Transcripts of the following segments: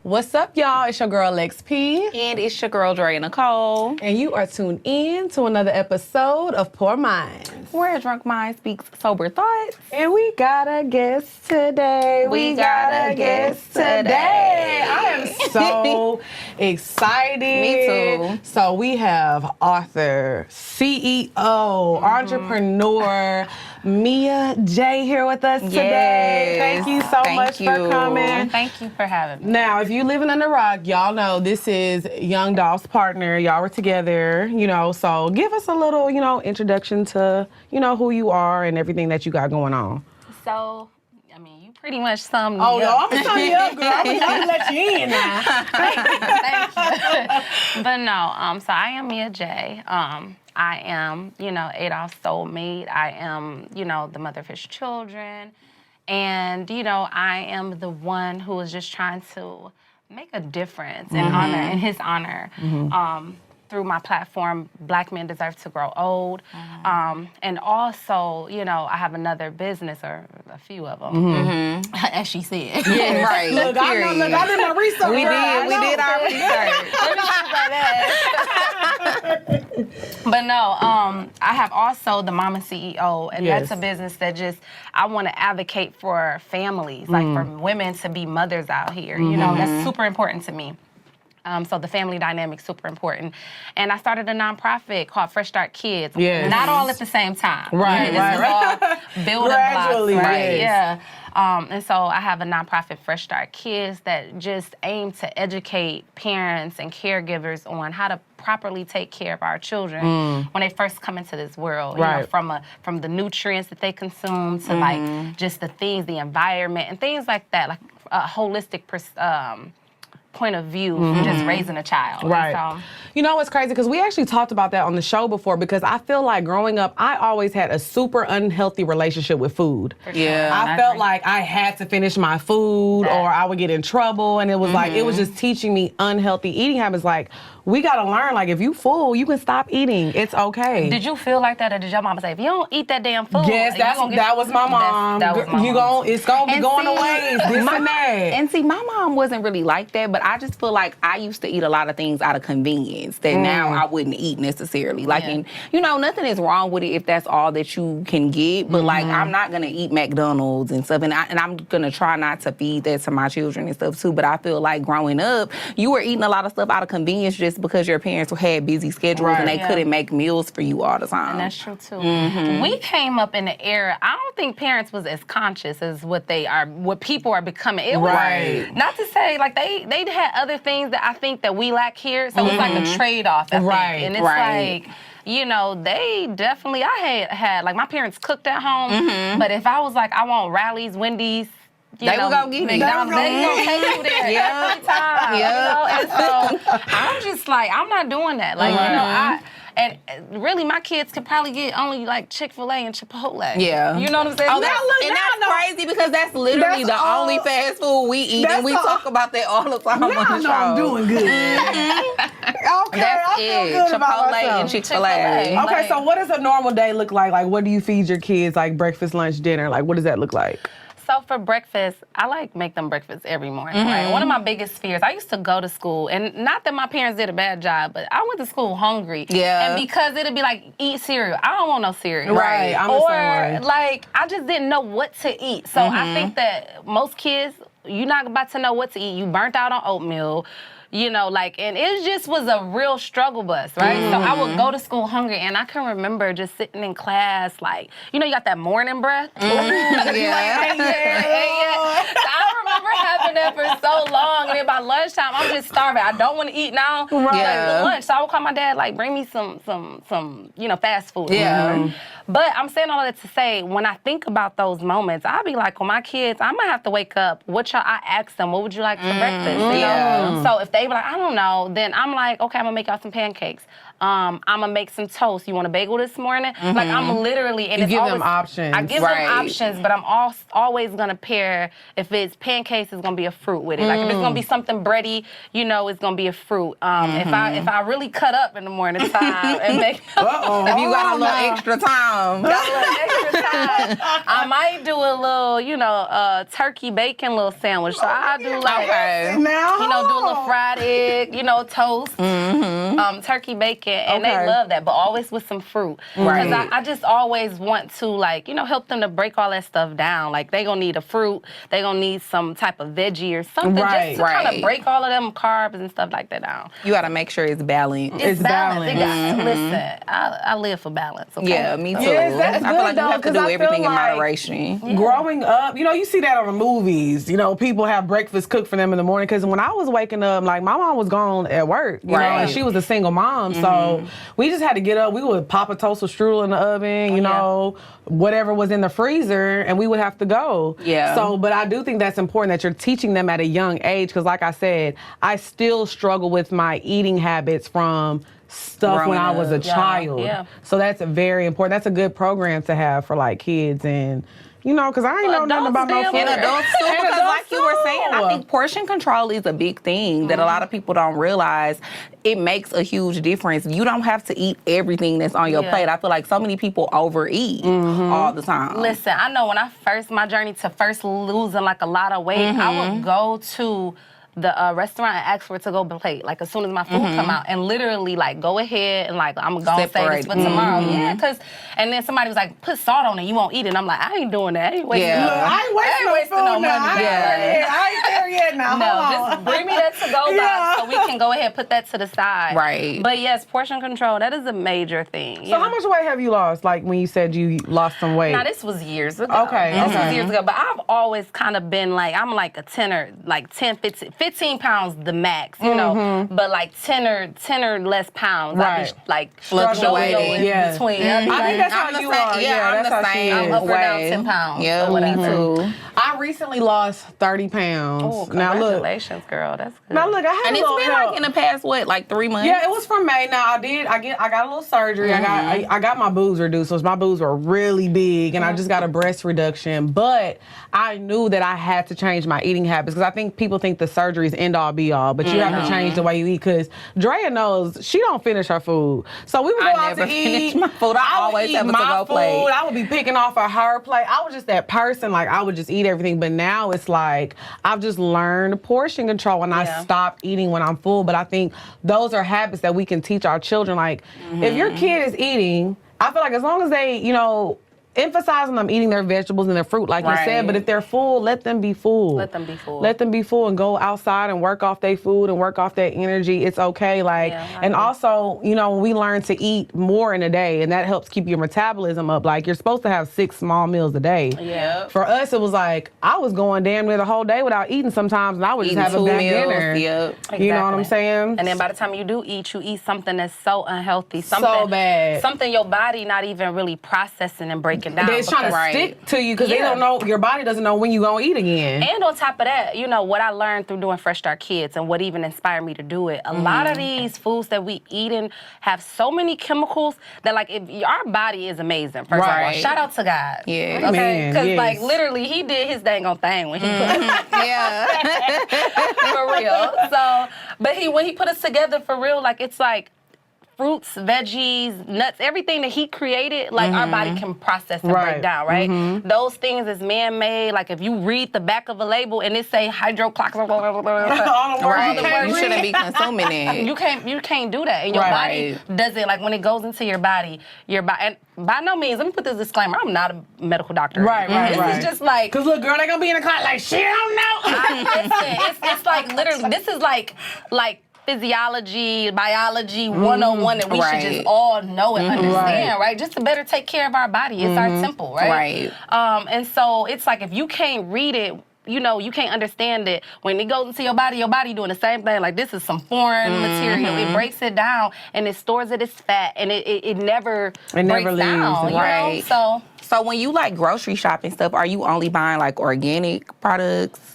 What's up, y'all? It's your girl, XP. And it's your girl, Dre Nicole. And you are tuned in to another episode of Poor Minds, where a drunk mind speaks sober thoughts. And we got a guest today. We got a guest today. I am so excited. Me too. So we have author, CEO, entrepreneur, Mia Jaye here with us today. Thank you so much for coming. Thank you for having me. Now, if you living under a rock, y'all know this is Young Dolph's partner. Y'all were together, so give us a little, introduction to, who you are and everything that you got going on. So, you pretty much summed me up. Oh, I'm going to sum you up, girl. I'm going to let you in now. Thank you. But no, so I am Mia Jaye. I am, Adolph's soulmate. I am, the mother of his children. And, I am the one who is just trying to make a difference in his honor. Through my platform, Black Men Deserve to Grow Old. And also, I have another business, or a few of them, as she said. Yeah, right. Look, I did my research. We did our research. But no, I have also the Mama CEO, and that's a business that I want to advocate for families, like for women to be mothers out here. That's super important to me. So the family dynamic's super important. And I started a nonprofit called Fresh Start Kids. Yes. Not all at the same time. Right. This is all building blocks, right? Yes. Yeah. And so I have a nonprofit, Fresh Start Kids, that just aim to educate parents and caregivers on how to properly take care of our children when they first come into this world. Right. From the nutrients that they consume to like just the things, the environment and things like that, like a holistic point of view from just raising a child. Right. So, it's crazy because we actually talked about that on the show before, because I feel like growing up, I always had a super unhealthy relationship with food. Yeah. I felt like I had to finish my food or I would get in trouble. And it was like, it was just teaching me unhealthy eating habits. Like, we got to learn, like, if you full, you can stop eating. It's okay. Did you feel like that, or did your mama say, if you don't eat that damn food? Yes, that was my mom. That was my mom. It's going to be going away. This and that. And see, my mom wasn't really like that, but I just feel like I used to eat a lot of things out of convenience that now I wouldn't eat necessarily. Like, and nothing is wrong with it if that's all that you can get, but like, I'm not going to eat McDonald's and stuff, and I'm going to try not to feed that to my children and stuff too, but I feel like growing up, you were eating a lot of stuff out of convenience just because your parents had busy schedules and they couldn't make meals for you all the time. And that's true too. We came up in the era, I don't think parents was as conscious as what people are becoming. It was, not to say, like, they had other things that I think that we lack here, so it's like a trade-off, I think. And it's like, they definitely, I had, like, my parents cooked at home, but if I was like, I want Rally's, Wendy's, they were going to give you. They going to take you there every time. And so I'm just like, I'm not doing that. Like, and really, my kids could probably get only like Chick-fil-A and Chipotle. Yeah. You know what I'm saying? Oh, that's crazy because that's literally the only fast food we eat, and we talk about that all the time on the show. I'm doing good. Okay, that's I feel good about Chipotle myself. and Chick-fil-A. Okay, so what does a normal day look like? Like, what do you feed your kids? Like breakfast, lunch, dinner? Like, what does that look like? So for breakfast, I like make them breakfast every morning. Right? One of my biggest fears, I used to go to school, and not that my parents did a bad job, but I went to school hungry. Yeah. And because it'd be like, eat cereal. I don't want no cereal. Right. I'm the same way. Like, I just didn't know what to eat. So I think that most kids, you're not about to know what to eat. You burnt out on oatmeal. And it just was a real struggle bus, right? So I would go to school hungry, and I can remember just sitting in class, like, you got that morning breath? So I remember having that for so long, and then by lunchtime, I'm just starving. I don't want to eat now. Like, lunch. So I would call my dad, like, bring me some fast food. Yeah. But I'm saying all of that to say, when I think about those moments, I'll be like, well, my kids, I might have to wake up. I ask them, what would you like for breakfast? So if they be like, I don't know, then I'm like, okay, I'm going to make y'all some pancakes. I'm going to make some toast. You want a bagel this morning? Like, I'm literally... And you give them options. I give them options, but I'm always going to pair, if it's pancakes, it's going to be a fruit with it. Like, if it's going to be something bready, it's gonna be a fruit. If I really cut up in the morning time and make if you got a little extra time, I might do a little, turkey bacon little sandwich. So I do like, do a little fried egg, toast, turkey bacon, and they love that, but always with some fruit. Because I just always want to help them to break all that stuff down. Like they gonna need a fruit, they gonna need some type of veggie or something just to kind of break all of them carbs and stuff like that down. You gotta make sure it's balanced. It's balanced. Listen, I live for balance. Okay? Yeah, me too. Yes, that's I feel like good, you have to though, do 'cause I everything feel in like moderation. Growing up, you see that on the movies. People have breakfast cooked for them in the morning. Because when I was waking up, like my mom was gone at work, you know, and she was a single mom. So we just had to get up. We would pop a toaster strudel in the oven, you know, whatever was in the freezer, and we would have to go. Yeah. So, but I do think that's important that you're teaching them at a young age. Because like I said, I still struggle with my eating habits from stuff when I was a child. Yeah. So that's very important. That's a good program to have for like kids and because I ain't know nothing about no food. And adults too, because like you were saying, I think portion control is a big thing that a lot of people don't realize. It makes a huge difference. You don't have to eat everything that's on your plate. I feel like so many people overeat all the time. Listen, I know when my journey to first losing like a lot of weight, I would go to the restaurant and ask for a to-go plate, like as soon as my food come out, and literally like go ahead and like I'm gonna save this for tomorrow. Yeah, and then somebody was like, put salt on it, you won't eat it. And I'm like, I ain't doing that. I ain't wasting no money. I ain't there yet now. No, just bring me that to-go box so we can go ahead and put that to the side. Right. But yes, portion control, that is a major thing. So how much weight have you lost? Like when you said you lost some weight? Now this was years ago. This was years ago. But I've always kind of been like, I'm like a 10 like 10, 15 pounds the max, but like 10 or less pounds. I be like fluctuating between. I think that's how you are. Yeah, that's how she is. I'm up or down 10 pounds. Yeah, me too. I recently lost 30 pounds. Oh, congratulations, girl. That's good. Now look, I had and a it's little been help. like in the past, like 3 months? Yeah, it was from May. Now I got a little surgery. I got my boobs reduced, so my boobs were really big, and I just got a breast reduction. But I knew that I had to change my eating habits because I think people think the surgery is end all be all, but you have to change the way you eat. Because Drea knows she don't finish her food, so we would go out to eat. My food. I always have a to-go plate. I would be picking off of her plate. I was just that person, like I would just eat everything. But now it's like I've just learned portion control and I stop eating when I'm full. But I think those are habits that we can teach our children. Like if your kid is eating, I feel like as long as they, emphasizing them eating their vegetables and their fruit, like you said. But if they're full, let them be full. Let them be full. Let them be full and go outside and work off their food and work off their energy. It's okay. And also, we learn to eat more in a day, and that helps keep your metabolism up. Like you're supposed to have 6 small meals a day. Yeah. For us, it was like I was going damn near the whole day without eating sometimes, and I would just have a big dinner. Yep. Exactly. You know what I'm saying? And then by the time you do eat, you eat something that's so unhealthy, so bad, something your body not even really processing and breaking down. They're trying to stick to you because they don't know, your body doesn't know when you're going to eat again. And on top of that, what I learned through doing Fresh Start Kids and what even inspired me to do it, a lot of these foods that we eating have so many chemicals that like if our body is amazing, first of all. Shout out to God. Yeah. Okay? Because like literally he did his dang on thing when he put for real. So, but when he put us together for real, like it's like fruits, veggies, nuts, everything that he created, like our body can process and break down, right? Those things is man-made. Like if you read the back of a label and it say hydroclox, you shouldn't be consuming it. You can't do that, and your body does it. Like when it goes into your body, and by no means, let me put this disclaimer: I'm not a medical doctor. This is just like, cause look, girl, they gonna be in the car like she don't know. Listen, it's like literally, this is like physiology, biology 101 that we should just all know and understand, right? Just to better take care of our body. It's our temple, right? And so it's like if you can't read it, you can't understand it. When it goes into your body doing the same thing. Like this is some foreign material. It breaks it down and it stores it as fat, and it never breaks down. You know? So when you like grocery shop and stuff, are you only buying like organic products?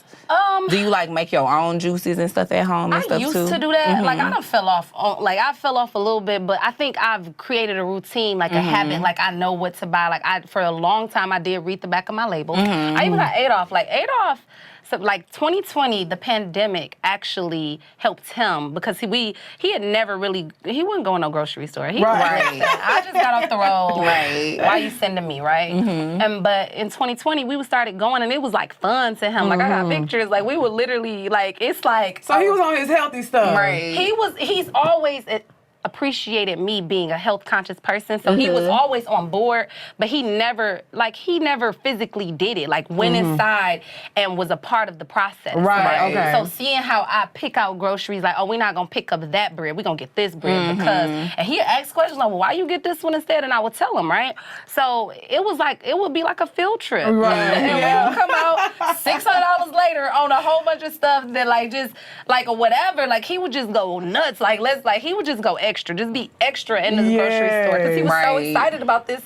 Do you like make your own juices and stuff at home and stuff too? I used to do that. Like I fell off a little bit, but I think I've created a routine, like a habit. Like I know what to buy. Like for a long time I did read the back of my labels. I even got Adolf. Like Adolf So like 2020, the pandemic actually helped him because he had never really, he wouldn't go in no grocery store. He was like, I just got off the road. Right. Why you sending me, right? But in 2020, we started going and it was like fun to him. Like I got pictures, like we would literally it's like. So he was on his healthy stuff. Right. He's always appreciated me being a health conscious person, so he was always on board, but he never physically did it, like went inside and was a part of the process. Right. Okay. So seeing how I pick out groceries, like, oh, we're not gonna pick up that bread, we're gonna get this bread because, and he asked questions like, well, why you get this one instead? And I would tell him, right? So it would be like a field trip. Right. And we would come out $600 later on a whole bunch of stuff that or whatever, like he would just go nuts, he would just go extra, just be extra in the grocery store because he was so excited about this.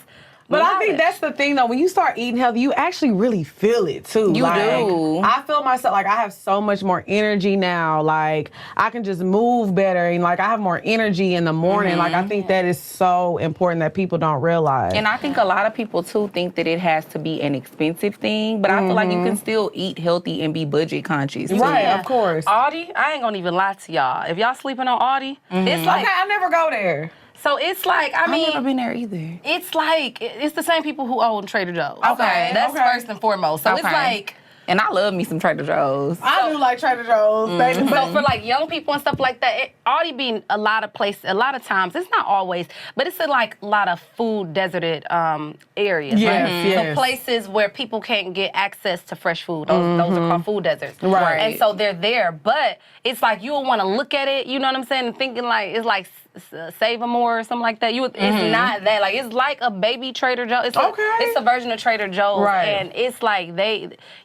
But I think that's the thing, though. When you start eating healthy, you actually really feel it, too. You do. I feel myself, like, I have so much more energy now. Like, I can just move better. And, like, I have more energy in the morning. Like, I think that is so important that people don't realize. And I think a lot of people, too, think that it has to be an expensive thing. But I feel like you can still eat healthy and be budget conscious, too. Right, of course. Aldi, I ain't gonna even lie to y'all. If y'all sleeping on Aldi, it's like... Okay, I never go there. So it's like, I mean... I've never been there either. It's like, it's the same people who own Trader Joe's. Okay. That's first and foremost. So it's like... And I love me some Trader Joe's. I do like Trader Joe's. So for like young people and stuff like that, Aldi being a lot of times, it's not always, but it's in like a lot of food deserted areas. Yes, So places where people can't get access to fresh food. Those are called food deserts. Right. And so they're there, but it's like you'll want to look at it, you know what I'm saying, and thinking like, it's like Save a More or something like that. It's not that. Like, it's like a baby Trader Joe's. It's a version of Trader Joe's. Right. And it's like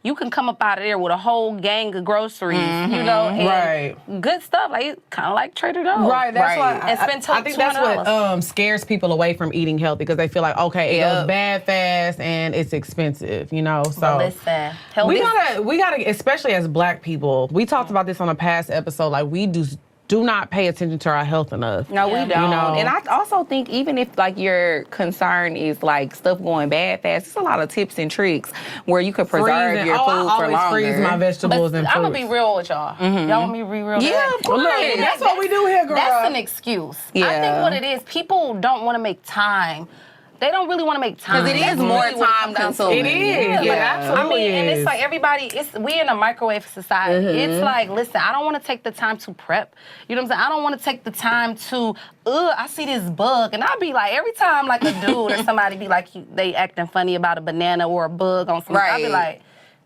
you can come up out of there with a whole gang of groceries, you know, and good stuff. Like, it's kind of like Trader Joe's. Right, that's why and spend I think that's what scares people away from eating healthy because they feel like, okay, it goes bad fast and it's expensive, you know. So listen, we gotta, especially as Black people, we talked about this on a past episode, like we do not pay attention to our health enough. No, we don't. You know? And I also think even if like your concern is like stuff going bad fast, there's a lot of tips and tricks where you could preserve your food for longer. I always freeze my vegetables and fruits. I'm gonna be real with y'all. Y'all want me to be real? Yeah, well, look, that's what we do here, girl. That's an excuse. Yeah. I think what it is, people don't want to make time. They don't really want to make time. Because it is more time consuming. It is. Yeah, absolutely. And it's like we in a microwave society. It's like, listen, I don't want to take the time to prep. You know what I'm saying? I don't want to take the time to, I see this bug. And I'll be like, every time like a dude or somebody be like, they acting funny about a banana or a bug on something, I'll be like,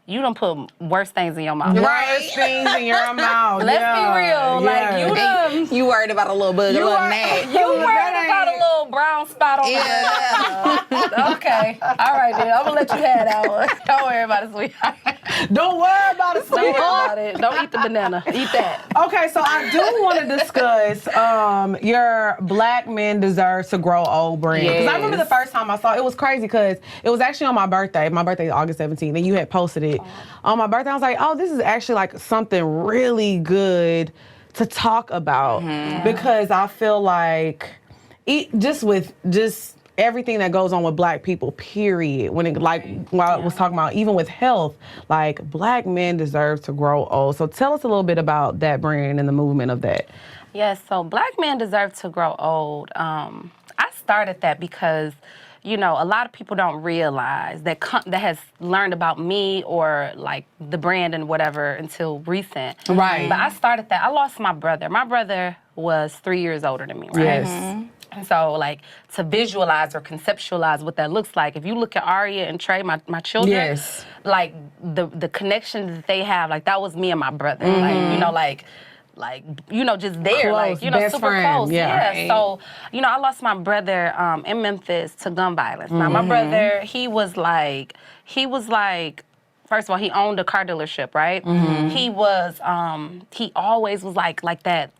you done put worse things in your mouth. Worse things in your mouth. Let's be real. Like, you worried about a little bug, a little gnat. You worried about a little brown spot on the Okay. All right, then. I'm going to let you have that one. Don't worry about it, sweetheart. Don't worry about it, sweetheart. Don't worry about it. Don't eat the banana. Eat that. Okay, so I do want to discuss your Black Men Deserve to Grow Old brand. Because I remember the first time I saw it, it was crazy because it was actually on my birthday. My birthday is August 17th, and you had posted it on my birthday. I was like, oh, this is actually like something really good to talk about because I feel like just everything that goes on with Black people, period. When it while I was talking about even with health, like Black men deserve to grow old. So tell us a little bit about that brand and the movement of that. Yes, so Black men deserve to grow old. I started that because, you know, a lot of people don't realize that has learned about me or like the brand and whatever until recent. Right. But I started that. I lost my brother. My brother was 3 years older than me, right? Yes. And so, like, to visualize or conceptualize what that looks like, if you look at Aria and Trey, my children, like, the connection that they have, like, that was me and my brother. Like, you know, just there, close, like, you know, super friend. close. Yeah. So, you know, I lost my brother in Memphis to gun violence. Now, my brother, he was like, first of all, he owned a car dealership, right? He was, he always was like that.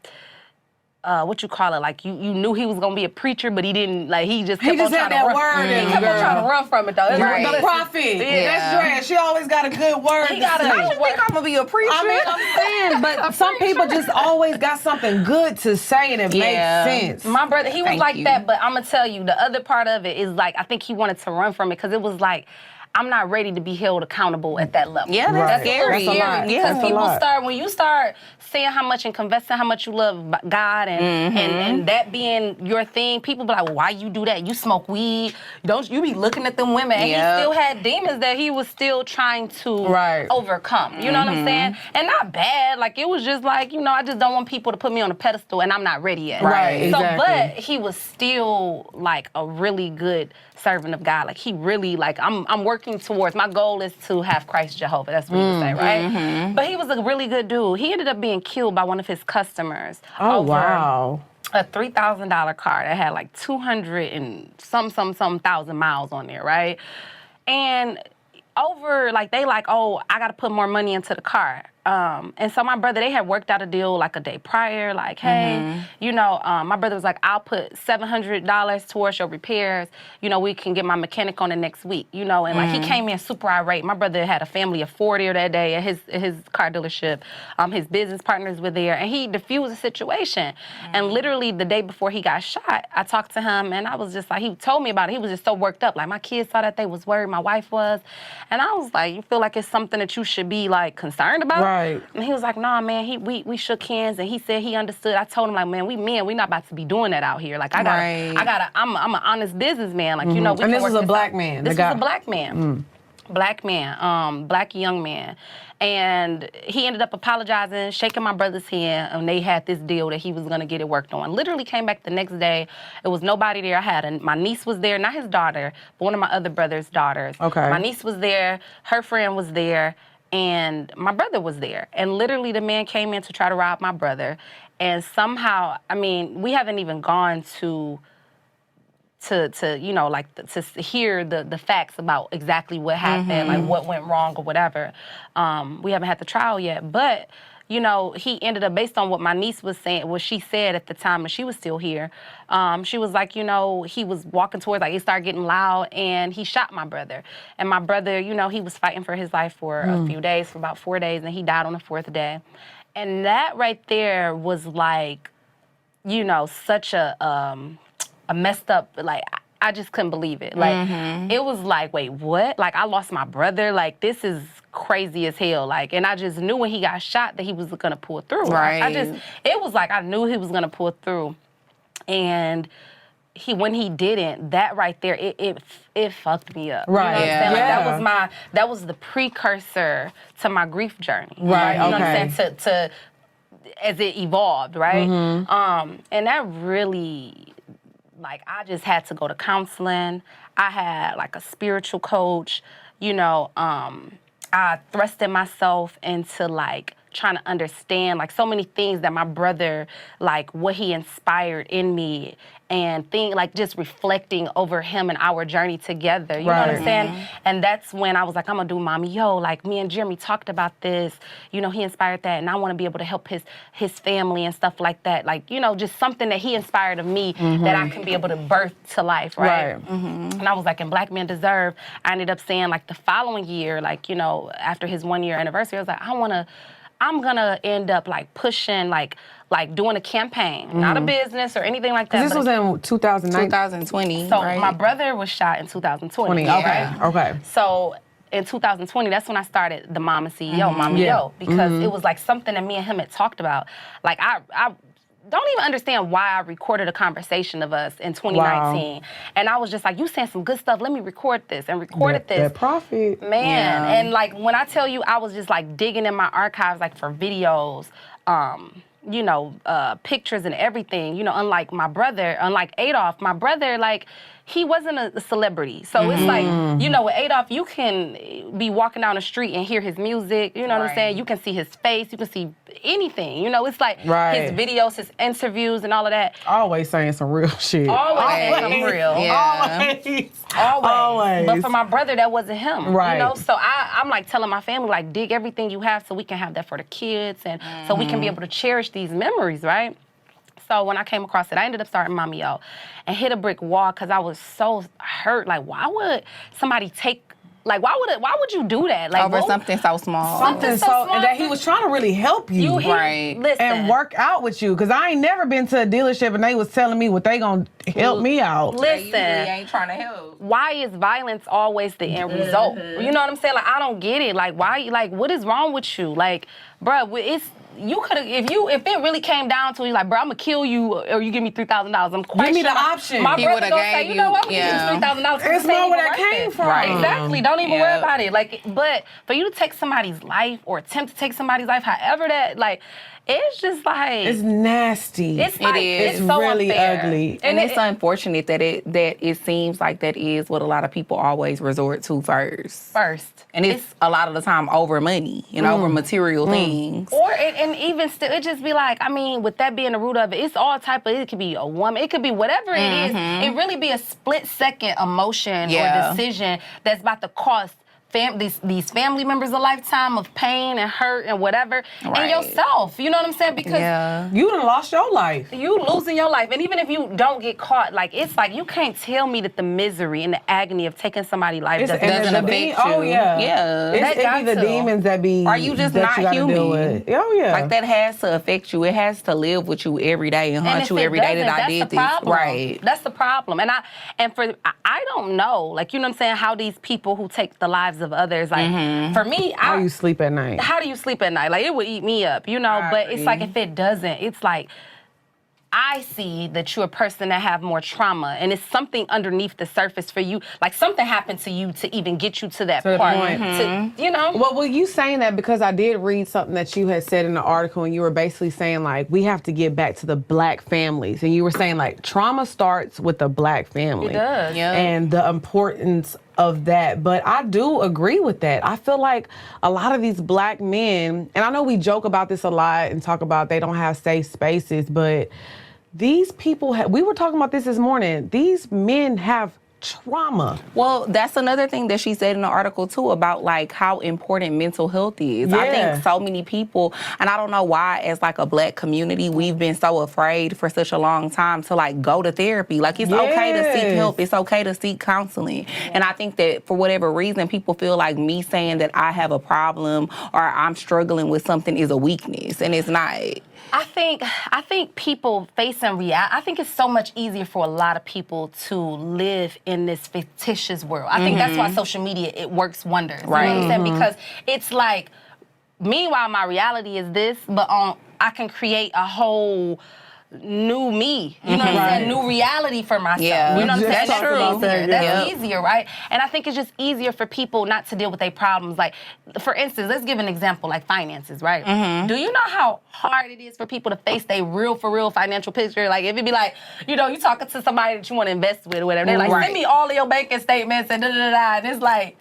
What you call it? Like you knew he was gonna be a preacher, but he didn't. Like he just kept on trying to run. He kept on trying to run from it though. The prophet. That's right. She always got a good word. I don't think I'm gonna be a preacher. I mean, I'm saying, but some people just always got something good to say and it makes sense. My brother, he was that, but I'm gonna tell you, the other part of it is like I think he wanted to run from it because it was like I'm not ready to be held accountable at that level. Yeah, that's scary. That's a lot. Because That's a people lot. when you start saying how much and confessing how much you love God and that being your thing, people be like, well, why you do that? You smoke weed. Don't you be looking at them women? And he still had demons that he was still trying to overcome. You know what I'm saying? And not bad. Like, it was just like, I just don't want people to put me on a pedestal and I'm not ready yet. Right, So, exactly. but he was still like a really good servant of God. Like, he really, like, I'm working towards, my goal is to have Christ Jehovah. That's what he would say, right? But he was a really good dude. He ended up being killed by one of his customers. Oh, over wow. a $3,000 car that had like 200 and some thousand miles on there, right? And over, like, they like, oh, I got to put more money into the car. And so my brother, they had worked out a deal like a day prior, like, hey, my brother was like, I'll put $700 towards your repairs. We can get my mechanic on it next week, and like he came in super irate. My brother had a family of 40 that day at his car dealership. His business partners were there, and he diffused the situation. And literally the day before he got shot, I talked to him, and I was just like, he told me about it. He was just so worked up. Like, my kids saw that, they was worried, my wife was. And I was like, you feel like it's something that you should be like concerned about? Right. And he was like, nah, man, we shook hands, and he said he understood. I told him, like, man, we not about to be doing that out here. Like, I'm an honest businessman. Like, we And can this work was a this black out. man. This was a black man. Black man, black young man. And he ended up apologizing, shaking my brother's hand, and they had this deal that he was gonna get it worked on. Literally came back the next day. It was nobody there. My niece was there, not his daughter, but one of my other brother's daughters. Okay. My niece was there, her friend was there, and my brother was there. And literally the man came in to try to rob my brother. And somehow, we haven't even gone to hear the facts about exactly what happened, like what went wrong or whatever. We haven't had the trial yet, but he ended up, based on what my niece was saying, what she said at the time, and she was still here. She was like, he was walking towards, like, it started getting loud, and he shot my brother. And my brother, he was fighting for his life for a few days, for about 4 days, and he died on the 4th day. And that right there was like, such a messed up, like, I just couldn't believe it. Like, it was like, wait, what? Like, I lost my brother? Like, this is crazy as hell. Like, and I just knew when he got shot that he was gonna pull through. Right. It was like, I knew he was gonna pull through. And when he didn't, that right there, it fucked me up. Right. You know what I'm saying? Yeah. Like, that was the precursor to my grief journey. Right, You know what okay. I'm saying? To as it evolved, right? And that really, like, I just had to go to counseling. I had, like, a spiritual coach. I thrusted myself into, like, trying to understand, like, so many things that my brother, like, what he inspired in me, and like, just reflecting over him and our journey together. You know what I'm saying? And that's when I was like, I'm gonna do Mommy Yo. Like, me and Jeremy talked about this. He inspired that, and I want to be able to help his family and stuff like that. Like, just something that he inspired of me that I can be able to birth to life, right? And I was like, in Black Men Deserve, I ended up saying, like, the following year, like, after his 1-year anniversary, I was like, I'm gonna end up, like, pushing, like doing a campaign, not a business or anything like that. This was in 2019. 2020, So right? my brother was shot in 2020. Okay. So in 2020, that's when I started the Mama CEO, Mama Yo, because it was like something that me and him had talked about. Like, I don't even understand why I recorded a conversation of us in 2019. Wow. And I was just like, you saying some good stuff, let me record this, and recorded this. That profit. Man, and like, when I tell you, I was just like digging in my archives, like, for videos, pictures and everything. Unlike my brother, unlike Adolf, my brother, like, he wasn't a celebrity. So it's like, with Adolf, you can be walking down the street and hear his music. You know what I'm saying? You can see his face. You can see anything. It's like his videos, his interviews, and all of that. Always saying some real shit. Always saying something real. Yeah. Always. But for my brother, that wasn't him. Right. So I'm like telling my family, like, dig everything you have so we can have that for the kids, and so we can be able to cherish these memories, right? So when I came across it, I ended up starting Mommy Yo and hit a brick wall because I was so hurt. Like, why would somebody take Like, why would you do that? Like, over something so small. Something so small. and that he was trying to really help you. Right. Listen. And work out with you. Because I ain't never been to a dealership and they was telling me what they gonna help me out. Listen. They usually ain't trying to help. Why is violence always the end result? You know what I'm saying? Like, I don't get it. Like, why? Like, what is wrong with you? Like, bruh, it's you could have if it really came down to it, like, bro, I'm gonna kill you or you give me $3,000. I'm quite Give me sure the option. My He brother would've gonna gave say, you know what, I'm you- gonna give you $3,000. It's not where that came from. Right. Exactly. Don't even worry Yeah. about it. Like, but for you to take somebody's life or attempt to take somebody's life, however that, like, it's just like It's nasty. it's like, is. it's so really unfair. ugly. And it's unfortunate that it seems like that is what a lot of people always resort to first. And it's a lot of the time over money and over material things. Or and even still, it just be like, I mean, with that being the root of it, it's all type of, it could be a woman, it could be whatever it is. It really be a split-second emotion or decision that's about to cost these family members a lifetime of pain and hurt and whatever, and yourself. You know what I'm saying? Because you done lost your life. you losing your life. And even if you don't get caught, like, it's like, you can't tell me that the misery and the agony of taking somebody's life doesn't affect you. Oh, yeah. Yeah. It be the demons that be. Are you just that not you gotta human? deal with. Oh, yeah. Like, that has to affect you. It has to live with you every day and haunt if you it every day that doesn't, I did that's the this. problem. Right. That's the problem. And I don't know, like, you know what I'm saying, how these people who take the lives of others, like, for me, how you sleep at night? How do you sleep at night? Like, it would eat me up, you know? But it's like, if it doesn't, it's like, I see that you're a person that have more trauma, and it's something underneath the surface for you. Like, something happened to you to even get you to that part. To, you know? Well, were you saying that because I did read something that you had said in the article, and you were basically saying, like, we have to get back to the black families. And you were saying, like, trauma starts with the black family. It does. Yeah. And the importance of that. But I do agree with that. I feel like a lot of these black men, and I know we joke about this a lot and talk about they don't have safe spaces, but these people, we were talking about this morning, these men have trauma. Well, that's another thing that she said in the article too, about like how important mental health is. I think so many people, and I don't know why, as like a black community, we've been so afraid for such a long time to like go to therapy. Like, it's okay to seek help. It's okay to seek counseling. And I think that for whatever reason, people feel like me saying that I have a problem or I'm struggling with something is a weakness, and it's not. I think people facing reality, I think it's so much easier for a lot of people to live in this fictitious world. I think that's why social media, it works wonders. Right. You know what I'm saying? Because it's like, meanwhile, my reality is this, but I can create a whole new me, you know what I'm saying? New reality for myself. Yeah. You know what I'm saying? That's true. That's easier, right? And I think it's just easier for people not to deal with their problems. Like, for instance, let's give an example, like finances, right? Do you know how hard it is for people to face their real for real financial picture? Like, if it be like, you know, you talking to somebody that you want to invest with or whatever, they're like, send me all of your banking statements and da-da-da-da, and it's like,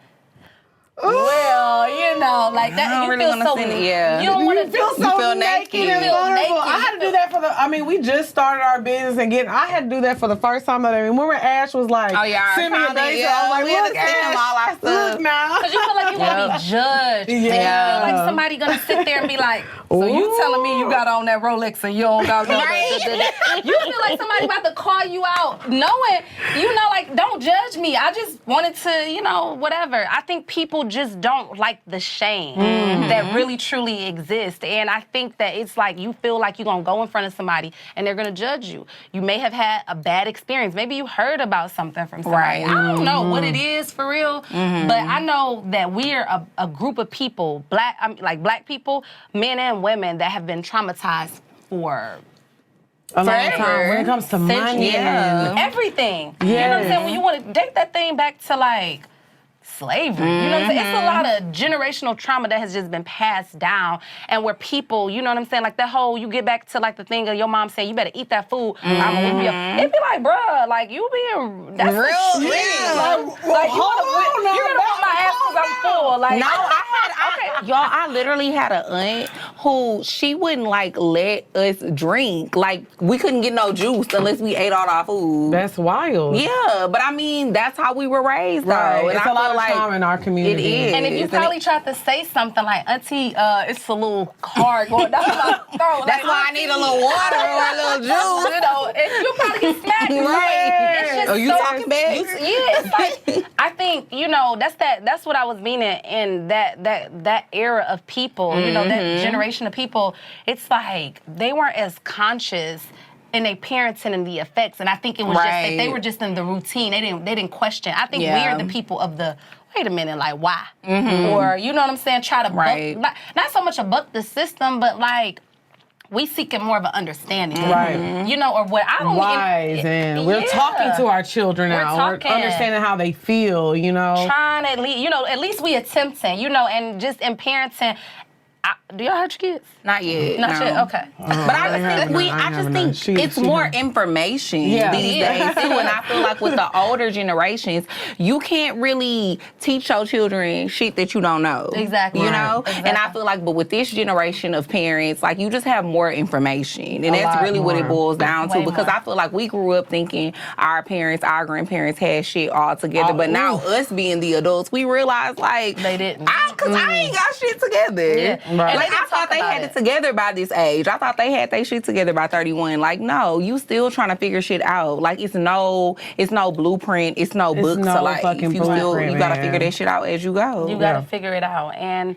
well, you know, like that. I don't You really feel wanna so. send it, yeah. You don't want to feel so naked and vulnerable. I had to do that I mean, we just started our business and I had to do that for the first time. I remember Ash was like, send me a bank. I was like, we had look, to send him all our Ash, stuff. look now. Because you feel like you want to be judged. Yeah. You feel like somebody going to sit there and be like, so you telling me you got on that Rolex and you don't got no. You feel like somebody about to call you out, knowing, you know, like, don't judge me. I just wanted to, you know, whatever. I think people just don't like the shame that really truly exists. And I think that it's like, you feel like you're going to go in front of somebody and they're going to judge you. You may have had a bad experience. Maybe you heard about something from somebody. Right. I don't know what it is for real, but I know that we're a group of people, black people, men and women, that have been traumatized for A long time when it comes to money and everything. You know what I'm saying? When you want to date that thing back to like slavery. You know what I'm saying? It's a lot of generational trauma that has just been passed down, and where people, you know what I'm saying, like that whole, you get back to like the thing of your mom saying, you better eat that food. I'm gonna whip you up. It'd be like, bruh, like, you being, that's Real, the shit. yeah. Like, you gonna whip my ass because I'm full. Like, No, y'all, I literally had an aunt who, she wouldn't like let us drink. Like, we couldn't get no juice unless we ate all our food. that's wild. Yeah, but I mean, that's how we were raised, though. Right. And It's I a lot feel of like, trauma in our community. It is. And if you probably tried to say something like, Auntie, it's a little hard going down my throat. That's why I need a little water or a little juice. You know, and you'll probably get smacked. Right. It's just you talking bad? It's like, I think, you know, that's what I was meaning in that era of people, you know, that generation of people. It's like they weren't as conscious in their parenting and the effects, and I think it was just that they were just in the routine. They didn't question. I think we're the people of the wait a minute, like why, or you know what I'm saying? Try to buck, not so much a buck the system, but like we seeking more of an understanding, right? You know, or what I don't wise, and we're talking to our children now. We're understanding how they feel, you know. Trying at least, you know, at least we attempting, you know, and just in parenting. Do y'all have your kids? Not yet. Not yet. Okay. But I just think it's more information these days too. And I feel like with the older generations, you can't really teach your children shit that you don't know. Exactly. You know? Exactly. And I feel like, but with this generation of parents, like you just have more information. And that's really what it boils down to. Because I feel like we grew up thinking our parents, our grandparents had shit all together. But now us being the adults, we realize like they didn't. Because I ain't got shit together. Yeah. Right. Like I thought they had it together by this age. I thought they had their shit together by 31. Like, no, you still trying to figure shit out. Like it's no blueprint, it's no book to life. You gotta figure that shit out as you go. You gotta figure it out. And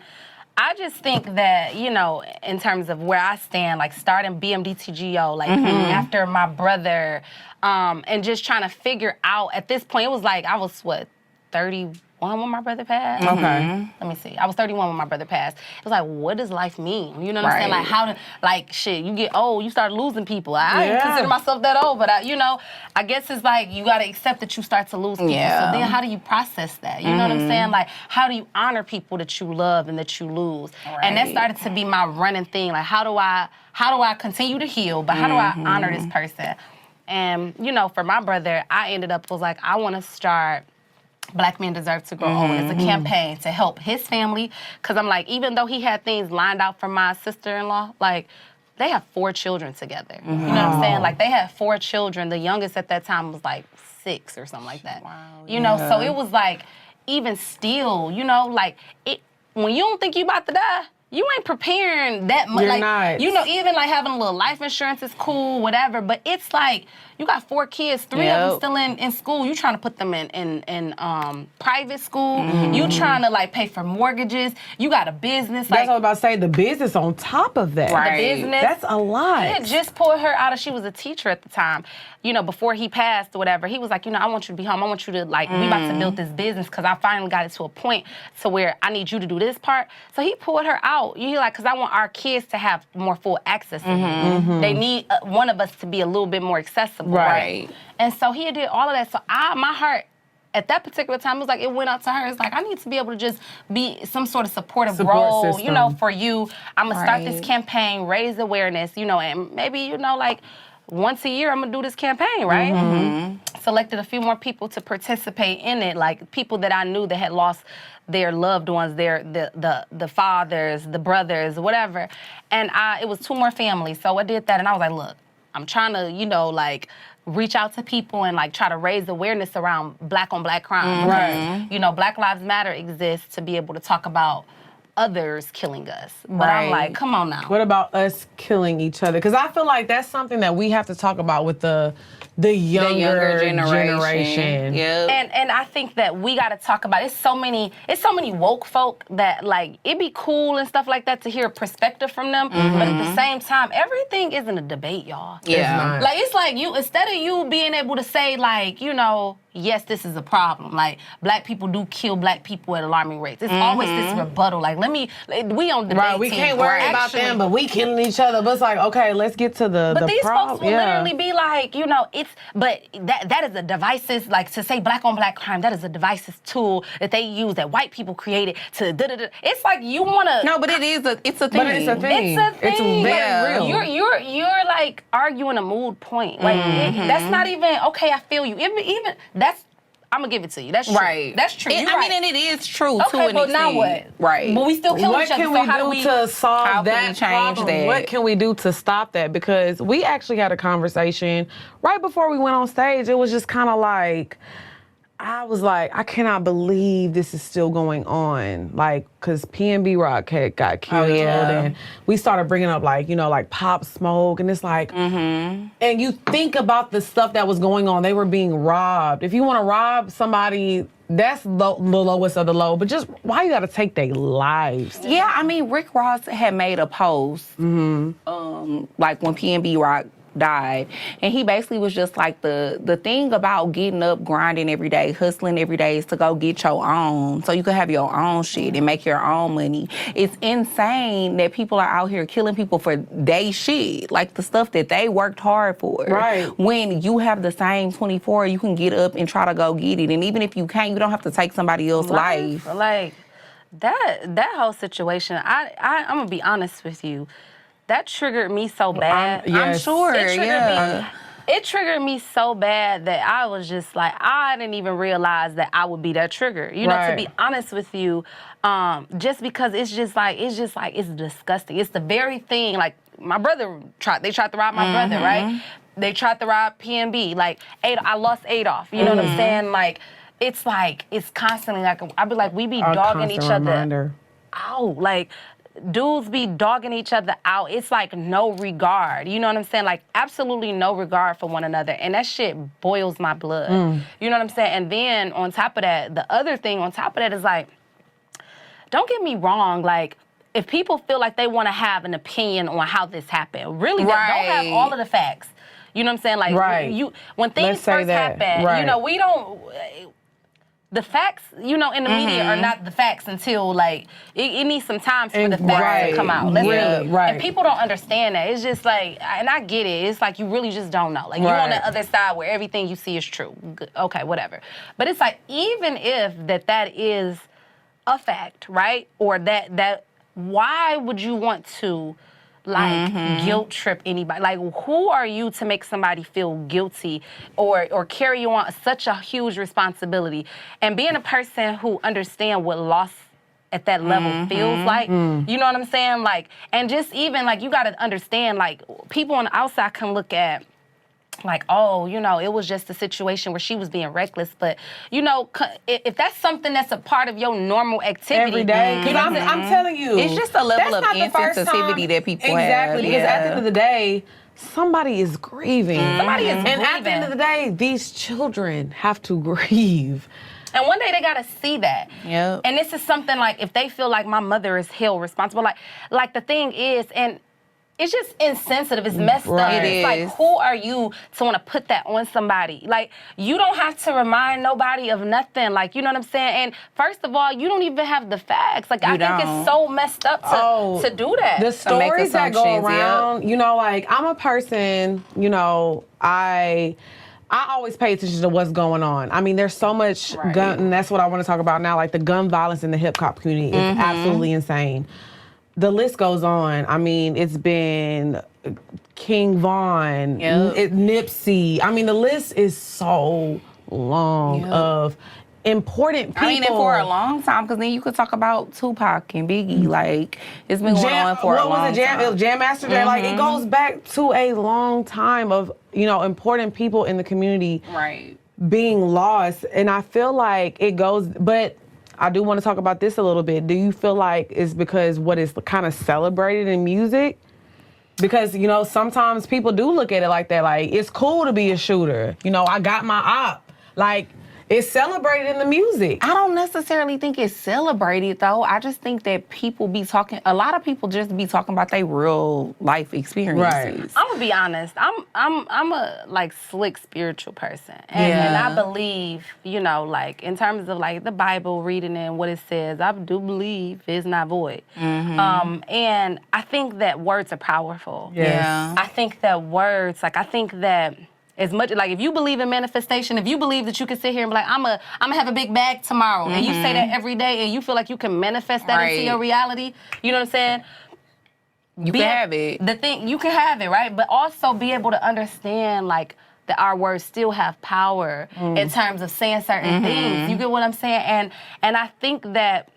I just think that, you know, in terms of where I stand, like starting BMDTGO, like after my brother, and just trying to figure out at this point, it was like I was 31 when my brother passed. Okay. Let me see. I was 31 when my brother passed. It was like, what does life mean? You know what I'm saying? Like, how to, like, shit, you get old, you start losing people. I didn't consider myself that old, but, you know, I guess it's like you got to accept that you start to lose people. Yeah. So then how do you process that? You know what I'm saying? Like, how do you honor people that you love and that you lose? And that started to be my running thing. Like, how do I continue to heal, but how do I honor this person? And, you know, for my brother, I ended up, was like, I want to start Black Men Deserve to Grow Old as a campaign to help his family. Because I'm like, even though he had things lined out for my sister-in-law, like, they have 4 children together. You know what I'm saying? Like, they had 4 children. The youngest at that time was like 6 or something like that. Wow, you know, so it was like, even still, you know, like, when you don't think you about to die, you ain't preparing that much. You're not. You know, even like having a little life insurance is cool, whatever. But it's like you got 4 kids, 3 of them still in school. You trying to put them in private school. You trying to like pay for mortgages. You got a business. That's what I was about to say. The business on top of that. The business. That's a lot. He had just pulled her out of. She was a teacher at the time. You know, before he passed or whatever, he was like, you know, I want you to be home. I want you to like, we about to build this business because I finally got it to a point to where I need you to do this part. So he pulled her out. You like, because I want our kids to have more full access to him. They need one of us to be a little bit more accessible. Right. And so he did all of that. So my heart at that particular time, it was like, it went out to her. It's like, I need to be able to just be some sort of supportive role, system. You know, for you. I'm going to start this campaign, raise awareness, you know, and maybe, you know, like, once a year, I'm going to do this campaign, right? Selected a few more people to participate in it, like people that I knew that had lost their loved ones, the fathers, the brothers, whatever. And it was 2 more families. So I did that, and I was like, look, I'm trying to, you know, like, reach out to people and, like, try to raise awareness around Black-on-Black crime. Because, you know, Black Lives Matter exists to be able to talk about others killing us. But I'm like, come on now. What about us killing each other? Because I feel like that's something that we have to talk about with the younger generation. Yep. And I think that we got to talk about it's so many woke folk that like it'd be cool and stuff like that to hear a perspective from them. But at the same time, everything isn't a debate, y'all. Yeah. Like it's like you instead of you being able to say like, you know, yes, this is a problem. Like, Black people do kill Black people at alarming rates. It's always this rebuttal. Like, we on debate Right, we can't worry about them, but we killing each other. But it's like, okay, let's get to the But these problem. folks will literally be like, you know, but that is a divisive, like, to say Black-on-Black crime, that is a divisive tool that they use, that white people created to da-da-da. It's like you want to... No, but it's a thing. But it's a thing. It's a thing. It's very real. You're like, arguing a mood point. Like, that's not even, okay, I feel you. Even that's... I'm gonna give it to you. That's true. Right. That's true. I mean, and it is true to okay, an but extent. now what? Right. But we still kill each other. What can we do to solve that problem? That? What can we do to stop that? Because we actually had a conversation right before we went on stage. It was just kind of like, I was like, I cannot believe this is still going on. Like, because PNB Rock had got killed. And we started bringing up, like, you know, like Pop Smoke. And it's like, and you think about the stuff that was going on. They were being robbed. If you want to rob somebody, that's the lowest of the low. But just, why you got to take their lives? Yeah, I mean, Rick Ross had made a post, like when PNB Rock died, and he basically was just like, the thing about getting up, grinding every day, hustling every day is to go get your own, so you can have your own shit and make your own money. It's insane that people are out here killing people for they shit, like the stuff that they worked hard for. Right. When you have the same 24, you can get up and try to go get it, and even if you can't, you don't have to take somebody else's life. Like, that whole situation, I'm gonna be honest with you. That triggered me so bad. I'm sure, It triggered me so bad that I was just like, I didn't even realize that I would be that trigger. You know, to be honest with you, just because it's disgusting. It's the very thing, like, my brother they tried to rob my brother, right? They tried to rob PNB. Like, I lost Adolf. You know what I'm saying? Like, it's constantly like, I'd be like, we be dogging each other out. Like, dudes be dogging each other out. It's like no regard. You know what I'm saying? Like, absolutely no regard for one another. And that shit boils my blood. You know what I'm saying? And then on top of that, the other thing on top of that is like, don't get me wrong, like, if people feel like they want to have an opinion on how this happened, really, don't have all of the facts. You know what I'm saying? Like, when things first happen, you know, we don't... The facts, you know, in the media are not the facts until, like, it needs some time for the facts to come out. And people don't understand that. It's just like, and I get it. It's like you really just don't know. Like, you're on the other side where everything you see is true. Okay, whatever. But it's like, even if that is a fact, right? Or that why would you want to, like, guilt trip anybody? Like, who are you to make somebody feel guilty or carry you on such a huge responsibility? And being a person who understands what loss at that level feels like, you know what I'm saying? Like, and just even, like, you got to understand, like, people on the outside can look at, like, oh, you know, it was just a situation where she was being reckless. But, you know, if that's something that's a part of your normal activity. Every day. Because I'm telling you. It's just a level of insensitivity that people have. Exactly. Because at the end of the day, somebody is grieving. Somebody is grieving. And at the end of the day, these children have to grieve. And one day they gotta see that. Yep. And this is something like, if they feel like my mother is held responsible, like the thing is, and it's just insensitive. It's messed up. It's like, who are you to want to put that on somebody? Like, you don't have to remind nobody of nothing. Like, you know what I'm saying? And first of all, you don't even have the facts. Like, I think it's so messed up to do that. The stories that go around, you know, like, I'm a person, you know, I always pay attention to what's going on. I mean, there's so much gun, and that's what I want to talk about now. Like, the gun violence in the hip hop community is absolutely insane. The list goes on. I mean, it's been King Von, Nipsey. I mean, the list is so long of important people. I mean, and for a long time, because then you could talk about Tupac and Biggie. Like, it's been going on for a long time. It was Jam Master Jay. Like, it goes back to a long time of, you know, important people in the community being lost. And I feel like it goes, but I do want to talk about this a little bit. Do you feel like it's because what is kind of celebrated in music? Because, you know, sometimes people do look at it like that. Like, it's cool to be a shooter. You know, I got my op. Like, it's celebrated in the music. I don't necessarily think it's celebrated, though. I just think that people be talking, a lot of people just be talking about their real life experiences. I'm gonna be honest. I'm a, like, slick spiritual person. And I believe, you know, like, in terms of, like, the Bible, reading and what it says, I do believe it's not void. And I think that words are powerful. I think that words, like, I think that as much, like, if you believe in manifestation, if you believe that you can sit here and be like, I'm gonna have a big bag tomorrow, and you say that every day, and you feel like you can manifest that into your reality, you know what I'm saying? You can have it. The thing, you can have it, right? But also be able to understand, like, that our words still have power in terms of saying certain things. You get what I'm saying? And I think that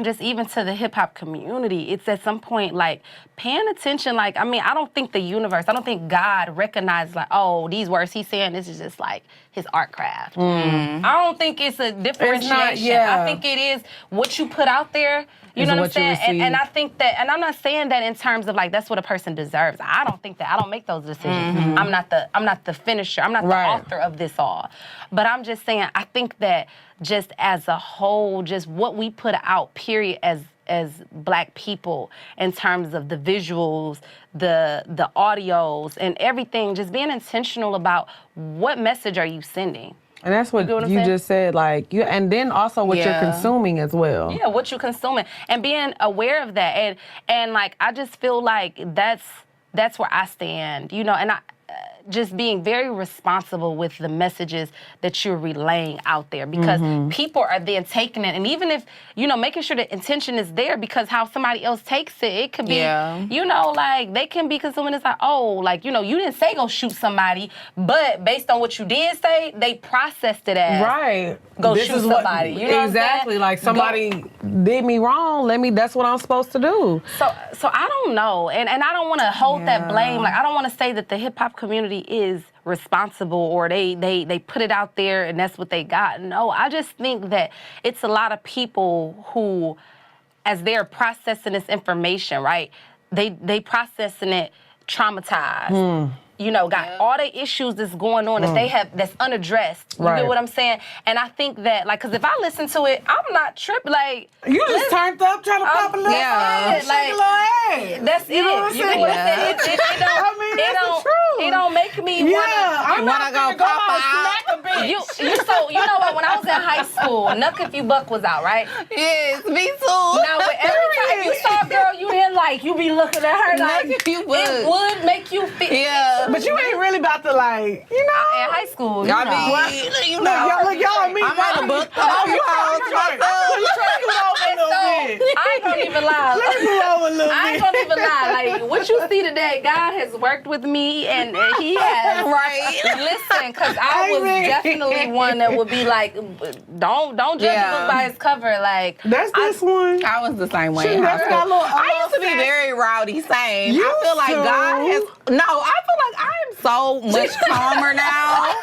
just even to the hip hop community, it's at some point like paying attention. Like, I mean, I don't think the universe, I don't think God recognizes like, oh, these words he's saying, this is just like his art craft. I don't think it's a differentiation. I think it is what you put out there. You know what I'm saying? And I think that, and I'm not saying that in terms of like that's what a person deserves. I don't think that. I don't make those decisions. I'm not the finisher. I'm not the author of this all. But I'm just saying, I think that just as a whole, just what we put out, period, as Black people in terms of the visuals, the audios, and everything, just being intentional about what message are you sending. And that's what you just said, like, and then also what you're consuming as well. Yeah, what you're consuming, and being aware of that, and like I just feel like that's where I stand, you know, and I just being very responsible with the messages that you're relaying out there, because people are then taking it, and even if, you know, making sure the intention is there, because how somebody else takes it, it could be, you know, like they can be consuming this like, oh, like, you know, you didn't say go shoot somebody, but based on what you did say, they processed it as go shoot somebody. You know exactly, like somebody did me wrong. That's what I'm supposed to do. So I don't know, and I don't want to hold that blame. Like I don't want to say that the hip hop community is responsible or they put it out there and that's what they got. No, I just think that it's a lot of people who, as they're processing this information, right? They processing it traumatized. You know, got all the issues that's going on that they have that's unaddressed. You get what I'm saying? And I think that, like, because if I listen to it, I'm not tripping. Like, you just turned up trying to pop a little head, like, that's you know it. What I'm You get what I'm saying? It don't make me wanna go pop a bitch. You know what? When I was in high school, Knuck If You Buck was out, right? Yes, me too. Now, every time you saw a girl you didn't like, you be looking at her like, it would make you feel. Yeah. But you ain't really about to, like, you know. In high school, y'all y'all me. I'm at the book. I don't even lie. Let me move over a little bit. I don't even lie. Like, what you see today, God has worked with me, and He has. Listen, because I was definitely one that would be like, don't judge a book by its cover. Like, that's this one. I was the same way. I used to be very rowdy, same. I feel like God has. No, I feel like I am so much calmer now.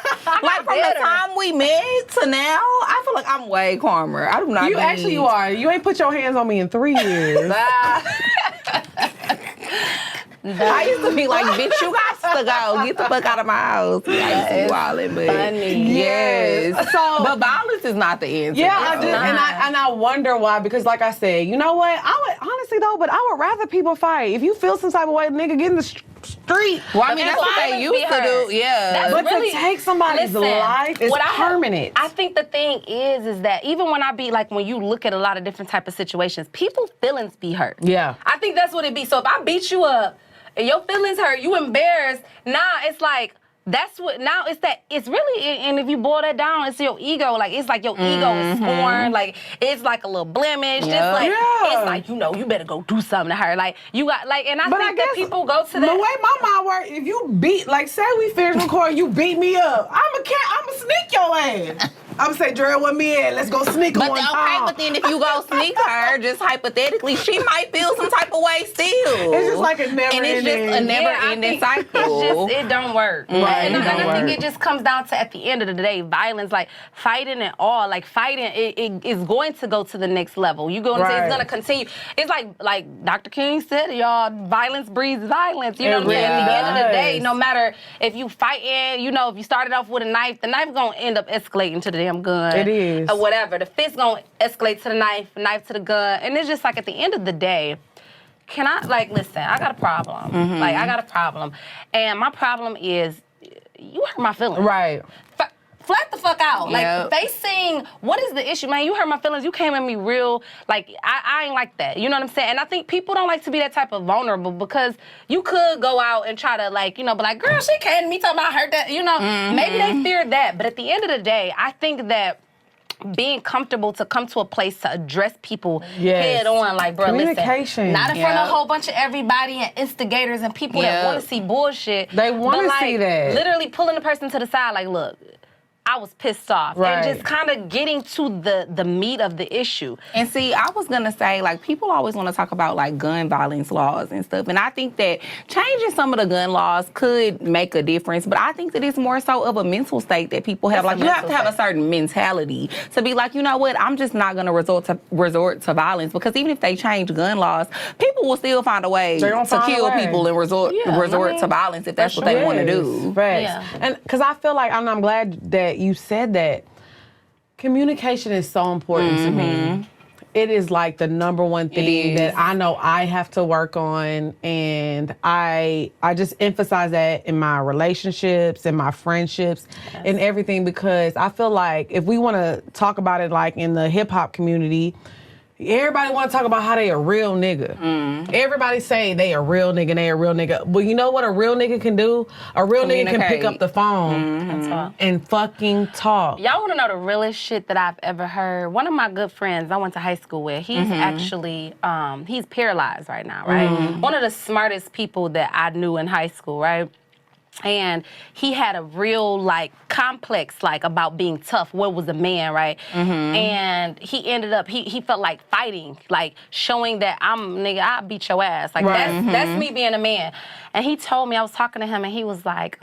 Like from the time we met to now, I feel like I'm way calmer. I do not. You actually are. You ain't put your hands on me in 3 years. I used to be like, bitch, you got to go. Get the fuck out of my house. I used to be wilding, but funny. Yes. But violence is not the answer. Yeah, I do. And I wonder why, because like I said, you know what? I would honestly though, but I would rather people fight. If you feel some type of way, nigga, get in the street. Well, I mean, that's what they used to do. Yeah. But really, to take somebody's life is permanent. I think the thing is that even when I be like, when you look at a lot of different type of situations, people's feelings be hurt. Yeah. I think that's what it be. So if I beat you up and your feelings hurt, you embarrassed, it's like, that's what, now it's that, it's really, and if you boil that down, it's your ego. Like, it's like your ego is scorned. Like, it's like a little blemish. Just like, it's like, you know, you better go do something to her. Like, you got, like, and I think that people go to that. The way my mind works, if you beat, like, say we finish recording, you beat me up, I'ma sneak your ass. I'm gonna say, Jarrell, where me at? Let's go sneak her one time. But then if you go sneak her, just hypothetically, she might feel some type of way still. It's just like a never-ending cycle. It don't work. Right, and I think it just comes down to, at the end of the day, violence, like fighting and all, like fighting, it is going to go to the next level. You go and say it's gonna continue. It's like Dr. King said, y'all, violence breeds violence. You know what I'm saying? At the end of the day, no matter if you fighting, you know, if you started off with a knife, the knife gonna end up escalating to the damn gun. It is. Or whatever. The fist gonna escalate to the knife to the gun. And it's just like, at the end of the day, can I, like, listen, I got a problem. Like, I got a problem. And my problem is, you hurt my feelings. Right. Flat the fuck out. Like, facing, what is the issue? Man, you hurt my feelings. You came at me real. Like, I ain't like that. You know what I'm saying? And I think people don't like to be that type of vulnerable, because you could go out and try to, like, you know, be like, girl, she came to me talking about I hurt that. You know, maybe they fear that. But at the end of the day, I think that being comfortable to come to a place to address people head on, like, bro, listen, not in front of a whole bunch of everybody and instigators and people that want to see bullshit. They want to see that. Literally pulling the person to the side, like, look, I was pissed off. Right. And just kind of getting to the meat of the issue. And see, I was gonna say, like, people always want to talk about like gun violence laws and stuff, and I think that changing some of the gun laws could make a difference. But I think that it's more so of a mental state that people have. Like, you have to have a certain mentality to be like, you know what, I'm just not gonna resort to violence, because even if they change gun laws, people will still find a way to kill people and resort to violence if that's what they want to do. Right. Yeah. And because I feel like, and I'm glad that you said that, communication is so important to me. It is like the number one thing that I know I have to work on, and I just emphasize that in my relationships and my friendships and everything, because I feel like if we want to talk about it like in the hip hop community, everybody want to talk about how they a real nigga. Everybody say they a real nigga and they a real nigga. But you know what a real nigga can do? A real nigga can pick up the phone and fucking talk. Y'all want to know the realest shit that I've ever heard? One of my good friends I went to high school with, he's actually, he's paralyzed right now, right? One of the smartest people that I knew in high school, right? And he had a real, like, complex, like, about being tough. What was a man, right? And he ended up, he felt like fighting, like, showing that nigga, I'll beat your ass. Like, that's me being a man. And he told me, I was talking to him, and he was like,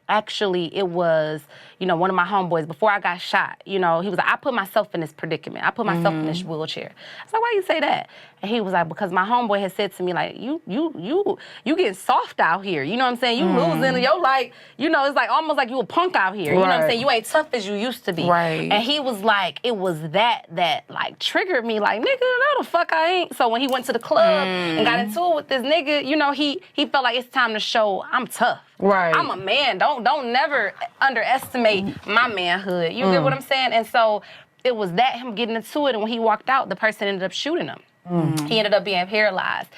actually, it was, you know, one of my homeboys, before I got shot, you know, he was like, I put myself in this predicament. I put myself in this wheelchair. I was like, why you say that? And he was like, because my homeboy had said to me, like, you getting soft out here. You know what I'm saying? You losing your, like, you know, it's like almost like you a punk out here. You know what I'm saying? You ain't tough as you used to be. Right. And he was like, it was that like triggered me, like, nigga, no the fuck I ain't. So when he went to the club and got into it with this nigga, you know, he felt like it's time to show I'm tough. Right. I'm a man. Don't never underestimate my manhood. You get what I'm saying? And so it was that, him getting into it, and when he walked out, the person ended up shooting him. He ended up being paralyzed.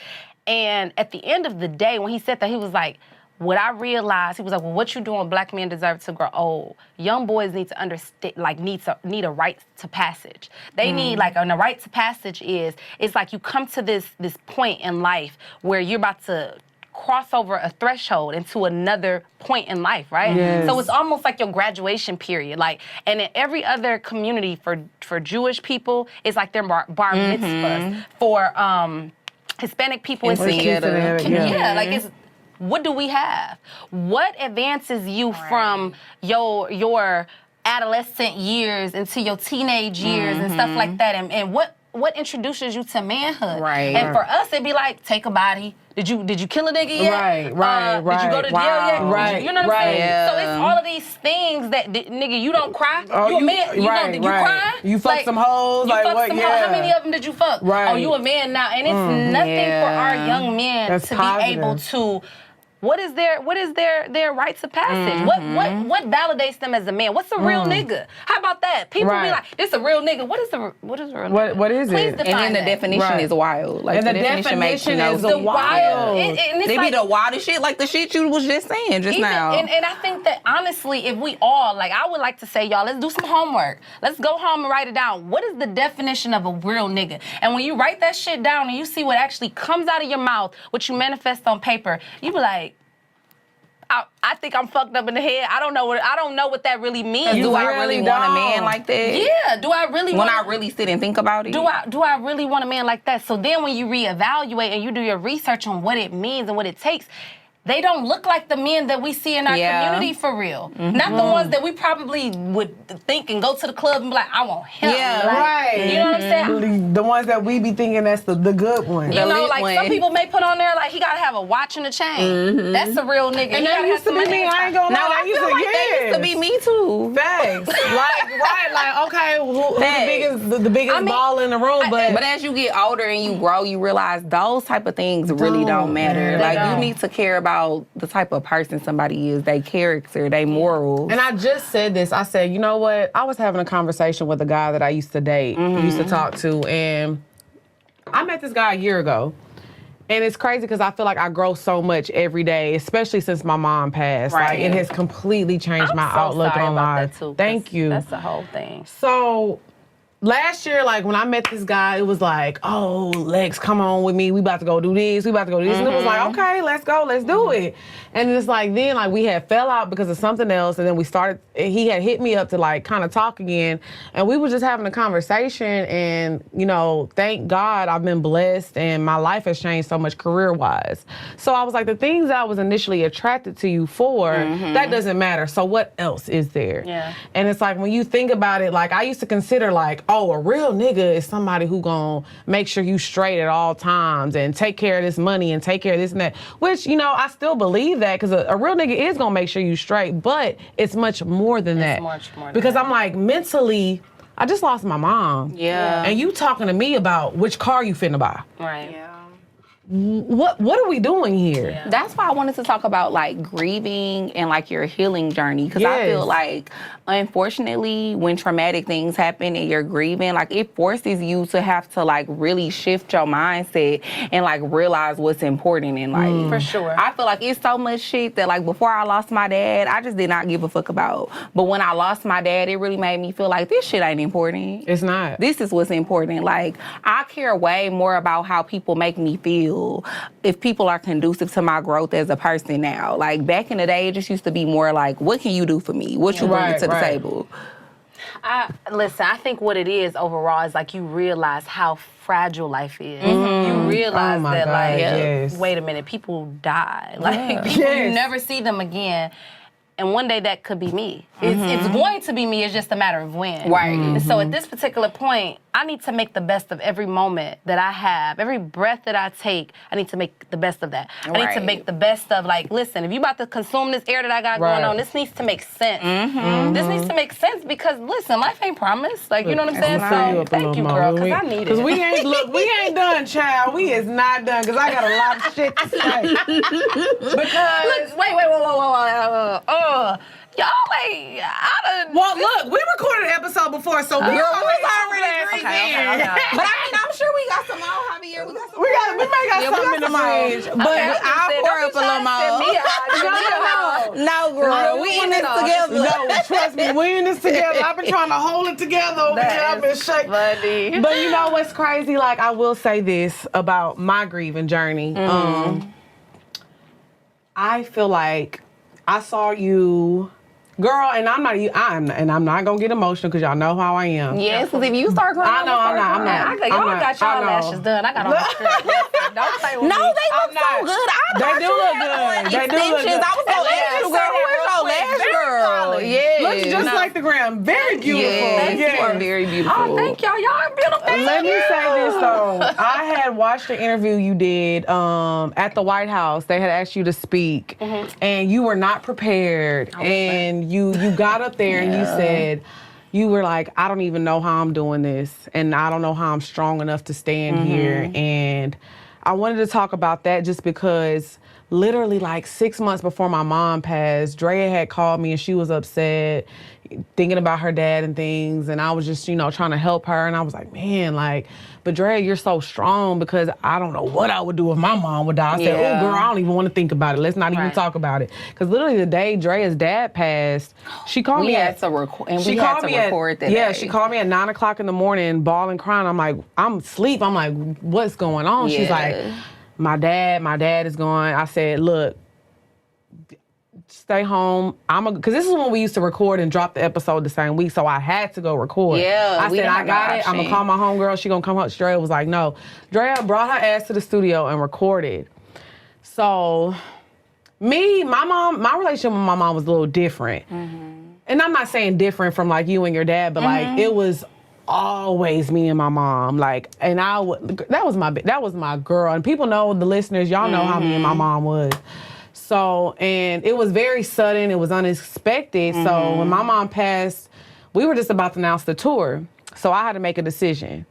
And at the end of the day, when he said that, he was like, what I realized, he was like, well, what you doing, black men deserve to grow old. Young boys need to understand, like, need a rite to passage. They need, like, and a rite to passage it's like you come to this point in life where you're about to cross over a threshold into another point in life, right? Yes. So it's almost like your graduation period. Like, and in every other community for Jewish people, it's like their bar mitzvahs. For Hispanic people, it's like it's, what do we have? What advances you from your adolescent years into your teenage years and stuff like that? And what introduces you to manhood? Right. And for us, it'd be like, take a body. Did you kill a nigga yet? Right. Did you go to jail yet? Right. You know what I'm saying? Yeah. So it's all of these things that, nigga, you don't cry. You a man. You cry. You fuck some hoes. You like fuck what? some hoes. How many of them did you fuck? Right. Oh, you a man now. And it's nothing for our young men That's to positive. be able to. What is their rites of passage? What validates them as a man? What's a real nigga? How about that? People be like, this a real nigga. What is a real nigga? What is Please it? define And then the that. definition is wild. Like, And the definition makes is no the sense. wild. And it's They like, be the wildest shit, like the shit you was just saying just now. And I think that, honestly, if we all, like, I would like to say, y'all, let's do some homework. Let's go home and write it down. What is the definition of a real nigga? And when you write that shit down and you see what actually comes out of your mouth, what you manifest on paper, you be like, I think I'm fucked up in the head. I don't know what that really means. Do I really want a man like that? Yeah. Do I really When I really sit and think about it? Do I really want a man like that? So then when you reevaluate and you do your research on what it means and what it takes, they don't look like the men that we see in our community for real. Not the ones that we probably would think and go to the club and be like, I want him. Yeah, like, right. You know what I'm saying? The ones that we be thinking that's the good one. You know, lit like one. some people may put on there like he gotta have a watch and a chain. That's a real nigga. And that used to be me. I ain't gonna No, lie. I feel like that used to be me too. Facts. like okay, who's the biggest ball in the room? But as you get older and you grow, you realize those type of things really don't matter. Like, you need to care about the type of person somebody is, their character, their morals. And I just said this. I said, you know what? I was having a conversation with a guy that I used to date, used to talk to, and I met this guy a year ago. And it's crazy because I feel like I grow so much every day, especially since my mom passed. Right. Like, it has completely changed my outlook on life. That too, Thank you. That's the whole thing. So last year, like when I met this guy, it was like, oh, Lex, come on with me. We about to go do this. We about to go do this. And it was like, okay, let's go. Let's do it. And it's like, then like we had fell out because of something else. And then we started, he had hit me up to like kind of talk again. And we were just having a conversation. And, you know, thank God I've been blessed and my life has changed so much career-wise. So I was like, the things I was initially attracted to you for, that doesn't matter. So what else is there? Yeah. And it's like, when you think about it, like I used to consider like, oh, a real nigga is somebody who gonna make sure you straight at all times and take care of this money and take care of this and that. Which, you know, I still believe that because a real nigga is gonna make sure you straight, but it's much more than that. It's much more than because that. I'm like, mentally, I just lost my mom. Yeah. And you talking to me about which car you finna buy. Right. Yeah. What are we doing here? Yeah. That's why I wanted to talk about like grieving and like your healing journey, because I Yes. feel like, unfortunately, when traumatic things happen and you're grieving, like it forces you to have to like really shift your mindset and like realize what's important in life. For sure. I feel like it's so much shit that like before I lost my dad, I just did not give a fuck about. But when I lost my dad, it really made me feel like this shit ain't important. It's not. This is what's important. Like, I care way more about how people make me feel, if people are conducive to my growth as a person now. Like, back in the day, it just used to be more like, what can you do for me? What you bring to the table? Listen, I think what it is overall is like you realize how fragile life is. You realize Oh my that, God, like, yes. wait a minute, people die. Like, people, you Yes. never see them again. And one day that could be me. It's going to be me. It's just a matter of when. Right. And so at this particular point, I need to make the best of every moment that I have. Every breath that I take, I need to make the best of that. I need to Right. make the best of, like, listen, if you about to consume this air that I got Right. going on, this needs to make sense. This needs to make sense because, listen, life ain't promised. Like, you know what I'm saying? I'm gonna fill So up a thank little you, more. girl, because I need it. Because we ain't done, child. We is not done because I got a lot of shit to say. Because Look, wait, whoa. Y'all ain't, well, look, we recorded an episode before, so we already Okay. But I mean, I'm sure we got some more, Javier. we may got something in the fridge, but Okay, I'll pour up a little more. No, girl, we in this together. No, trust me, we in this together. I've been trying to hold it together over here. I've been shaking. Buddy. But you know what's crazy? Like, I will say this about my grieving journey. I feel like I saw you, girl, and I'm not gonna get emotional because y'all know how I am. Yes, because if you start crying, I know, I'm not. Y'all got y'all I know. lashes done. I got on the strip. Don't play with No, me. they look so good. They do look good. They do look good. I was gonna ask you, girl, where's your lash girl? Yeah. Looks just like the gram. Very beautiful. Yes, Yes. you are very beautiful. Oh, thank y'all. Y'all are beautiful. Let me say this though. I had watched the interview you did at the White House. They had asked you to speak, and you were not prepared. And you got up there and you said, you were like, I don't even know how I'm doing this, and I don't know how I'm strong enough to stand here. And I wanted to talk about that just because literally like 6 months before my mom passed, Drea had called me and she was upset, thinking about her dad and things. And I was just, trying to help her. And I was like, man, like, but Drea, you're so strong because I don't know what I would do if my mom would die. I said, oh, girl, I don't even want to think about it. Let's not even talk about it. Because literally the day Drea's dad passed, she called me had to record that. Yeah, day. she called me at 9 o'clock in the morning, bawling, crying. I'm like, I'm asleep. I'm like, what's going on? She's like, my dad is gone. I said, look, stay home. Because this is when we used to record and drop the episode the same week, so I had to go record. Yeah, I said, I got it. I'm going to call my homegirl. She going to come up. Drea was like, no. Drea brought her ass to the studio and recorded. So, my relationship with my mom was a little different. And I'm not saying different from like you and your dad, but like it was always me and my mom. Like, and that was my girl. And people know, the listeners, y'all know how me and my mom was. So, and it was very sudden. It was unexpected. So when my mom passed, we were just about to announce the tour. So I had to make a decision.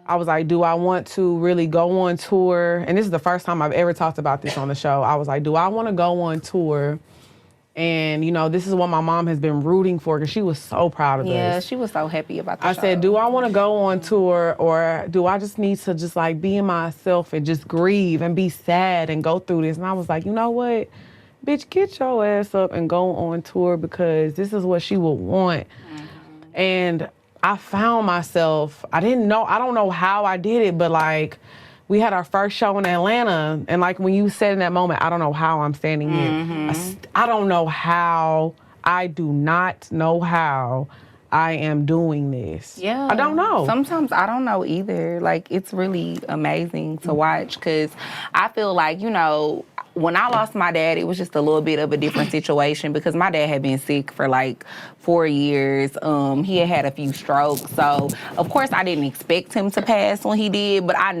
I was like, do I want to really go on tour? And this is the first time I've ever talked about this on the show. I was like, do I want to go on tour? And, this is what my mom has been rooting for because she was so proud of us. Yeah, she was so happy about the show. I said, do I want to go on tour or do I just need to just like be in myself and just grieve and be sad and go through this? And I was like, you know what? Bitch, get your ass up and go on tour because this is what she would want. And I found myself, I don't know how I did it, but like, we had our first show in Atlanta, and like when you said in that moment, I don't know how I'm standing here. I don't know how, I do not know how I am doing this. Yeah. I don't know. Sometimes I don't know either. Like, it's really amazing to watch because I feel like, you know, when I lost my dad, it was just a little bit of a different situation because my dad had been sick for like 4 years. He had a few strokes. So, of course, I didn't expect him to pass when he did, but I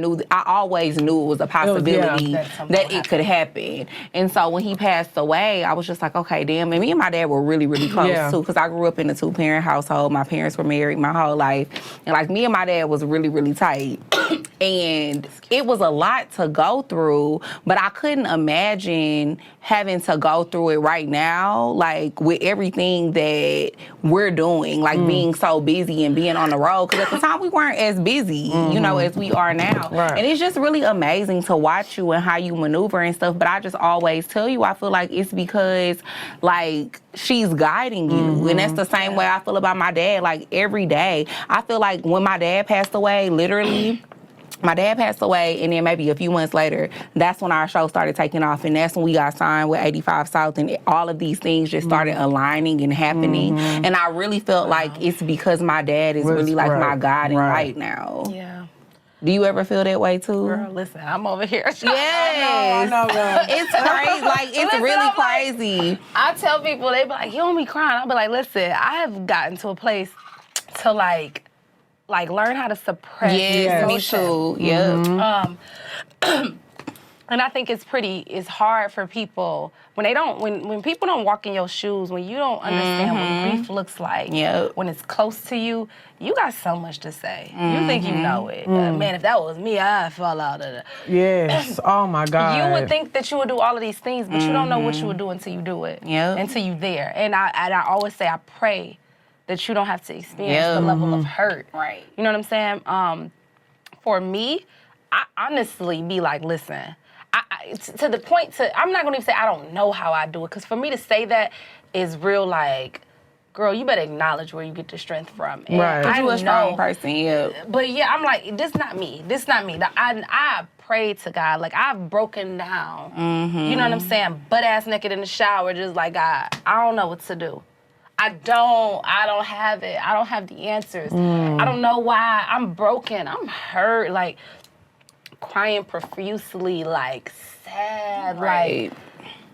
always knew it was a possibility that it could happen. And so when he passed away, I was just like, okay, damn. And me and my dad were really, really close too because I grew up in a 2-parent household. My parents were married my whole life. And like me and my dad was really, really tight. And it was a lot to go through, but I couldn't imagine having to go through it right now, like with everything that we're doing, like being so busy and being on the road. Because at the time we weren't as busy, you know, as we are now. Right. And it's just really amazing to watch you and how you maneuver and stuff. But I just always tell you, I feel like it's because, like, she's guiding you. And that's the same way I feel about my dad. Like, every day, I feel like when my dad passed away, literally, my dad passed away, and then maybe a few months later, that's when our show started taking off, and that's when we got signed with 85 South, and all of these things just started aligning and happening. And I really felt like it's because my dad is really like my guiding light now. Yeah. Do you ever feel that way too? Girl, listen, I'm over here. Yes. I know, girl. It's crazy. Like, it's Listen, really I'm like- crazy. I tell people, they be like, you don't be crying. I'll be like, listen, I have gotten to a place to like learn how to suppress Yes, me emotion. too. Yeah. And I think it's hard for people when they don't, when people don't walk in your shoes, when you don't understand what grief looks like, Yep. when it's close to you, you got so much to say. You think you know it. Man, if that was me, I'd fall out of it. Yes. Oh my God. You would think that you would do all of these things, but you don't know what you would do until you do it. Yep. Until you there. And I always say, I pray that you don't have to experience the level of hurt. Right. You know what I'm saying? For me, I honestly be like, listen, to the point I'm not gonna even say I don't know how I do it, because for me to say that is real like, girl, you better acknowledge where you get the strength from. And Right. Because I you a strong know, person, yeah. but yeah, I'm like, this not me. I pray to God, like I've broken down. You know what I'm saying? Butt ass naked in the shower, just like, God, I don't know what to do. I don't have it. I don't have the answers. I don't know why. I'm broken. I'm hurt. Like, crying profusely, like sad, like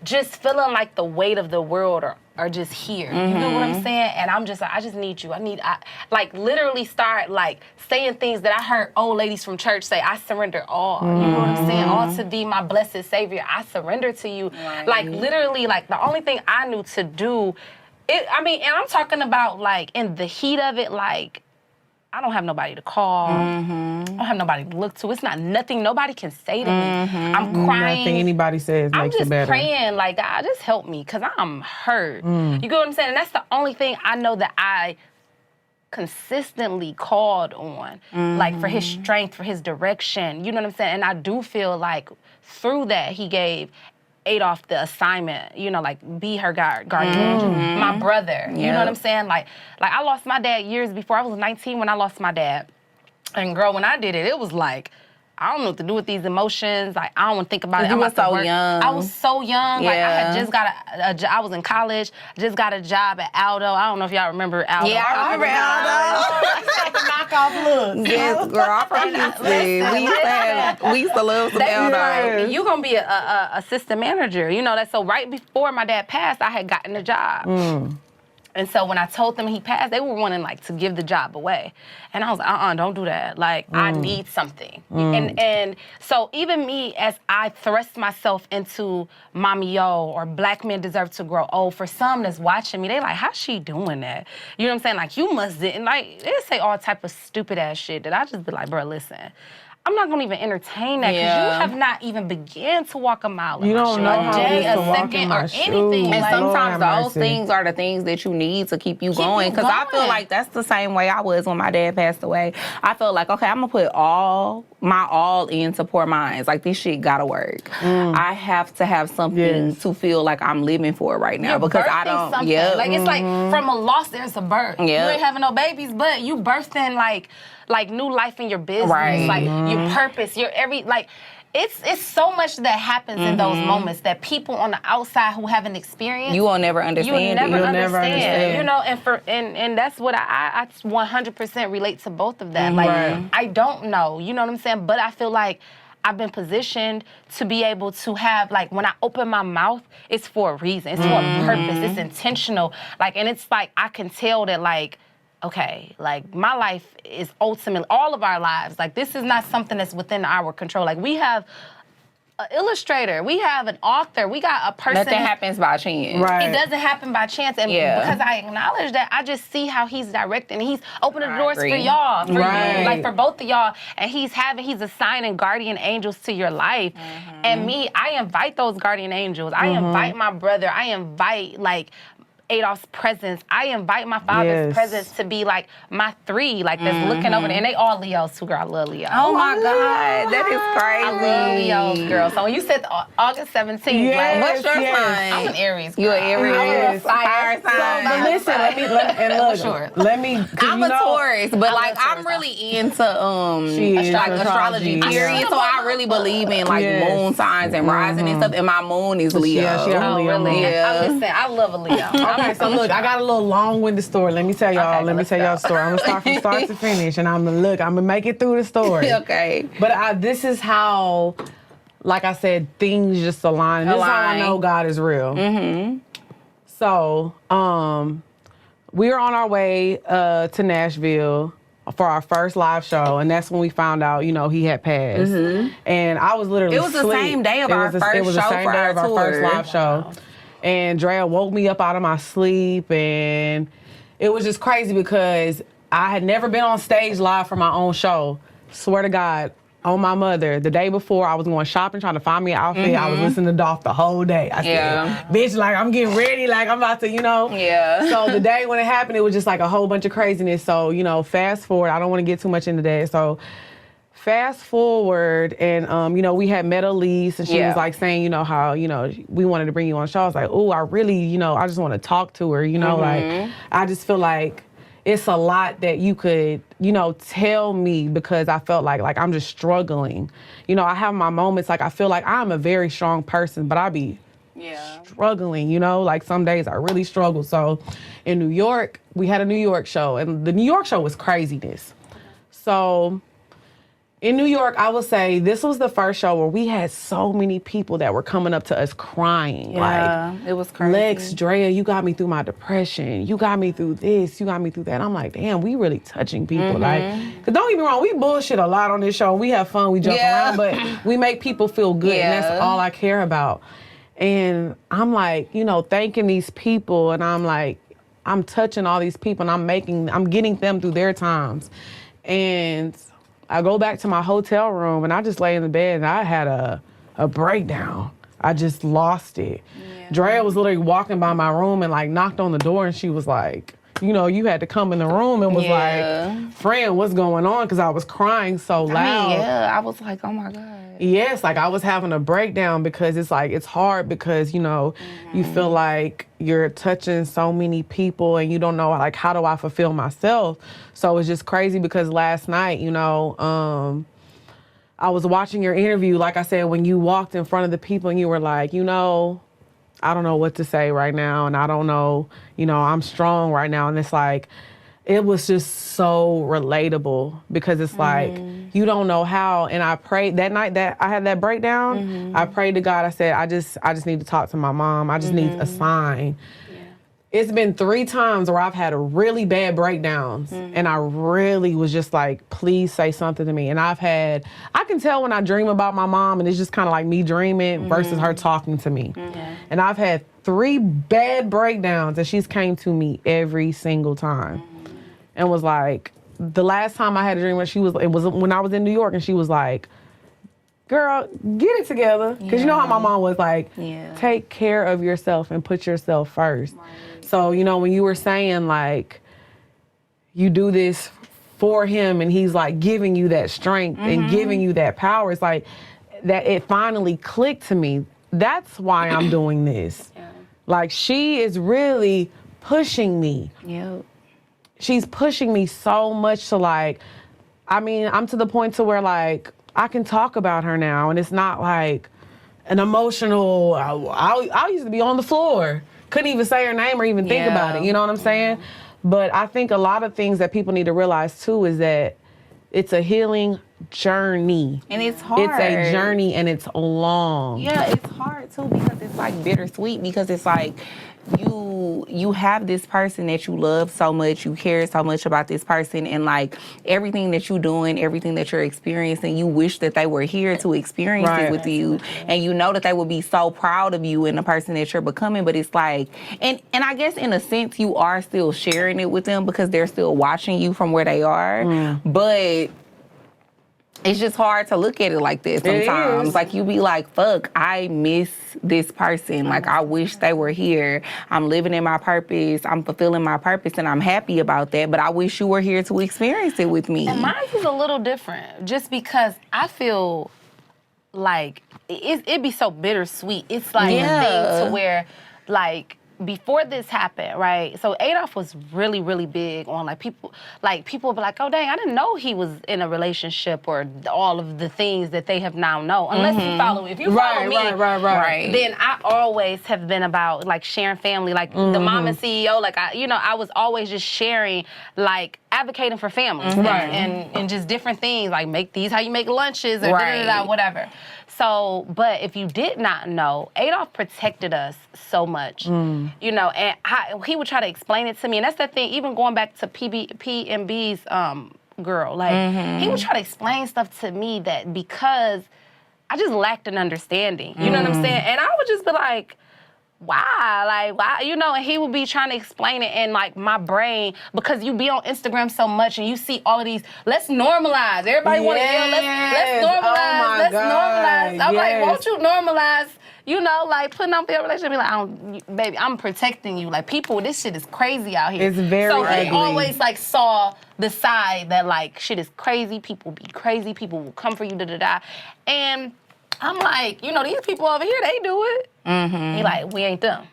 just feeling like the weight of the world are just here. You know what I'm saying? And I'm just like, I just need you. I like literally start like saying things that I heard old ladies from church say. I surrender all. You know what I'm saying? All to thee, my blessed Savior. I surrender to you. Like literally, like the only thing I knew to do. And I'm talking about like in the heat of it, like I don't have nobody to call. I don't have nobody to look to. It's not nothing nobody can say to me. I'm crying. Nothing anybody says I'm makes just it better. praying like, God, just help me, because I'm hurt. You get what I'm saying? And that's the only thing I know that I consistently called on, like for his strength, for his direction. You know what I'm saying? And I do feel like through that he gave Adolph the assignment, you know, like be her guardian angel, my brother. You know what I'm saying? Like I lost my dad years before. I was 19 when I lost my dad. And girl, when I did it, it was like, I don't know what to do with these emotions. Like, I don't want to think about it. You were so young. I was so young. Yeah. Like, I had just got I was in college, just got a job at Aldo. I don't know if y'all remember Aldo. Yeah, I remember Aldo. Knockoff look. Yes, girl, I from Houston. We used to love some Aldo. You gonna be a assistant manager. You know that. So right before my dad passed, I had gotten a job. And so when I told them he passed, they were wanting like to give the job away. And I was like, don't do that. Like, I need something. And so even me, as I thrust myself into Mommy Yo or Black Men Deserve to Grow Old, for some that's watching me, they like, how's she doing that? You know what I'm saying? Like, you must didn't. Like, they say all type of stupid ass shit that I just be like, bro, listen. I'm not gonna even entertain that, because you have not even began to walk a mile in You my don't shoes. know how it is a to walk second in my or shoes. anything. And Like, sometimes Lord have those mercy. things are the things that you need to keep you going. Because I feel going. like that's the same way I was when my dad passed away. I felt like, okay, I'm going to put all my all in to pour mine. Like, this shit gotta work. I have to have something to feel like I'm living for right now because I don't. Like, it's like from a loss, there's a birth. You ain't having no babies, but you birthing like new life in your business, like your purpose, your it's so much that happens in those moments that people on the outside who haven't experienced, you will never understand. You'll never understand. You know, and that's what I 100% relate to both of them. Like, I don't know, you know what I'm saying? But I feel like I've been positioned to be able to have, like, when I open my mouth, it's for a reason. It's for a purpose. It's intentional. Like, and it's like I can tell that, like, okay, like, my life is ultimately, all of our lives, like, this is not something that's within our control. Like, we have an illustrator, we have an author, we got a person. Nothing happens by chance. It doesn't happen by chance. And because I acknowledge that, I just see how he's directing. He's opening the doors for y'all, for you, like, for both of y'all. And he's assigning guardian angels to your life. And me, I invite those guardian angels. I invite my brother. I invite, like, Adolph's presence. I invite my father's presence to be like my three, like that's looking over there. And they all Leos too, girl. I love Leo. Oh my God, that is crazy. I love Leos, girl. So when you said August 17th, like, what's your sign? I'm an Aries. Girl. You're an Aries. Fire sign. So, listen, let me. I'm a Taurus, but like I'm really into astrology. Period. So I really believe in like moon signs and rising and stuff. And my moon is Leo. Yeah, she has Leo. Really? Yeah. I love a Leo. Okay, so look, I got a little long-winded story. Let me tell y'all. Let me tell y'all a story. I'm gonna start from start to finish, and I'm gonna make it through the story. Okay. But this is how, like I said, things just align. This is how I know God is real. So, we were on our way to Nashville for our first live show, and that's when we found out, you know, he had passed. And I was literally It was the same day of our first show. It was the same day of our first live show. And Drea woke me up out of my sleep, and it was just crazy because I had never been on stage live for my own show. Swear to God, on my mother, the day before I was going shopping, trying to find me an outfit. I was listening to Dolph the whole day. I said, bitch, like, I'm getting ready, like, I'm about to, you know. So the day when it happened, it was just like a whole bunch of craziness. So, you know, fast forward, I don't want to get too much into that. So fast forward, and, you know, we had met Elise, and she was, like, saying, you know, how, you know, we wanted to bring you on the show. I was like, oh, I really, you know, I just want to talk to her, you know, like, I just feel like it's a lot that you could, you know, tell me, because I felt like I'm just struggling. You know, I have my moments, like, I feel like I'm a very strong person, but I be struggling, you know, like, some days I really struggle. So in New York, we had a New York show, and the New York show was craziness. So in New York, I will say this was the first show where we had so many people that were coming up to us crying. Like, it was crazy. Lex, Drea, you got me through my depression. You got me through this. You got me through that. I'm like, damn, we really touching people. Like, cause don't get me wrong, we bullshit a lot on this show. We have fun, we joke around, but we make people feel good, and that's all I care about. And I'm like, you know, thanking these people, and I'm like, I'm touching all these people, and I'm getting them through their times. And I go back to my hotel room, and I just lay in the bed, and I had a breakdown. I just lost it. Drea was literally walking by my room and, like, knocked on the door, and she was like, you know, you had to come in the room, and was like, friend, what's going on? Because I was crying so loud. I was like, oh my God. Yes, like, I was having a breakdown, because it's like, it's hard, because, you know, you feel like you're touching so many people, and you don't know, like, how do I fulfill myself? So it's just crazy, because last night, you know, I was watching your interview, like I said, when you walked in front of the people, and you were like, you know, I don't know what to say right now, and I don't know, you know, I'm strong right now. And it's like, it was just so relatable, because it's like, you don't know how. And I prayed that night that I had that breakdown. I prayed to God. I said, I just need to talk to my mom. I just need a sign. It's been 3 times where I've had really bad breakdowns, and I really was just like, please say something to me. And I can tell when I dream about my mom, and it's just kind of like me dreaming versus her talking to me. And I've had 3 bad breakdowns, and she's came to me every single time. And was like, the last time I had a dream, it was when I was in New York, and she was like, girl, get it together. Because you know how my mom was like, take care of yourself and put yourself first. So, you know, when you were saying, like, you do this for him and he's like giving you that strength and giving you that power. It's like that it finally clicked to me. That's why I'm doing this. Yeah. Like she is really pushing me. Yep. She's pushing me so much to like, I mean, I'm to the point to where like I can talk about her now and it's not like an emotional, I used to be on the floor. Couldn't even say her name or even think about it. You know what I'm saying? But I think a lot of things that people need to realize too is that it's a healing journey. And it's hard. It's a journey and it's long. Yeah, it's hard too because it's like bittersweet because it's like you have this person that you love so much, you care so much about this person, and like everything that you're doing, everything that you're experiencing, you wish that they were here to experience it with you, and you know that they would be so proud of you and the person that you're becoming. But it's like, and I guess in a sense you are still sharing it with them because they're still watching you from where they are, but it's just hard to look at it like this sometimes. Like, you be like, fuck, I miss this person. Like, I wish they were here. I'm living in my purpose. I'm fulfilling my purpose, and I'm happy about that. But I wish you were here to experience it with me. And mine is a little different, just because I feel like it'd be so bittersweet. It's like a thing to where, like, before this happened, right? So Adolph was really, really big on people would be like, oh dang, I didn't know he was in a relationship or all of the things that they have now know. Unless you follow me. If you follow me, then I always have been about like sharing family, like the mama CEO, like I was always just sharing, like advocating for families and just different things, like make these how you make lunches or whatever. So, but if you did not know, Adolph protected us so much, you know, and he would try to explain it to me. And that's the thing, even going back to PMB's girl, like, he would try to explain stuff to me that because I just lacked an understanding, you know what I'm saying? And I would just be like, why, you know, and he would be trying to explain it in like my brain, because you be on Instagram so much and you see all of these, let's normalize. Everybody want to yell, let's normalize, normalize. I'm like, won't you normalize, you know, like putting up your relationship, be like, baby, I'm protecting you. Like people, this shit is crazy out here. It's very ugly. So he always like saw the side that like shit is crazy, people be crazy, people will come for you, da-da-da. And I'm like, you know, these people over here, they do it. He like, we ain't them.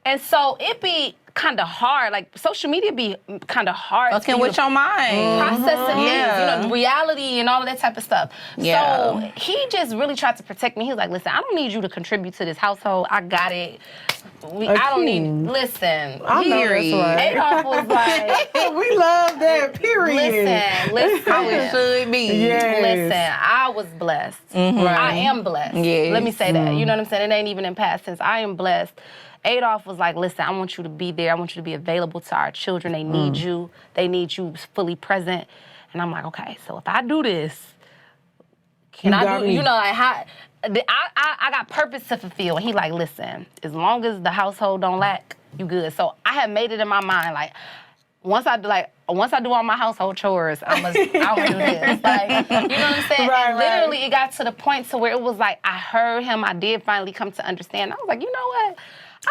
And so it be kind of hard. Like, social media be kind of hard. Fucking with your mind. Processing things, you know, reality and all of that type of stuff. So he just really tried to protect me. He was like, listen, I don't need you to contribute to this household. I got it. I don't need, listen. I know that's right. Adolph was like. We love that, period. Listen. How it should be. Yes. Listen, I was blessed. I am blessed. Yes. Let me say that. You know what I'm saying? It ain't even in past tense. I am blessed. Adolph was like, listen, I want you to be there. I want you to be available to our children. They need you. They need you fully present. And I'm like, okay, so if I do this, can I do, you know, like how, I got purpose to fulfill. And he like, listen, as long as the household don't lack, you good. So I had made it in my mind, like, once I do all my household chores, I'm gonna do this. Like, you know what I'm saying? And literally, it got to the point to where it was like, I heard him. I did finally come to understand. I was like, you know what?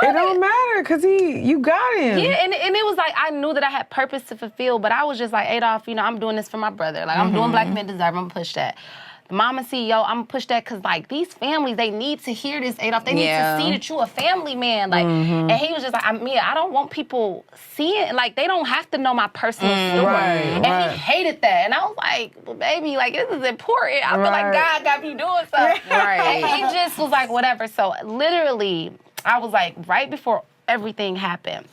It don't matter, because you got him. Yeah, and it was like, I knew that I had purpose to fulfill, but I was just like, Adolph, you know, I'm doing this for my brother. Like, I'm doing Black Men Deserve. I'm going to push that. The mama CEO, I'm going to push that because, like, these families, they need to hear this, Adolph. They need to see that you a family man. Like, and he was just like, Mia, I don't want people seeing, like, they don't have to know my personal story. And he hated that. And I was like, well, baby, like, this is important. I feel like God got me doing something. And he just was like, whatever. So, literally, I was like, right before everything happened,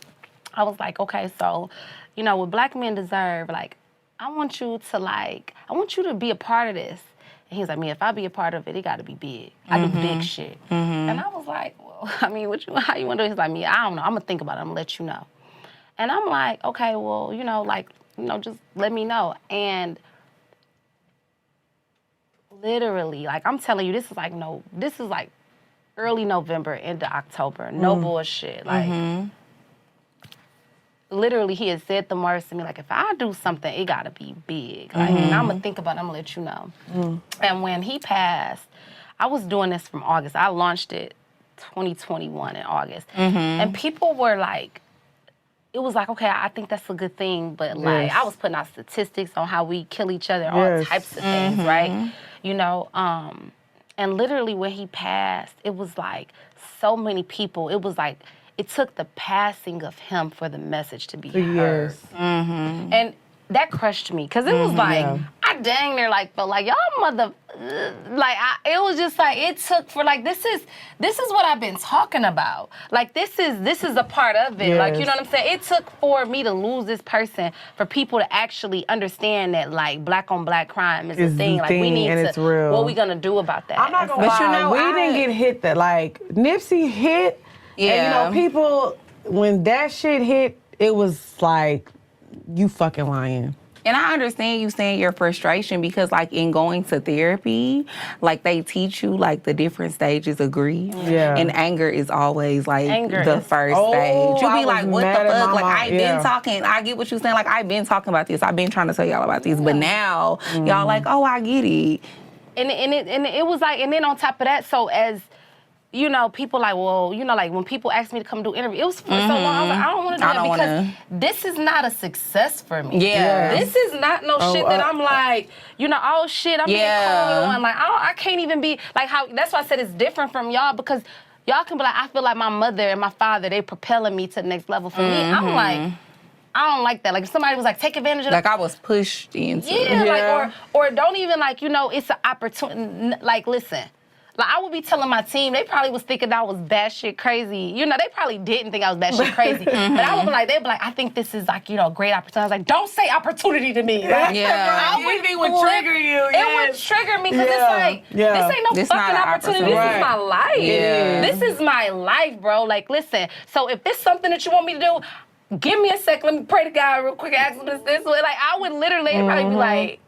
I was like, okay, so, you know, what Black Men Deserve, like, I want you to be a part of this. And he was like, Mia, if I be a part of it, it got to be big. I do big shit. And I was like, well, I mean, how you want to do it? He's like, Mia, I don't know. I'm going to think about it. I'm going to let you know. And I'm like, okay, well, you know, like, you know, just let me know. And literally, like, I'm telling you, this is like early November into October. No bullshit. Like, literally, he had said the words to me, like, if I do something, it gotta be big. Like, and I'm gonna think about it, I'm gonna let you know. And when he passed, I was doing this from August. I launched it 2021 in August. And people were like, it was like, okay, I think that's a good thing, but like I was putting out statistics on how we kill each other, all types of things, right? You know, and literally when he passed, it was like so many people. It was like it took the passing of him for the message to be heard, and that crushed me because it was like I dang near like felt like y'all mother. It was just like it took for like this is what I've been talking about. Like this is a part of it. Like you know what I'm saying? It took for me to lose this person for people to actually understand that like black on black crime is a thing. Like we need to. It's real. What we gonna do about that? I'm not gonna lie. You know, we didn't get hit that like Nipsey hit. And you know people when that shit hit, it was like you fucking lying. And I understand you saying your frustration because, like, in going to therapy, like, they teach you, like, the different stages of grief. Yeah. And anger is always, like, the first Oh, stage. You I be was like, what the mad at fuck? my Like, mom. I ain't been talking. I get what you're saying. Like, I've been talking about this. I've been trying to tell y'all about this. But now, y'all like, oh, I get it. And it was like, and then on top of that, so as you know, people like, well, you know, like when people asked me to come do interviews, it was for so long. I was like, I don't want to do that because this is not a success for me. Yeah. This is not no shit that I'm like, you know, oh shit, I'm being called on. Like, I can't even be like how. That's why I said it's different from y'all because y'all can be like, I feel like my mother and my father, they propelling me to the next level. For me, I'm like, I don't like that. Like if somebody was like, take advantage of like I was pushed into. like or don't even like, you know, it's an opportunity. Like listen. Like, I would be telling my team, they probably was thinking I was batshit crazy. You know, they probably didn't think I was batshit crazy. But I would be like, they'd be like, I think this is like, you know, a great opportunity. I was like, don't say opportunity to me. Like, Anything would trigger you. It would trigger me because it's like, this ain't no fucking opportunity. This is my life. This is my life, bro. Like, listen, so if it's something that you want me to do, give me a sec. Let me pray to God real quick. Ask him this way. Like, I would literally probably be like,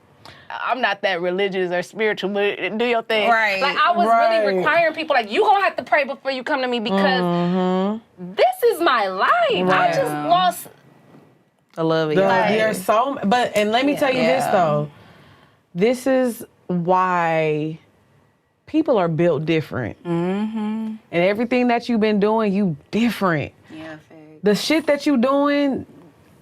I'm not that religious or spiritual, but do your thing. Right. Like, I was really requiring people, like, you gonna have to pray before you come to me because this is my life. I just lost the love of There's so, and let me tell you this, though. This is why people are built different. And everything that you've been doing, you different. Yeah, the shit that you doing,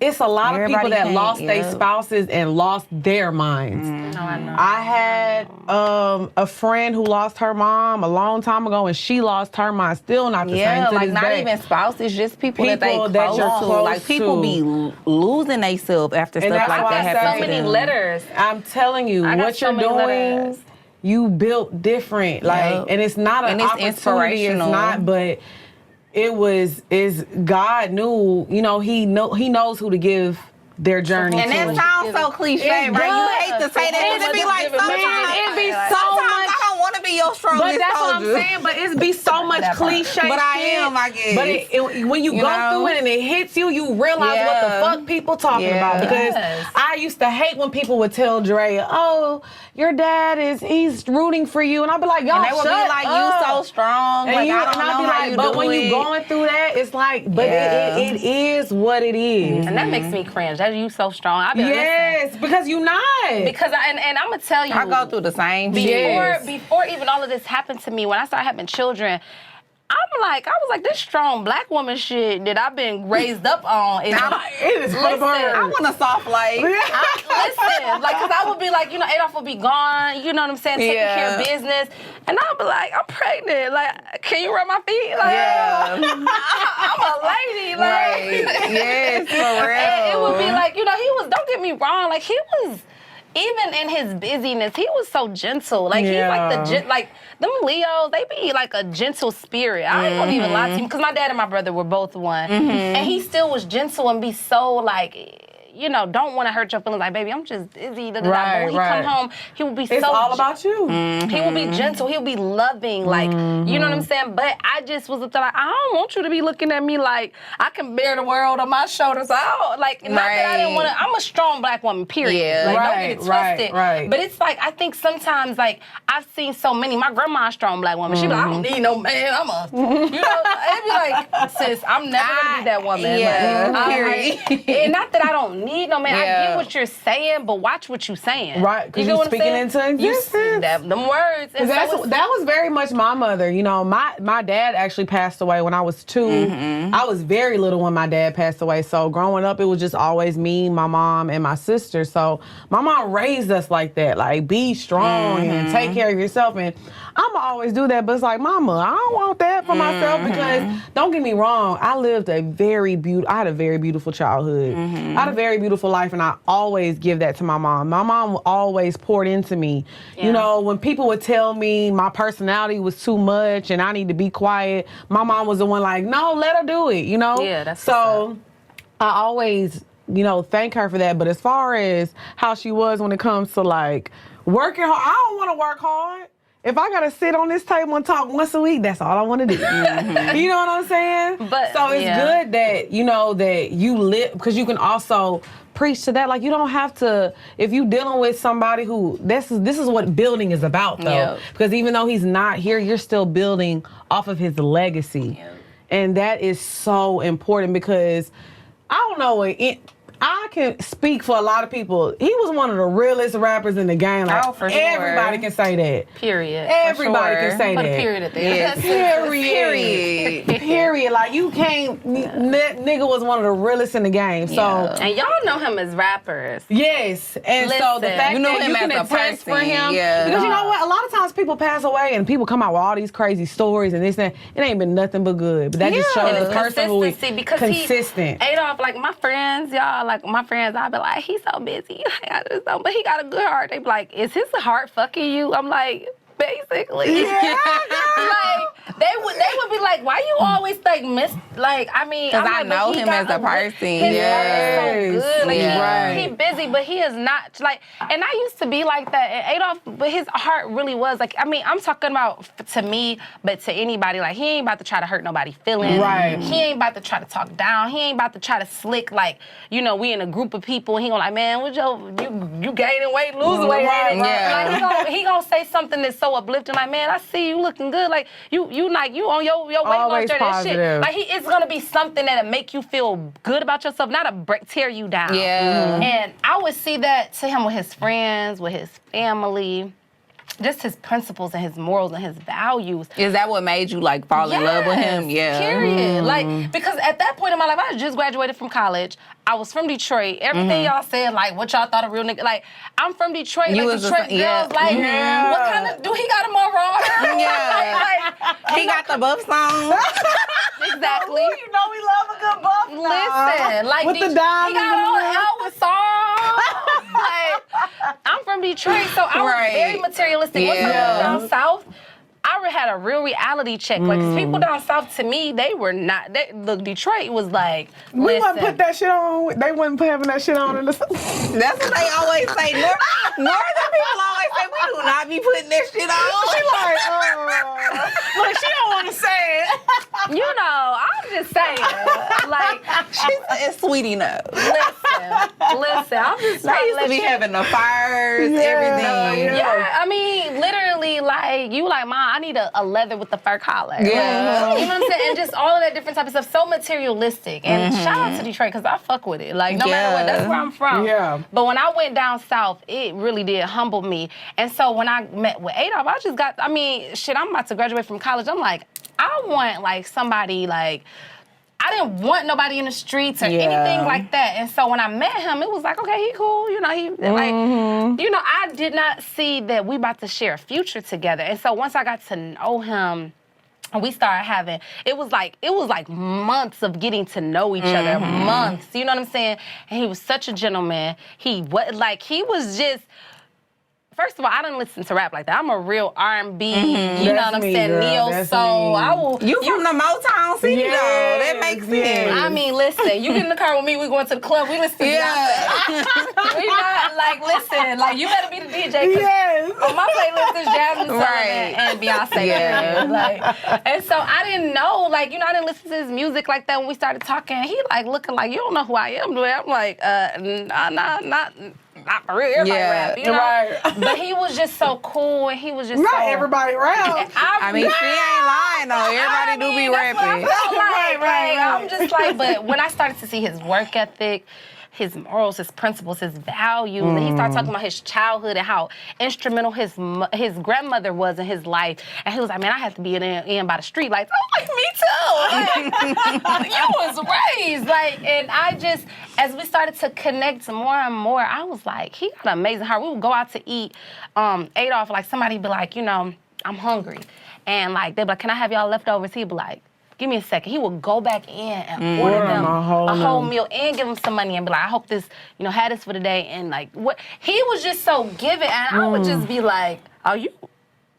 it's a lot of people that lost their spouses and lost their minds. No, I know. I had a friend who lost her mom a long time ago, and she lost her mind. Still not the same to like this not day. even spouses, just people that they that close you're to. close Like people be losing themselves after And stuff that's like why that I happens. say- So many letters. I'm telling you, I got what so you're many doing, letters. you built different. Like, and it's not an it's opportunity. It's inspirational. not, but is God knew. You know, He knows who to give their journey And to. that sounds so cliche, right? You hate to say that because it be like sometimes it be so sometimes much. I don't want to be your strongest But that's what I'm soldier. saying. But it be so much cliche. But I shit. am, I guess. But when you go know? through it and it hits you, you realize what the fuck people talking about. Because I used to hate when people would tell Drea, "Oh, your dad he's rooting for you," and I'd be like, "Y'all, And they would be like, "You so strong." And Like you, I don't and I'd know be how like, you but do when it. you going through that, it's like, but it is what it is. And that makes me cringe. That you so strong. I be like, Yes, because you not. because and I'm gonna tell you, I go through the same before even all of this happened to me, when I started having children, I was like, this strong black woman shit that I've been raised up on is It is listen, I want a soft life. listen, like, cause I would be like, you know, Adolph would be gone, you know what I'm saying, taking care of business, and I'd be like, I'm pregnant, like, can you rub my feet? Like, I'm a lady, like, Right. Yes, for real. and it would be like, you know, don't get me wrong, like, he was, even in his busyness, he was so gentle. Like, he's like them Leos, they be like a gentle spirit. I ain't gonna even lie to him, because my dad and my brother were both one. And he still was gentle and be so like, you know, don't want to hurt your feelings. Like, baby, I'm just busy. But when he come home, he would be It's all about you. He would be gentle. He would be loving. Like, you know what I'm saying? But I just was like, I don't want you to be looking at me like I can bear the world on my shoulders. I don't, like, not that I didn't want to. I'm a strong black woman, period. Yeah. Like, don't get it twisted. Right. But it's like, I think sometimes, like, I've seen so many. My grandma a strong black woman. She be like, I don't need no man. I'm a, you know, it'd be like, sis, I'm never going to be that woman. Yeah, Like, period. and not that I don't don't need no man. I get what you're saying, but watch what you're saying. Right, because you're speaking into existence. Them words. And that was very much my mother. You know, my dad actually passed away when I was 2. I was very little when my dad passed away. So growing up, it was just always me, my mom, and my sister. So my mom raised us like that. Like, be strong and take care of yourself. And I'ma always do that. But it's like, Mama, I don't want that for myself, because don't get me wrong, I had a very beautiful childhood. I had a very beautiful life, and I always give that to my mom. My mom always poured into me. Yeah. You know, when people would tell me my personality was too much and I need to be quiet, my mom was the one like, no, let her do it, you know? Yeah, that's so I always, you know, thank her for that. But as far as how she was when it comes to like working hard, I don't want to work hard. If I gotta sit on this table and talk once a week, that's all I want to do. You know what I'm saying? But so it's good that, you know, that you live, because you can also preach to that. Like, you don't have to, if you dealing with somebody who, this is what building is about, though. Yep. Because even though he's not here, you're still building off of his legacy. Yep. And that is so important, because I don't know, I can speak for a lot of people. He was one of the realest rappers in the game. Like, for sure. Everybody can say that. Period. Everybody can say Put that. a period at the end. Period. Like, you can't, nigga was one of the realest in the game. So, and y'all know him as rappers. Yes. And so the fact that you can attest for him. Yeah. Because you know what? A lot of times people pass away and people come out with all these crazy stories and this and that. It ain't been nothing but good. But that just shows the person who is consistent. Adolph, like my friends, y'all, like my friends, I'll be like, he's so busy. But he got a good heart. They be like, is his heart fucking you? I'm like, basically. Yeah. Like, they would be like, why you always like I mean, because I know him as a person. His heart is so good. Like, he busy, but he is not like, and I used to be like that. And Adolph, but his heart really was like, I mean, I'm talking about to me, but to anybody, like, he ain't about to try to hurt nobody's feelings. Right. He ain't about to try to talk down. He ain't about to try to slick, like, you know, we in a group of people and he gonna like, man, you gaining weight, losing weight. Right. Like, he gonna say something that's so uplifting, like, man, I see you looking good. Like, you on your weight loss journey, that shit. Like, it's gonna be something that'll make you feel good about yourself, not tear you down. Yeah. And I would see that to him with his friends, with his family, just his principles and his morals and his values. Is that what made you like fall in love with him? Yeah. Period. Like, because at that point in my life, I just graduated from college. I was from Detroit. Everything y'all said, like, what y'all thought a real nigga, like, I'm from Detroit. You like, Detroit girls, like, what kind of, do he got a Monroe? He got the buff song. Exactly. You know we love a good buff song. Listen, like, with the diamonds. He got all Elvis songs. Like, I'm from Detroit, so I was very materialistic. Once I moved down south, I had a real reality check. Like, 'cause people down south, to me, they were not. Look, Detroit was like, we wouldn't put that shit on. They wouldn't put having that shit on in the. That's what they always say. Northern people always say, we do not be putting that shit on. She like, look, she don't want to say it. You know, I'm just saying. Like, it's sweet enough. Listen, I'm just they used to be having the fires, everything. Yeah, I mean, literally, like, you like, Mom, I need a leather with the fur collar. Yeah. Like, you know what I'm saying? And just all of that different type of stuff. So materialistic. And shout out to Detroit, because I fuck with it. Like, no matter what, that's where I'm from. Yeah. But when I went down south, it really did humble me. And so when I met with Adolph, I'm about to graduate from college. I'm like, I want, like, somebody, like, I didn't want nobody in the streets or anything like that. And so when I met him, it was like, okay, he cool. You know, I did not see that we about to share a future together. And so once I got to know him, and we started having, it was like months of getting to know each other, months. You know what I'm saying? And he was such a gentleman. He was just, first of all, I didn't listen to rap like that. I'm a real R&B, you know what I'm saying, neo-soul. You from the Motown city, though. That makes sense. I mean, listen, you get in the car with me, we going to the club, we listen to Beyonce. We not, like, listen, like, you better be the DJ. Yes. On my playlist is Jasmine Sullivan and Beyonce. Yeah. Like, and so I didn't know, like, you know, I didn't listen to his music like that when we started talking. He, like, looking like, you don't know who I am, do I? I'm like, not for real, everybody rap, you know? Right. But he was just so cool, and he was just not everybody rap. I mean, she ain't lying, though. Everybody do be rapping. Right. I'm just like, but when I started to see his work ethic, his morals, his principles, his values. And he started talking about his childhood and how instrumental his grandmother was in his life. And he was like, man, I have to be in by the street lights. I'm like, me too. Like, you was raised. Like, and I just, as we started to connect more and more, I was like, he got an amazing heart. We would go out to eat, Adolph, like somebody be like, you know, I'm hungry. And like, they'd be like, can I have y'all leftovers? He'd be like, give me a second. He would go back in and order them a whole meal and give them some money and be like, I hope this, you know, had this for the day. And like, what? He was just so giving. And I would just be like, oh, you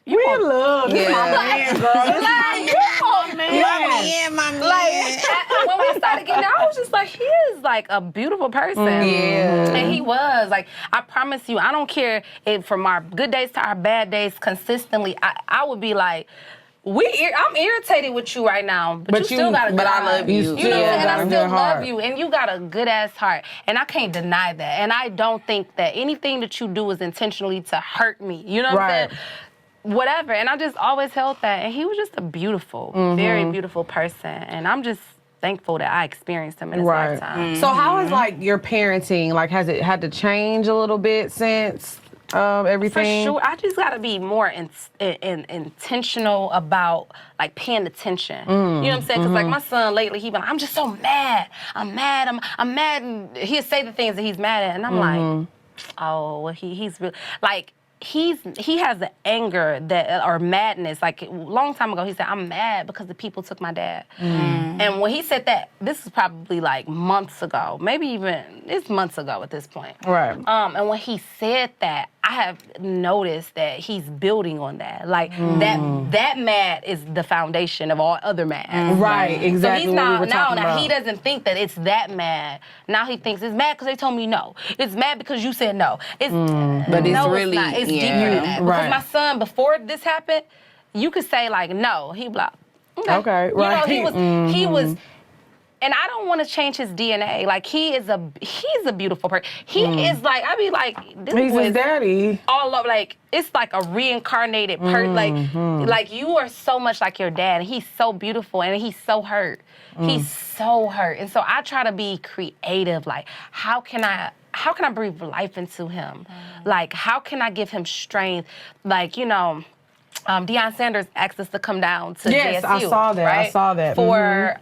we in love. This my man, girl. This my man. My man. Like, when we started getting out, I was just like, he is like a beautiful person. Yeah. And he was. Like, I promise you, I don't care if from our good days to our bad days, consistently, I would be like, I'm irritated with you right now, but you still got a good heart. I love you. You know, and I still love you, and you got a good ass heart, and I can't deny that. And I don't think that anything that you do is intentionally to hurt me. You know what I'm saying? Whatever. And I just always held that, and he was just a beautiful, very beautiful person, and I'm just thankful that I experienced him in his lifetime. So how is like your parenting? Like, has it had to change a little bit since? Everything? For sure. I just got to be more intentional about, like, paying attention. You know what I'm saying? Because, like, my son lately, he been like, I'm just so mad. I'm mad. I'm mad. And he'll say the things that he's mad at. And I'm like, oh, well, he's real. Like, he has the anger that or madness. Like a long time ago, he said, I'm mad because the people took my dad. And when he said that, this is probably like months ago, maybe even it's months ago at this point. Right. And when he said that, I have noticed that he's building on that. Like that mad is the foundation of all other mad. Right, exactly. So he's now he doesn't think that it's that mad. Now he thinks it's mad because they told me no. It's mad because you said no. It's but it's really it's deeper than that. Because my son, before this happened, you could say like no. He'd be like, okay, right. You know, he was. And I don't want to change his DNA. Like, he's a beautiful person. He is like, I be like, this he's his daddy. All of, like, it's like a reincarnated person. Like, you are so much like your dad. And he's so beautiful. And he's so hurt. He's so hurt. And so I try to be creative. Like, how can I breathe life into him? Like, how can I give him strength? Like, you know, Deion Sanders asked us to come down to JSU, I saw that. Right? I saw that. For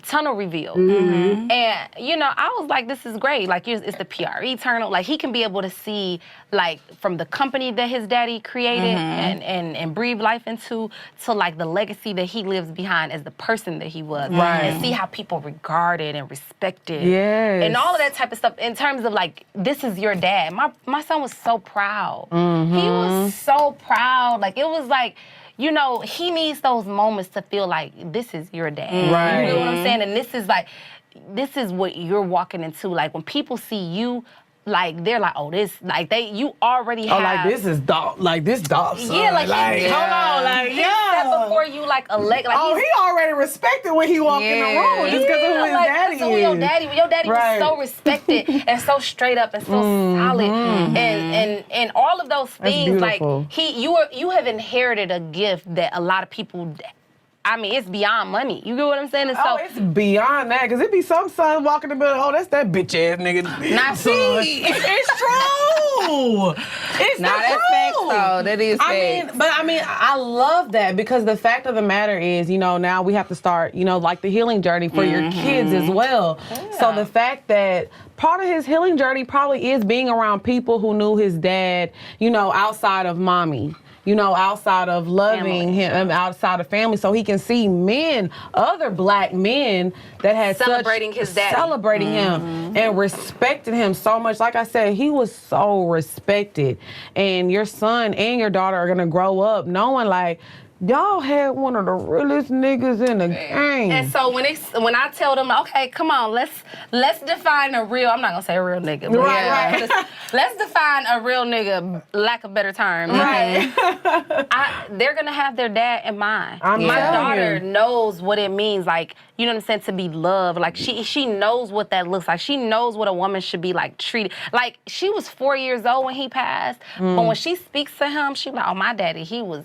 tunnel reveal. And, you know, I was like, this is great. Like, it's the PRE tunnel. Like, he can be able to see, like, from the company that his daddy created and breathe life into to, like, the legacy that he lives behind as the person that he was. Right. And see how people regarded and respected. Yes. And all of that type of stuff in terms of, like, this is your dad. My son was so proud. He was so proud. Like, it was like, you know, he needs those moments to feel like this is your dad. Right. You know what I'm saying? And this is what you're walking into. Like, when people see you, like, they're like, oh, this, like, you already have. Oh, like, this is dog, like, this dog son. Yeah, like, hold on, like, he set before you, like, a leg. Like, he already respected when he walked in the room just because of who his daddy is. Your daddy was so respected and so straight up and so solid and all of those things. Like, you have inherited a gift that a lot of people. I mean, it's beyond money. You get what I'm saying? And so, it's beyond that, because it be some son walking in the building, oh, that's that bitch ass nigga. Not me. It's true. It's not facts, though. That is facts. I love that, because the fact of the matter is, you know, now we have to start, you know, like the healing journey for your kids as well. Yeah. So the fact that part of his healing journey probably is being around people who knew his dad, you know, outside of mommy. You know, outside of loving him, outside of family, so he can see men, other black men that had celebrating his daddy, celebrating him and respecting him so much. Like I said, he was so respected, and your son and your daughter are gonna grow up knowing like, y'all had one of the realest niggas in the game. And so when I tell them, okay, come on, let's define a real. I'm not gonna say a real nigga, but right. Let's define a real nigga, lack of better term. Right? They're gonna have their dad in mind. My daughter knows what it means, like, you know what I'm saying, to be loved. Like, she knows what that looks like. She knows what a woman should be like treated. Like, she was 4 years old when he passed, but when she speaks to him, she be like, oh, my daddy, he was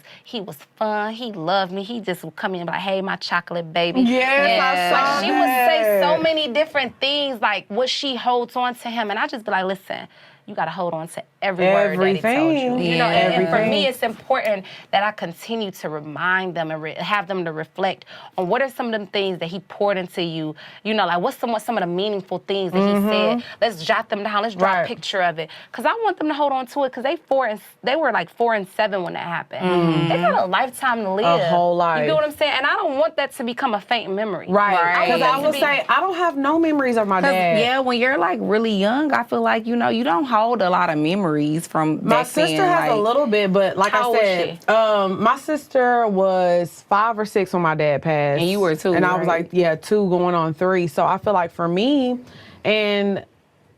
fun. young, he loved me. He just would come in and be like, hey, my chocolate baby. Yes, I saw Like, she would say so many different things, like what she holds on to him. And I just be like, listen, you got to hold on to every word that he told you. You know, and for me, it's important that I continue to remind them and have them to reflect on what are some of them things that he poured into you. You know, like what's some of the meaningful things that he said. Let's jot them down. Let's draw a picture of it. Because I want them to hold on to it because they were like 4 and 7 when that happened. They got a lifetime to live. A whole life. You get what I'm saying? And I don't want that to become a faint memory. Right. Because I will say, I don't have no memories of my dad. Yeah, when you're like really young, I feel like, you know, you don't hold a lot of memories from my sister has a little bit, but like I said, my sister was 5 or 6 when my dad passed. And you were 2, and I was like, 2 going on 3. So I feel like for me, and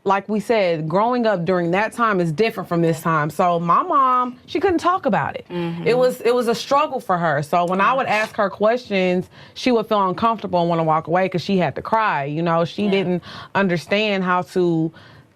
like we said, growing up during that time is different from this time. So my mom, she couldn't talk about it. It was a struggle for her. So when I would ask her questions, she would feel uncomfortable and want to walk away because she had to cry. You know, she didn't understand how to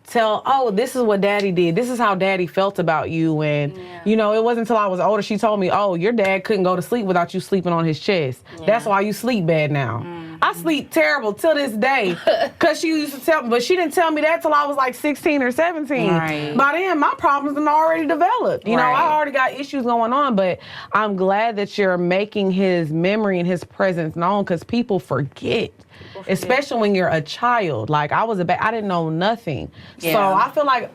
tell, oh, this is what daddy did. This is how daddy felt about you. And, you know, it wasn't until I was older she told me, oh, your dad couldn't go to sleep without you sleeping on his chest. That's why you sleep bad now. I sleep terrible till this day because she used to tell me, but she didn't tell me that till I was like 16 or 17. By then, my problems had already developed. You know, I already got issues going on, but I'm glad that you're making his memory and his presence known because people forget. Especially when you're a child. Like, I didn't know nothing. So I feel like,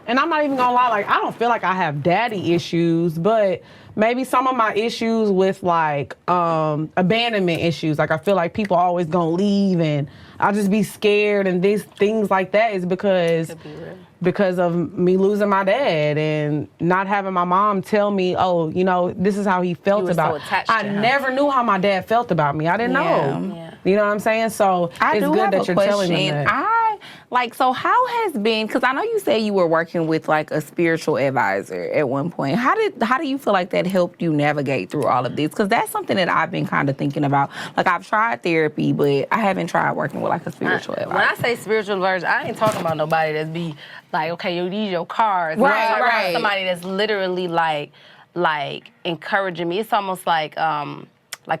and I'm not even gonna lie, like, I don't feel like I have daddy issues, but maybe some of my issues with, like, abandonment issues. Like, I feel like people always gonna leave and I'll just be scared, and these things like that is because of me losing my dad and not having my mom tell me, oh, you know, this is how he felt about me. I never knew how my dad felt about me. I didn't know. You know what I'm saying? So it's good that you're telling me that. So how has been, because I know you said you were working with like a spiritual advisor at one point. How do you feel like that helped you navigate through all of this? Because that's something that I've been kind of thinking about. Like, I've tried therapy, but I haven't tried working with like a spiritual advisor. When I say spiritual advisor, I ain't talking about nobody that's be like, okay, you need your cards. Right. Somebody that's literally like encouraging me. It's almost like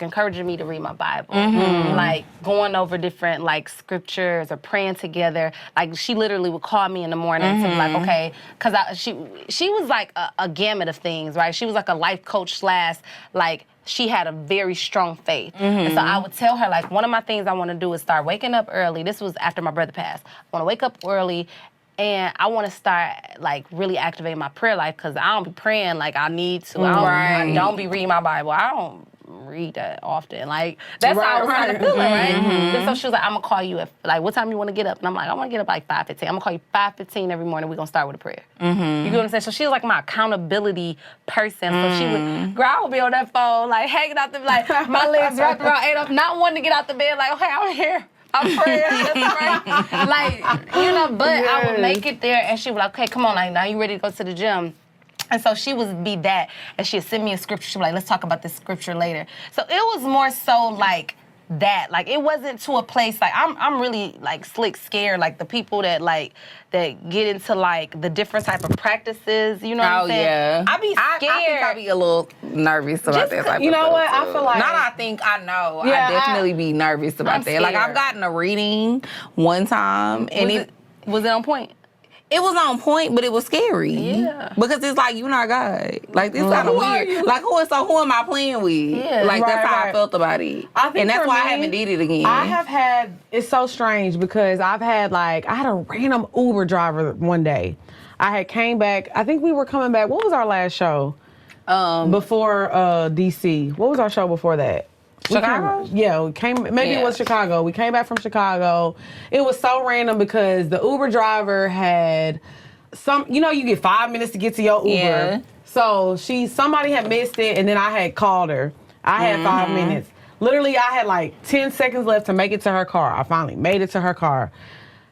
encouraging me to read my Bible, like going over different like scriptures or praying together. Like, she literally would call me in the morning to be like, okay, because she was like a gamut of things, right? She was like a life coach / like, she had a very strong faith. And so I would tell her, like, one of my things I want to do is start waking up early. This was after my brother passed. I want to wake up early. And I want to start, like, really activating my prayer life because I don't be praying like I need to. I don't be reading my Bible. I don't read that often. Like, that's how I was kind of feeling, right? And so she was like, I'm going to call you at, like, what time you want to get up? And I'm like, I want to get up like 5:15. I'm going to call you 5:15 every morning. We're going to start with a prayer. You get what I'm saying? So she was like my accountability person. So she would, girl, I would be on that phone, like, hanging out the, like, my legs wrapped around 8 up, not wanting to get out the bed, like, okay, I'm here. I'm praying, that's right. Like, you know, but I would make it there, and she would be like, okay, come on, like, now you ready to go to the gym? And so she would be that, and she'd send me a scripture. She'd be like, let's talk about this scripture later. So it was more so like that. Like, it wasn't to a place, like, I'm really, like, scared. Like, the people that get into, like, the different type of practices, you know what I'm saying? Yeah. I be scared. I think I be a little nervous about that type you of know stuff, what? too. I feel like... Not I think, I know. Yeah, I definitely be nervous about that. Like, I've gotten a reading one time, and was it on point? It was on point, but it was scary. Yeah. Because it's like, you're not God. Like, this kind of weird. Like, who am I playing with? Yeah. Like, that's how I felt about it. And that's why I haven't did it again. I have had, it's so strange because I had a random Uber driver one day. I had came back, I think we were coming back, what was our last show? Before DC. What was our show before that? Chicago? It was Chicago. We came back from Chicago. It was so random because the Uber driver had you get 5 minutes to get to your Uber. Yeah. So somebody had missed it, and then I had called her. I had 5 minutes. Literally, I had like 10 seconds left to make it to her car. I finally made it to her car.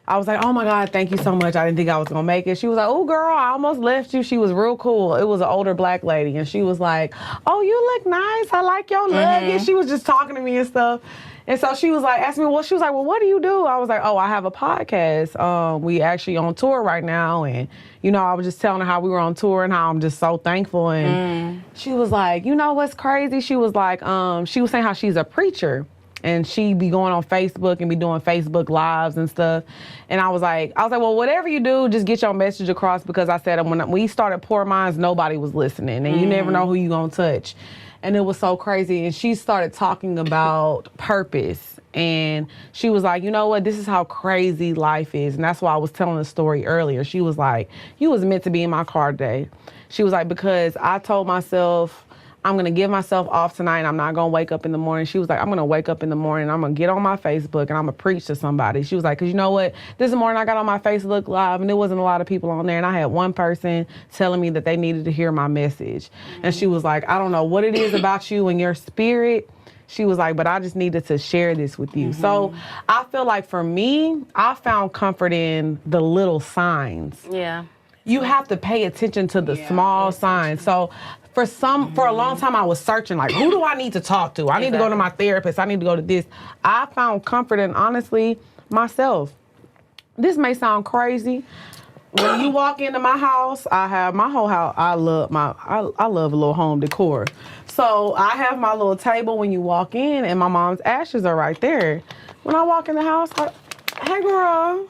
I was like, oh my God, thank you so much. I didn't think I was gonna make it. She was like, oh girl, I almost left you. She was real cool. It was an older black lady, and she was like, oh, you look nice. I like your luggage. She was just talking to me and stuff. And so she was like, asked me, she was like, well, what do you do? I was like, oh, I have a podcast. We actually on tour right now. And, you know, I was just telling her how we were on tour and how I'm just so thankful. And she was like, you know what's crazy? She was like, she was saying how she's a preacher. And she be going on Facebook and be doing Facebook Lives and stuff. And I was like, well, whatever you do, just get your message across, because I said when we started Poor Minds, nobody was listening. And you never know who you gonna touch. And it was so crazy. And she started talking about purpose. And she was like, you know what, this is how crazy life is. And that's why I was telling the story earlier. She was like, you was meant to be in my car today. She was like, because I told myself, I'm going to give myself off tonight and I'm not going to wake up in the morning. She was like, I'm going to wake up in the morning, I'm going to get on my Facebook and I'm going to preach to somebody. She was like, because you know what? This morning I got on my Facebook Live and there wasn't a lot of people on there, and I had one person telling me that they needed to hear my message. And she was like, I don't know what it is about you and your spirit. She was like, but I just needed to share this with you. So I feel like for me, I found comfort in the little signs. Yeah. You have to pay attention to the small signs. So for a long time I was searching, like, who do I need to talk to? I need to go to my therapist. I need to go to this. I found comfort in, honestly, myself. This may sound crazy. When you walk into my house, I have my whole house. I love a little home decor. So I have my little table when you walk in, and my mom's ashes are right there. When I walk in the house, hey girl.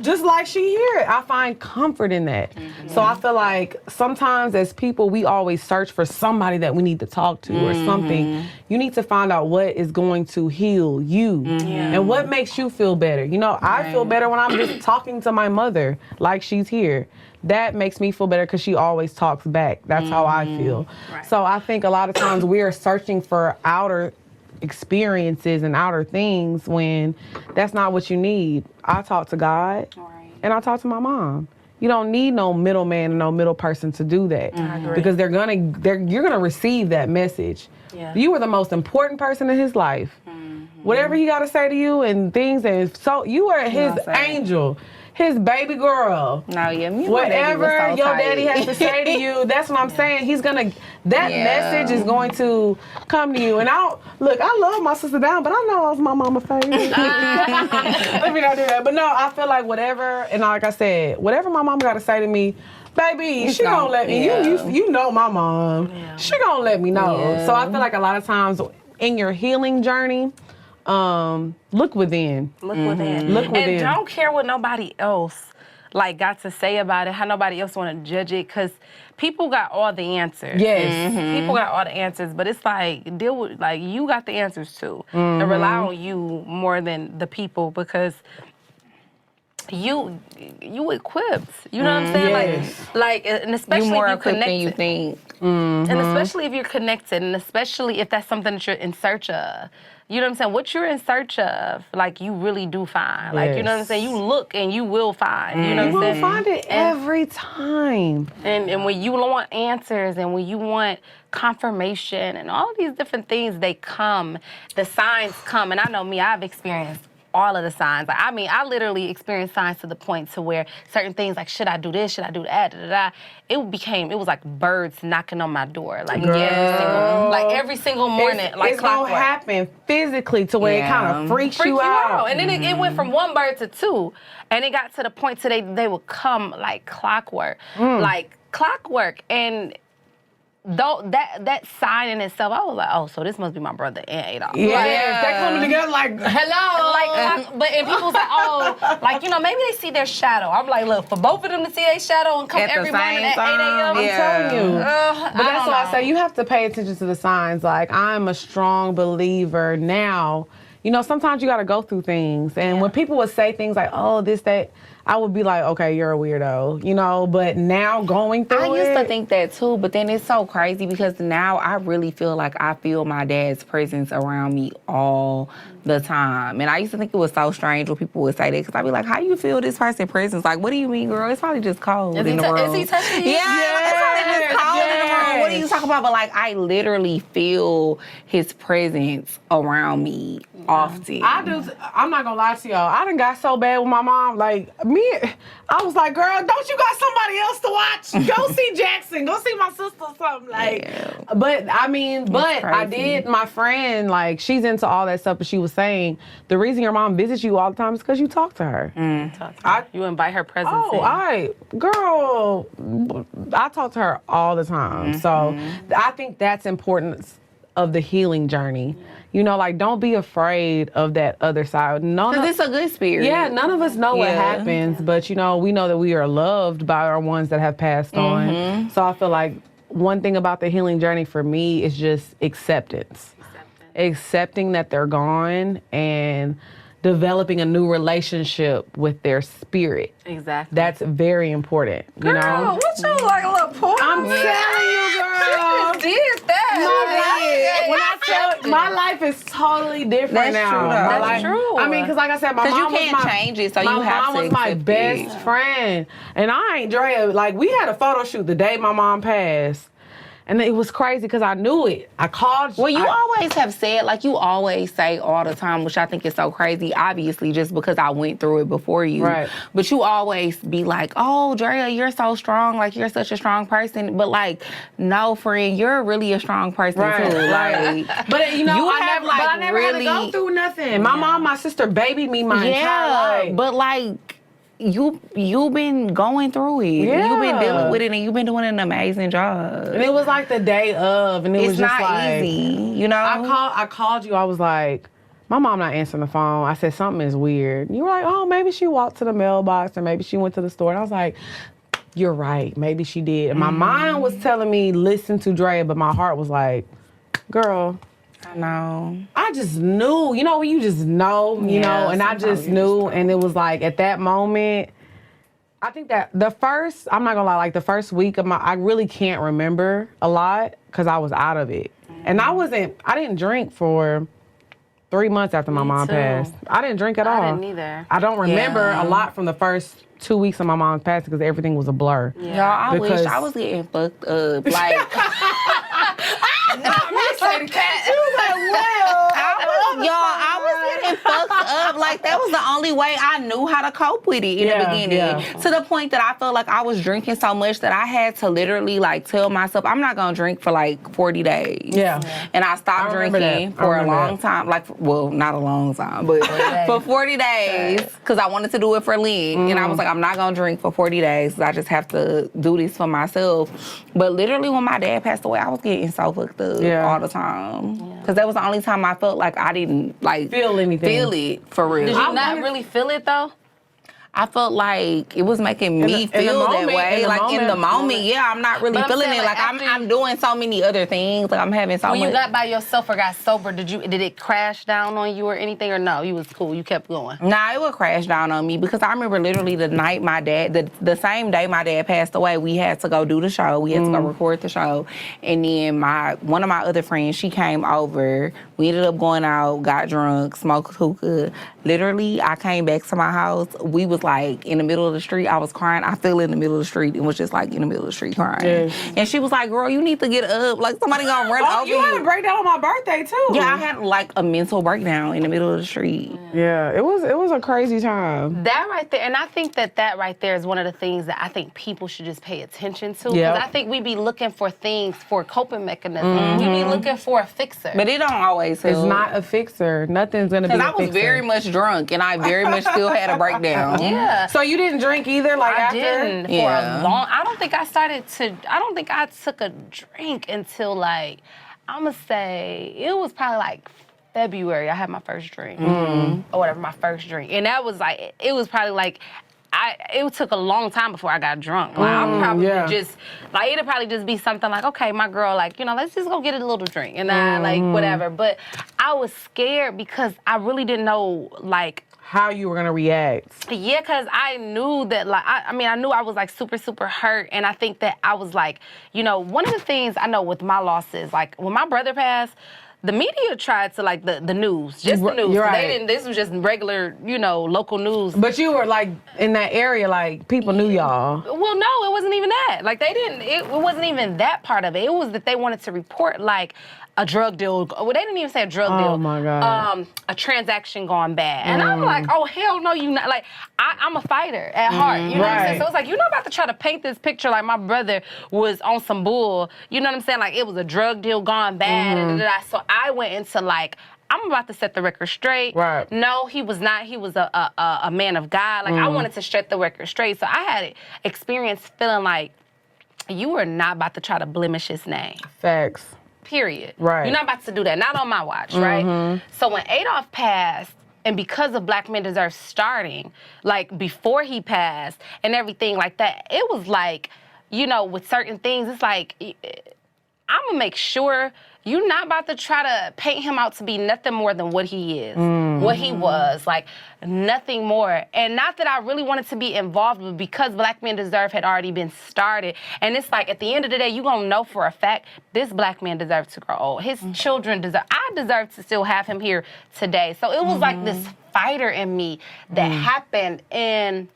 Just like she here, I find comfort in that. So I feel like sometimes as people, we always search for somebody that we need to talk to or something. You need to find out what is going to heal you and what makes you feel better. You know, I feel better when I'm just talking to my mother like she's here. That makes me feel better because she always talks back. That's how I feel. Right. So I think a lot of times we are searching for outer experiences and outer things when that's not what you need. I talk to God and I talk to my mom. You don't need no middleman and no middle person to do that because you're gonna receive that message. Yeah. You were the most important person in his life. Whatever he got to say to you and things, and so you were his angel. His baby girl. No, yeah, me. Whatever your daddy has to say to you, that's what I'm saying. He's gonna, that message is going to come to you. And I love my sister down, but I know I was my mama favorite. Let me not do that. But no, I feel like whatever, and like I said, whatever my mama got to say to me, baby, she gonna let me. You know my mom. Yeah. She gonna let me know. Yeah. So I feel like a lot of times in your healing journey, look within. Look within. Look within. And don't care what nobody else got to say about it, how nobody else want to judge it, because people got all the answers. Yes. People got all the answers, but it's deal with, you got the answers too. And rely on you more than the people, because you equipped. You know what I'm saying? Yes. And especially you more if you're equipped connected. than you think. And especially if you're connected, and especially if that's something that you're in search of. You know what I'm saying? What you're in search of, you really do find. You know what I'm saying? You look and you will find. You know what I'm saying? You will find it every time. And when you want answers and when you want confirmation and all these different things, they come. The signs come. And I know me, I've experienced all of the signs. I literally experienced signs to the point to where certain things should I do this? Should I do that? It was like birds knocking on my door. Every single morning. It's gonna happen physically to where it kind of freaks you out. And then it went from one bird to two. And it got to the point to they would come like clockwork. And though that sign in itself, I was like, oh, so this must be my brother and Adolph. Yeah, they coming together hello. But and people say, oh, maybe they see their shadow. I'm like, look, for both of them to see their shadow and come every morning at 8 a.m. I'm telling you. But that's why I say you have to pay attention to the signs. I'm a strong believer now. You know, sometimes you got to go through things. And when people would say things like, oh, this, that, I would be like, okay, you're a weirdo, you know, but now going through I used to think that too, but then it's so crazy because now I really feel like I feel my dad's presence around me all the time. And I used to think it was so strange when people would say that, because I'd be like, how you feel this person's presence? What do you mean, girl? It's probably just cold in the room. Is he touching you? Yeah, it's probably just cold in the room. What are you talking about? But I literally feel his presence around me often. I do. I'm not gonna lie to y'all. I done got so bad with my mom. Like I was like, girl, don't you got somebody else to watch? Go see Jackson. Go see my sister or something. Like, but I did. My friend, like, she's into all that stuff, but she was saying the reason your mom visits you all the time is because you talk to her. You invite her presence girl, I talk to her all the time. So I think that's important of the healing journey. You know, like, don't be afraid of that other side. Because it's a good spirit. Yeah, none of us know what happens, but, you know, we know that we are loved by our ones that have passed on. So I feel like one thing about the healing journey for me is just acceptance. Accepting that they're gone and developing a new relationship with their spirit. Exactly. That's very important. You know? What you like a little poor? I'm telling you, girl. She did that. When I tell you, my life is totally different now. True, That's true. I mean, because like I said, my mom you can't change it, so you have to my mom was my best friend. And I ain't Drea. Like, we had a photo shoot the day my mom passed. And it was crazy because I knew it. I called you. Well, you always have said, like you always say all the time, which I think is so crazy, obviously, just because I went through it before you. Right. But you always be like, oh, Drea, you're so strong. Like, you're such a strong person. But, like, no, friend, you're really a strong person, too. Like, but, you know, you I never had to go through nothing. My mom, my sister babied me my entire life. But, like, you've been going through it. Yeah. You've been dealing with it, and you've been doing an amazing job. And it was like the day of, and it was just not like, easy, you know? I called you. I was like, my mom not answering the phone. I said, something is weird. You were like, oh, maybe she walked to the mailbox, or maybe she went to the store. And I was like, you're right. Maybe she did. And my mind was telling me, listen to Drea, but my heart was like, girl, I know. I just knew, you know, when you just know, you know, and I just knew, and it was like, at that moment, I think that the first week of I really can't remember a lot because I was out of it. And I didn't drink for 3 months after my mom passed. I didn't drink at all. I didn't either. I don't remember a lot from the first 2 weeks of my mom's passing because everything was a blur. Y'all, I wish I was getting fucked up. Like, I was getting fucked up. Like, that was the only way I knew how to cope with it in the beginning. To the point that I felt like I was drinking so much that I had to literally, like, tell myself, I'm not going to drink for, like, 40 days. Yeah. And I stopped drinking for a long time. Like, well, not a long time, but for 40 days. Because I wanted to do it for Lynn. And I was like, I'm not going to drink for 40 days. I just have to do this for myself. But literally, when my dad passed away, I was getting so fucked up all the time. Because that was the only time I felt like I didn't, like, feel anything. Feel it for real. Did you not really feel it, though? I felt like it was making me feel that way. In the moment, yeah, I'm not really feeling it. Like, I'm doing so many other things. Like, I'm having so much. When you got by yourself or got sober, did it crash down on you or anything, or no? You was cool. You kept going. Nah, it would crash down on me because I remember literally the night my dad, the same day my dad passed away, we had to go do the show. We had to go record the show, and then one of my other friends, she came over. We ended up going out, got drunk, smoked hookah. Literally, I came back to my house. We was like in the middle of the street. I was crying. I fell in the middle of the street and was just like in the middle of the street crying. Yes. And she was like, girl, you need to get up. Like, somebody gonna run over you. You had a breakdown on my birthday, too. Yeah, I had like a mental breakdown in the middle of the street. Yeah, it was a crazy time. That right there, and I think that right there is one of the things that I think people should just pay attention to. Because I think we be looking for things, for coping mechanisms. We be looking for a fixer. But it don't always help. It's not a fixer. Nothing's gonna be a fixer. Because I was very much drunk, and I very much still had a breakdown. Yeah. So you didn't drink either, like I after? didn't for a long. I don't think I took a drink until like, I'm gonna say it was probably like February. I had my first drink or whatever, my first drink, and that was like, it was probably like. It took a long time before I got drunk. Like, I'm probably just, like, it'll probably just be something like, okay, my girl, like, you know, let's just go get a little drink. And I, like, whatever. But I was scared because I really didn't know, like, how you were going to react. Yeah, because I knew that, like, I knew I was, like, super, super hurt. And I think that I was, like, you know, one of the things I know with my losses, like, when my brother passed, the media tried to, like, the news, just the news. Right. They didn't, this was just regular, you know, local news. But you were, like, in that area, like, people knew y'all. Well, no, it wasn't even that. Like, they didn't, it wasn't even that part of it. It was that they wanted to report, like, a drug deal. Well, they didn't even say a drug deal. Oh my God. A transaction gone bad. And I'm like, oh, hell no, you not. Like, I'm a fighter at heart. You know what I'm saying? So it's like, you're not about to try to paint this picture like my brother was on some bull. You know what I'm saying? Like, it was a drug deal gone bad. And so I went into like, I'm about to set the record straight. Right. No, he was not. He was a man of God. Like, I wanted to set the record straight. So I had experience feeling like you are not about to try to blemish his name. Facts. Period. Right. You're not about to do that. Not on my watch, right? So when Adolph passed, and because of Black Men Deserve starting, like before he passed and everything like that, it was like, you know, with certain things, it's like, I'm gonna make sure you're not about to try to paint him out to be nothing more than what he is, what he was, like nothing more. And not that I really wanted to be involved, but because Black Men Deserve had already been started. And it's like, at the end of the day, you're gonna know for a fact, this Black man deserves to grow old. His children deserve, I deserve to still have him here today. So it was like this fighter in me that happened, and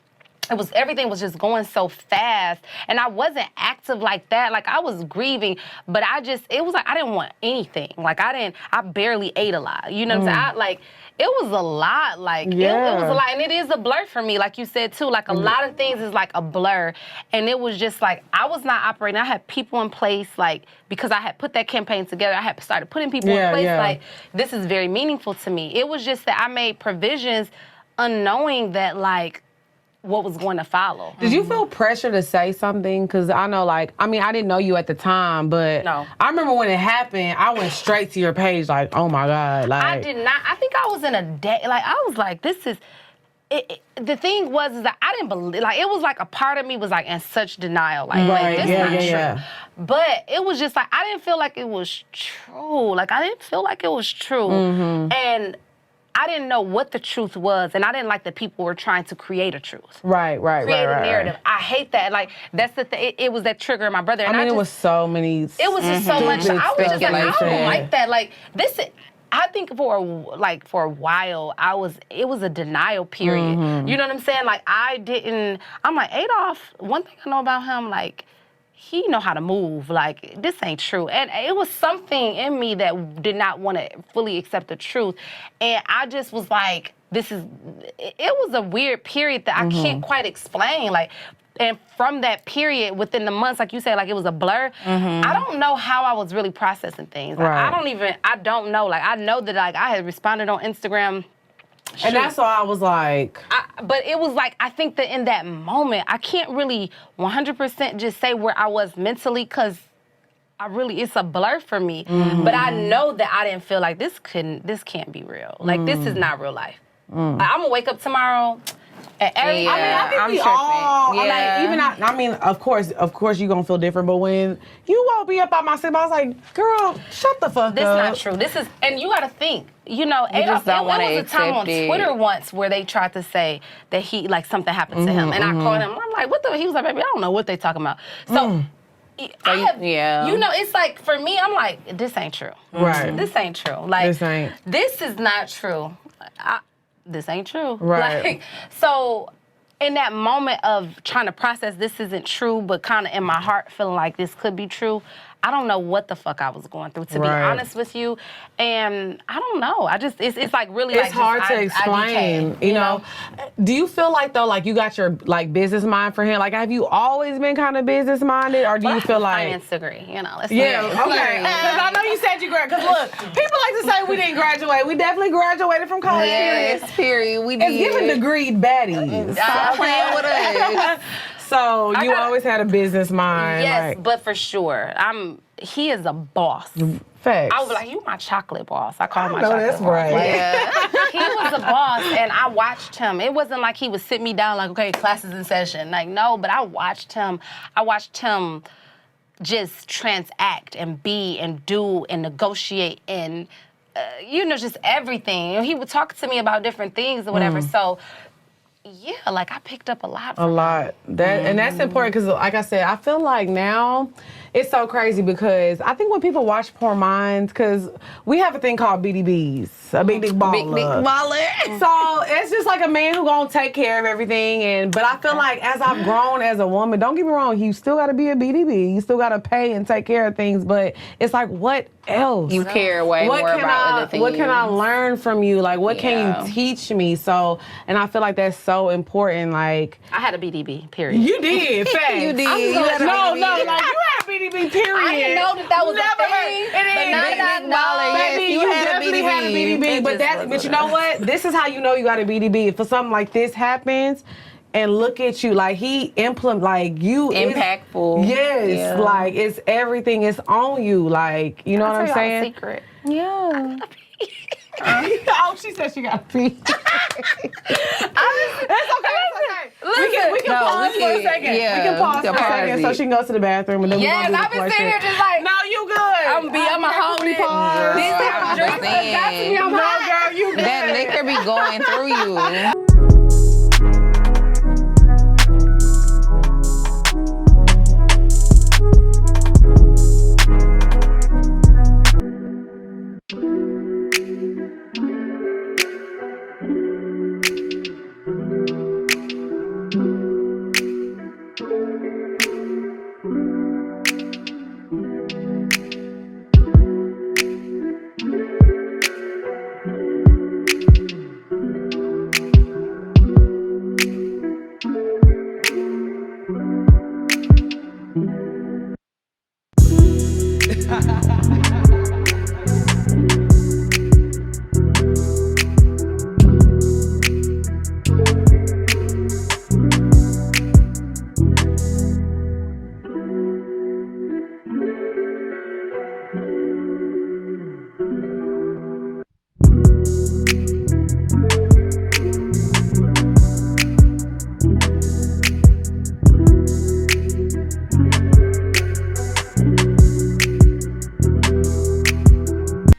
everything was just going so fast, and I wasn't active like that. Like, I was grieving, but it was like I didn't want anything. Like, I barely ate a lot. You know what I'm saying? It was a lot. Like, it was a lot, and it is a blur for me, like you said too. Like, a lot of things is like a blur, and it was just like I was not operating. I had people in place, like, because I had put that campaign together. I had started putting people in place. Like, this is very meaningful to me. It was just that I made provisions, unknowing that like what was going to follow. Did you feel pressure to say something? Because I know, like, I mean, I didn't know you at the time, but No. I remember when it happened, I went straight to your page, like, oh my God. Like, I did not. I think I was in a day. Like, I was like, this is. The thing was is that I didn't believe. Like, it was like a part of me was like in such denial. Like, this is not true. But it was just like I didn't feel like it was true. Like, I didn't feel like it was true, and I didn't know what the truth was, and I didn't like that people were trying to create a truth. Create a narrative. I hate that. Like, that's the thing. It was that trigger in my brother. And it was so many. It was just so much. I was just like, I don't like that. Like, this. I think for a while, it was a denial period. You know what I'm saying? Like, I'm like, Adolph, one thing I know about him, like, he know how to move. Like, this ain't true. And it was something in me that did not want to fully accept the truth. And I just was like, it was a weird period that I can't quite explain. Like, and from that period, within the months, like you said, like, it was a blur. I don't know how I was really processing things. Like, I don't know. Like, I know that, like, I had responded on Instagram. And that's why I was like... But it was like, I think that in that moment, I can't really 100% just say where I was mentally, because it's a blur for me. But I know that I didn't feel like this can't be real. Like, this is not real life. I'm going to wake up tomorrow... I think we all, like, even of course you're going to feel different, but when you woke me up out my sleep, I was like, girl, shut the fuck up. This is not true. And you got to think, you know, Adolph, there was a time on Twitter once where they tried to say that he, like, something happened to him, and I called him, I'm like, what the, he was like, baby, I don't know what they talking about. So, you know, it's like, for me, I'm like, this ain't true. Right. This ain't true. Like, this is not true. This ain't true. Right. Like, so in that moment of trying to process this isn't true, but kind of in my heart feeling like this could be true, I don't know what the fuck I was going through, to be honest with you. And I don't know. It's like really, it's hard to explain, you know? Do you feel like, though, like, you got your, like, business mind for him? Like, have you always been kind of business minded, or do you feel like... Finance degree, you know. Okay. Because I know you said you graduated. Because look, people like to say we didn't graduate. We definitely graduated from college. Yes, period. We did. It's giving degreed baddies. Stop playing with us. So you always had a business mind. Yes, but for sure. He is a boss. Facts. I was like, you my chocolate boss. I call him my chocolate boss. That's right. Like, he was a boss, and I watched him. It wasn't like he would sit me down like, okay, class is in session. Like, no, but I watched him. Just transact and be and do and negotiate and, you know, just everything. He would talk to me about different things or whatever. So Yeah, like I picked up a lot A from lot. That and that's important because, like I said, I feel like now it's so crazy because I think when people watch Poor Minds, because we have a thing called BDBs, a big dick baller. Big dick baller. So it's just like a man who gonna take care of everything. But I feel like as I've grown as a woman, don't get me wrong, you still gotta be a BDB. You still gotta pay and take care of things. But it's like, what else? You care way more about other things. What can I learn from you? Like, what can you teach me? So, and I feel like that's so important. Like, I had a BDB, period. you did, facts. You did. No, You had a like BDB. you had a BDB, period. I didn't know that was Never a thing. heard. It But is. now Big that I dick know, baller, yes. Baby, You you had a definitely BDB. had a BDB. It But just but you know what? This is how you know you got a BDB. If something like this happens, and look at you, like he like you. Impactful. Yes, Yeah. like it's everything is on you. Like, you know what I'm saying? Secret. Yeah. Oh, she said she got a pee. It's okay. We can pause for a second. Yeah, We can pause for a second so she can go to the bathroom and then Yes, we're I've gonna do been the sitting here question. just like, No, you good. I'm a homie. Pause. This Girl, type of I'm drink just saying. got to be on No, my girl, you good. That liquor be going through you.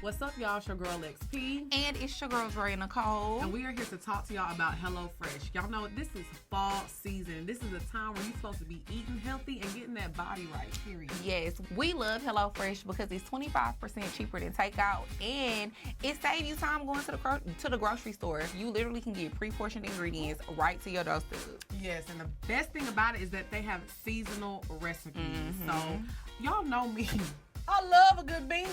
What's up, y'all? It's your girl XP. And it's your girl, Dre Nicole. And we are here to talk to y'all about HelloFresh. Y'all know this is fall season. This is a time where you're supposed to be eating healthy and getting that body right, period. Yes, we love HelloFresh because it's 25% cheaper than takeout, and it saves you time going to the grocery store. You literally can get pre-portioned ingredients right to your doorstep. Yes, and the best thing about it is that they have seasonal recipes. So, y'all know me. I love a good bean.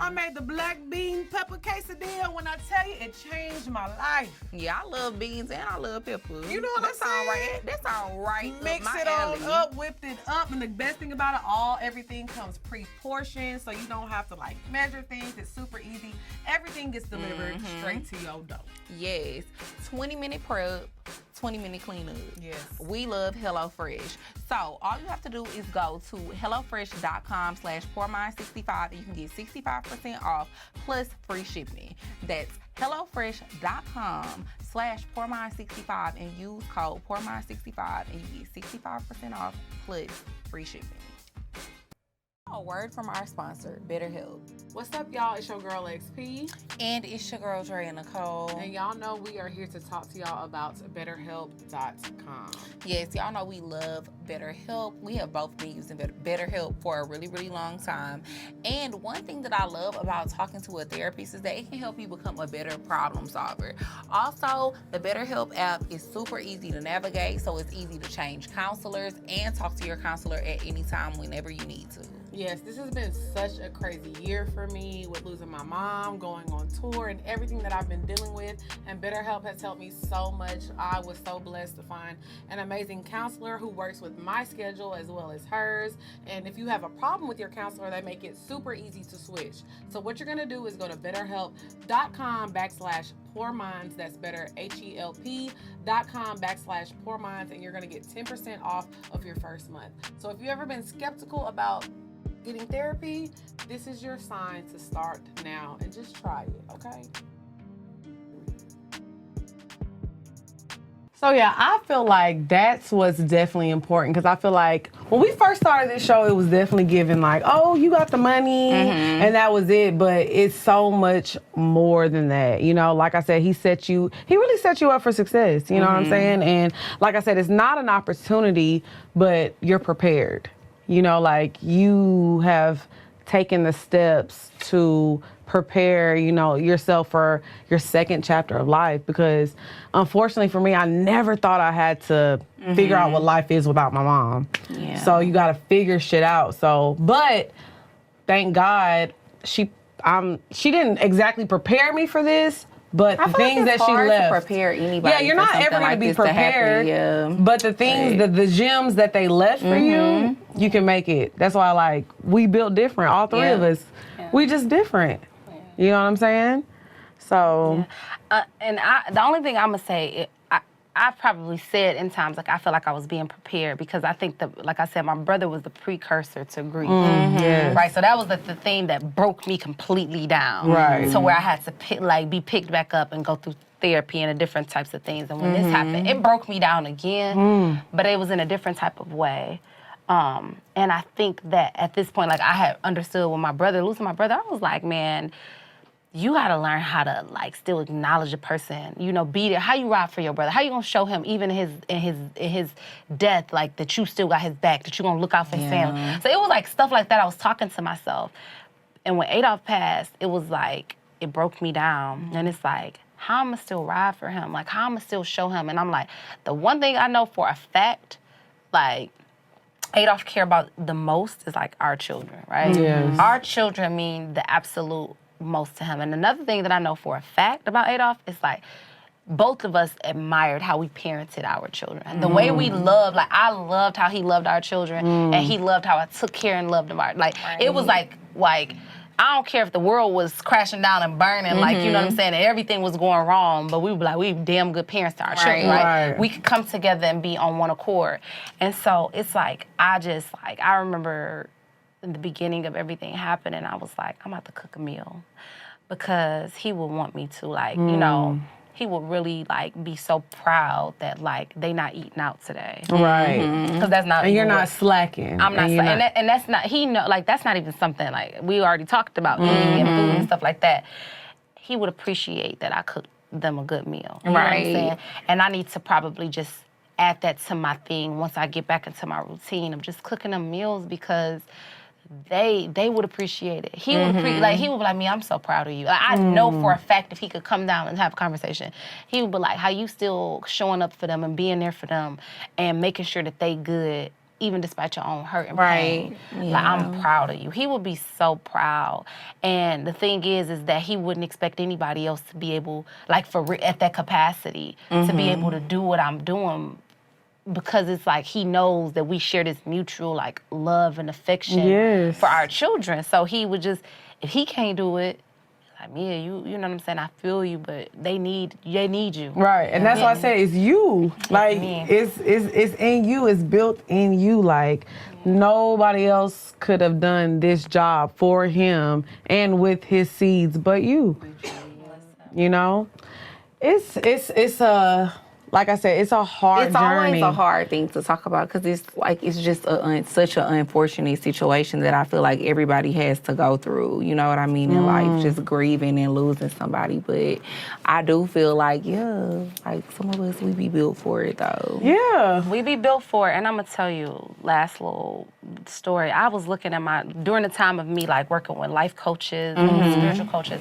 I made the black bean pepper quesadilla. When I tell you, it changed my life. Yeah, I love beans and I love peppers. You know what I'm saying? Right. That's all right. Mix up my it all alley. up, whipped it up, and the best thing about it, everything comes pre-portioned, so you don't have to like measure things. It's super easy. Everything gets delivered straight to your door. Yes, 20-minute prep, 20-minute cleanup. Yes. We love HelloFresh. So all you have to do is go to HelloFresh.com/PourMind65 and you can get 65% off plus free shipping. That's HelloFresh.com/PourMind65 and use code PourMind65 and you get 65% off plus free shipping. A word from our sponsor, BetterHelp. What's up, y'all? It's your girl XP. And it's your girl, Dre and Nicole. And y'all know we are here to talk to y'all about BetterHelp.com. Yes, y'all know we love BetterHelp. We have both been using BetterHelp for a really, really long time. And one thing that I love about talking to a therapist is that it can help you become a better problem solver. Also, the BetterHelp app is super easy to navigate, so it's easy to change counselors and talk to your counselor at any time whenever you need to. Yes, this has been such a crazy year for me with losing my mom, going on tour, and everything that I've been dealing with. And BetterHelp has helped me so much. I was so blessed to find an amazing counselor who works with my schedule as well as hers. And if you have a problem with your counselor, they make it super easy to switch. So what you're going to do is go to BetterHelp.com/PourMinds. That's better, HELP.com/PourMinds. And you're going to get 10% off of your first month. So if you've ever been skeptical about getting therapy, this is your sign to start now and just try it, okay? So yeah, I feel like that's what's definitely important because I feel like when we first started this show, it was definitely given like, oh, you got the money, and that was it. But it's so much more than that. You know, like I said, he really set you up for success. You know what I'm saying? And like I said, it's not an opportunity, but you're prepared. You know, like you have taken the steps to prepare, you know, yourself for your second chapter of life because unfortunately for me, I never thought I had to figure out what life is without my mom. Yeah. So you got to figure shit out. So, but thank God she didn't exactly prepare me for this, but the things that she left. To prepare anybody. Yeah, you're not ever going to be prepared. But the things, the gems that they left for you, you can make it. That's why, like, we built different. All three of us, we just different. You know what I'm saying? So, the only thing I'm gonna say, I've probably said in times like I feel like I was being prepared because I think that, like I said, my brother was the precursor to grief, right? So that was the thing that broke me completely down, right? So where I had to be picked back up and go through therapy and different types of things. And when this happened, it broke me down again, but it was in a different type of way. And I think that at this point, like I had understood when losing my brother, I was like, man, you gotta learn how to like still acknowledge a person, you know, be there. How you ride for your brother? How you gonna show him even in his death, like that you still got his back, that you gonna look out for his family. So it was like stuff like that I was talking to myself. And when Adolph passed, it was like, it broke me down. And it's like, how I'ma still ride for him? Like how I'ma still show him? And I'm like, the one thing I know for a fact, like, Adolph care about the most is like our children, right? Yes. Our children mean the absolute most to him. And another thing that I know for a fact about Adolph is like both of us admired how we parented our children. The way we loved, like I loved how he loved our children and he loved how I took care and loved them. Like it was like I don't care if the world was crashing down and burning, like, you know what I'm saying, and everything was going wrong, but we were like, we damn good parents to our children, right? We could come together and be on one accord. And so it's like, I remember in the beginning of everything happening, I was like, I'm about to cook a meal because he would want me to, like, you know, he would really like be so proud that like they not eating out today, right? Because that's not. And you're not slacking. I'm not slacking, and that's not. He know like that's not even something like we already talked about eating and food and stuff like that. He would appreciate that I cooked them a good meal, you know what I'm saying? And I need to probably just add that to my thing once I get back into my routine of just cooking them meals because they would appreciate it. He would he would be like, me, I'm so proud of you. Like, I know for a fact if he could come down and have a conversation, he would be like, how you still showing up for them and being there for them and making sure that they good, even despite your own hurt and pain. Like, I'm proud of you. He would be so proud. And the thing is that he wouldn't expect anybody else to be able, like at that capacity, to be able to do what I'm doing because it's like he knows that we share this mutual like love and affection for our children. So he would just, if he can't do it, like, Mia, you know what I'm saying? I feel you, but they need you. Right, and that's why I say it's you. Like it's in you. It's built in you. Like nobody else could have done this job for him and with his seeds, but you. You know, it's a. Like I said, it's a hard journey. It's always a hard thing to talk about because it's like it's just such an unfortunate situation that I feel like everybody has to go through. You know what I mean? In life, just grieving and losing somebody. But I do feel like, like some of us, we be built for it though. Yeah. We be built for it. And I'm going to tell you, last little story. I was looking at during the time of me like working with life coaches and spiritual coaches,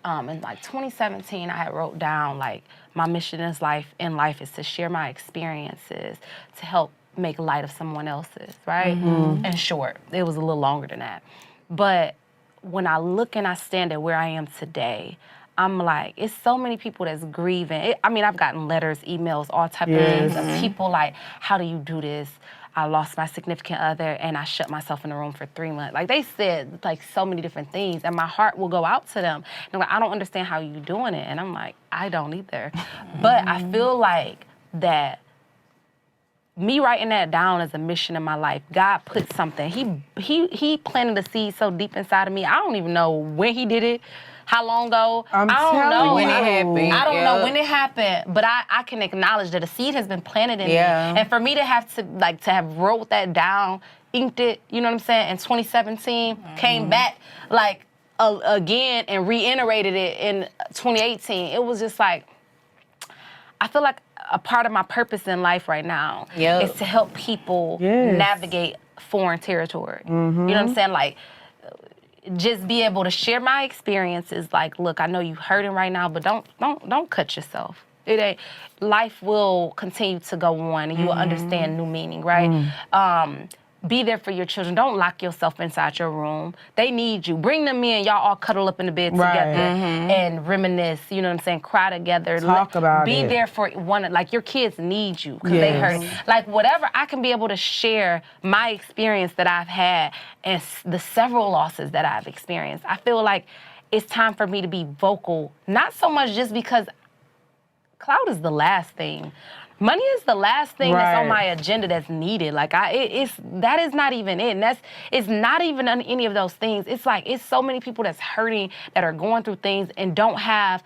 in like 2017, I had wrote down like, my mission in life is to share my experiences to help make light of someone else's, right? In short, it was a little longer than that. But when I look and I stand at where I am today, I'm like, it's so many people that's grieving. I've gotten letters, emails, all type of things of people like, how do you do this? I lost my significant other and I shut myself in a room for 3 months. Like they said like so many different things and my heart will go out to them. And I'm like, I don't understand how you doing it. And I'm like, I don't either. But I feel like that me writing that down as a mission in my life, God put something. He planted a seed so deep inside of me. I don't even know when he did it, how long ago. I'm I don't know when it happened. I don't know when it happened, but I can acknowledge that a seed has been planted in me. And for me to have to have wrote that down, inked it, you know what I'm saying, in 2017, came back like again and reiterated it in 2018. It was just like, I feel like a part of my purpose in life right now is to help people navigate foreign territory. You know what I'm saying? Like, just be able to share my experiences. Like, look, I know you're hurting right now, but don't cut yourself. It ain't. Life will continue to go on, and you will understand new meaning, right? Be there for your children. Don't lock yourself inside your room. They need you. Bring them in. Y'all all cuddle up in the bed together and reminisce. You know what I'm saying? Cry together. Talk about it. Be there for one. Like, your kids need you because they hurt. Like, whatever I can be able to share my experience that I've had and the several losses that I've experienced. I feel like it's time for me to be vocal. Not so much just because clout is the last thing. Money is the last thing that's on my agenda that's needed. Like, that is not even it. And it's not even any of those things. It's like, it's so many people that's hurting, that are going through things and don't have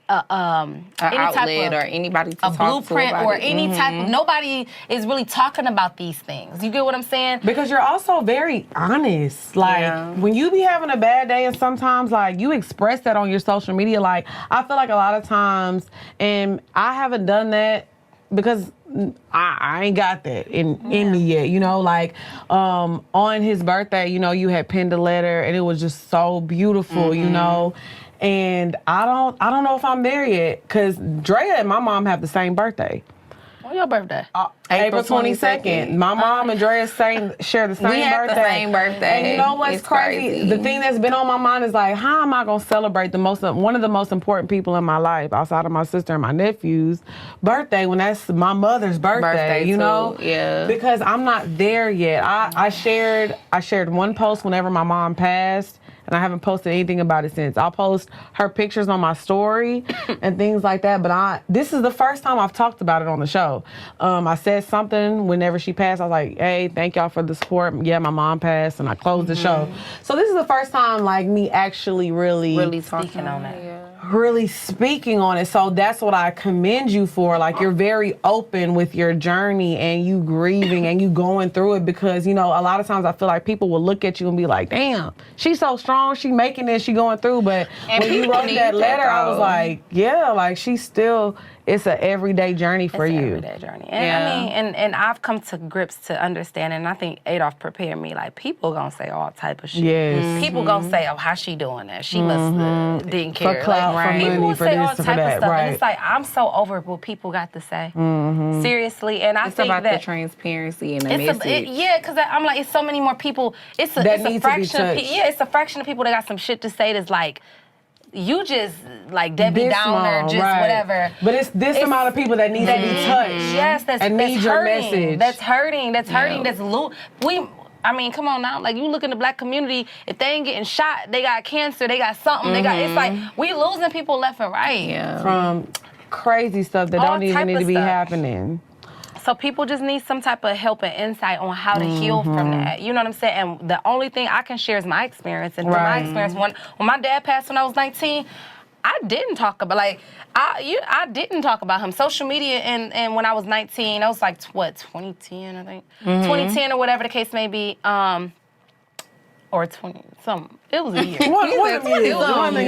an outlet or anybody to talk to blueprint or any type of, nobody is really talking about these things. You get what I'm saying? Because you're also very honest. Like, when you be having a bad day, and sometimes, like, you express that on your social media. Like, I feel like a lot of times, and I haven't done that because I ain't got that in me yet, you know, like, on his birthday, you know, you had penned a letter and it was just so beautiful, you know, and I don't know if I'm there yet, because Drea and my mom have the same birthday. When's your birthday? April 22nd. My mom and Drea share the same birthday. We have the same birthday. And you know what's crazy? The thing that's been on my mind is like, how am I gonna celebrate one of the most important people in my life outside of my sister and my nephew's birthday when that's my mother's birthday, you know? Yeah. Because I'm not there yet. I shared one post whenever my mom passed, and I haven't posted anything about it since. I'll post her pictures on my story and things like that, but this is the first time I've talked about it on the show. I said something whenever she passed. I was like, hey, thank y'all for the support. Yeah, my mom passed, and I closed the show. So this is the first time, like, me actually really speaking on it. Really speaking on it. So that's what I commend you for. Like, you're very open with your journey and you grieving and you going through it, because, you know, a lot of times I feel like people will look at you and be like, damn, she's so strong, she making it, she going through. But when you wrote that letter, I was like, yeah, like, she's still, it's an everyday journey for you. It's an everyday journey. And I mean, and I've come to grips to understand, and I think Adolph prepared me, like, people gonna say all type of shit. Yes. People gonna say, oh, how she doing that? She must didn't care. For clout, like, for people money, will for say this, all for type that, of stuff. right. And it's like, I'm so over what people got to say. Seriously. And I It's think about that the transparency and the message. because I'm like, it's so many more people. It's a fraction of it's a fraction of people that got some shit to say that's like, you just like Debbie Downer, just whatever. But it's this amount of people that need to be touched. Yes, that's need your hurting. message. That's hurting. I mean, come on now. Like, you look in the black community, if they ain't getting shot, they got cancer, they got something. It's like, we losing people left and right. Yeah. From crazy stuff that don't even need to be happening. So people just need some type of help and insight on how to heal from that. You know what I'm saying? And the only thing I can share is my experience. And from my experience, when my dad passed when I was 19, I didn't talk about, like, I didn't talk about him. Social media, and when I was 19, I was like, 2010, I think? 2010 or whatever the case may be. Or 20, something. It was a year. What a year? I'm like,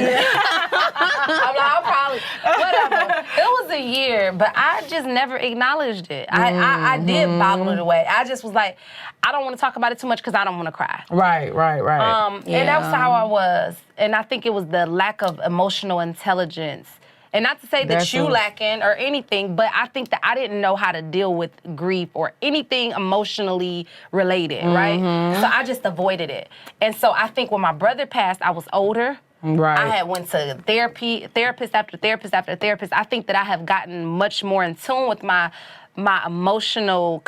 I'll probably, whatever. It was a year, but I just never acknowledged it. I did bottle it away. I just was like, I don't want to talk about it too much because I don't want to cry. Right. And that was how I was. And I think it was the lack of emotional intelligence. And not to say that you lacking or anything, but I think that I didn't know how to deal with grief or anything emotionally related, right? So I just avoided it. And so I think when my brother passed, I was older. Right. I had went to therapist after therapist after therapist. I think that I have gotten much more in tune with my emotional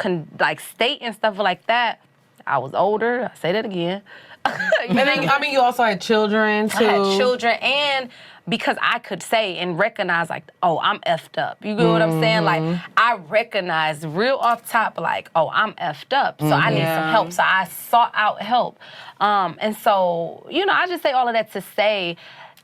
state and stuff like that. I was older. I say that again. And then, I mean, you also had children, too. I had children, and because I could say and recognize, like, oh, I'm effed up. You get what I'm saying? Like, I recognize real off top, like, oh, I'm effed up. So I need some help. So I sought out help. And so, you know, I just say all of that to say,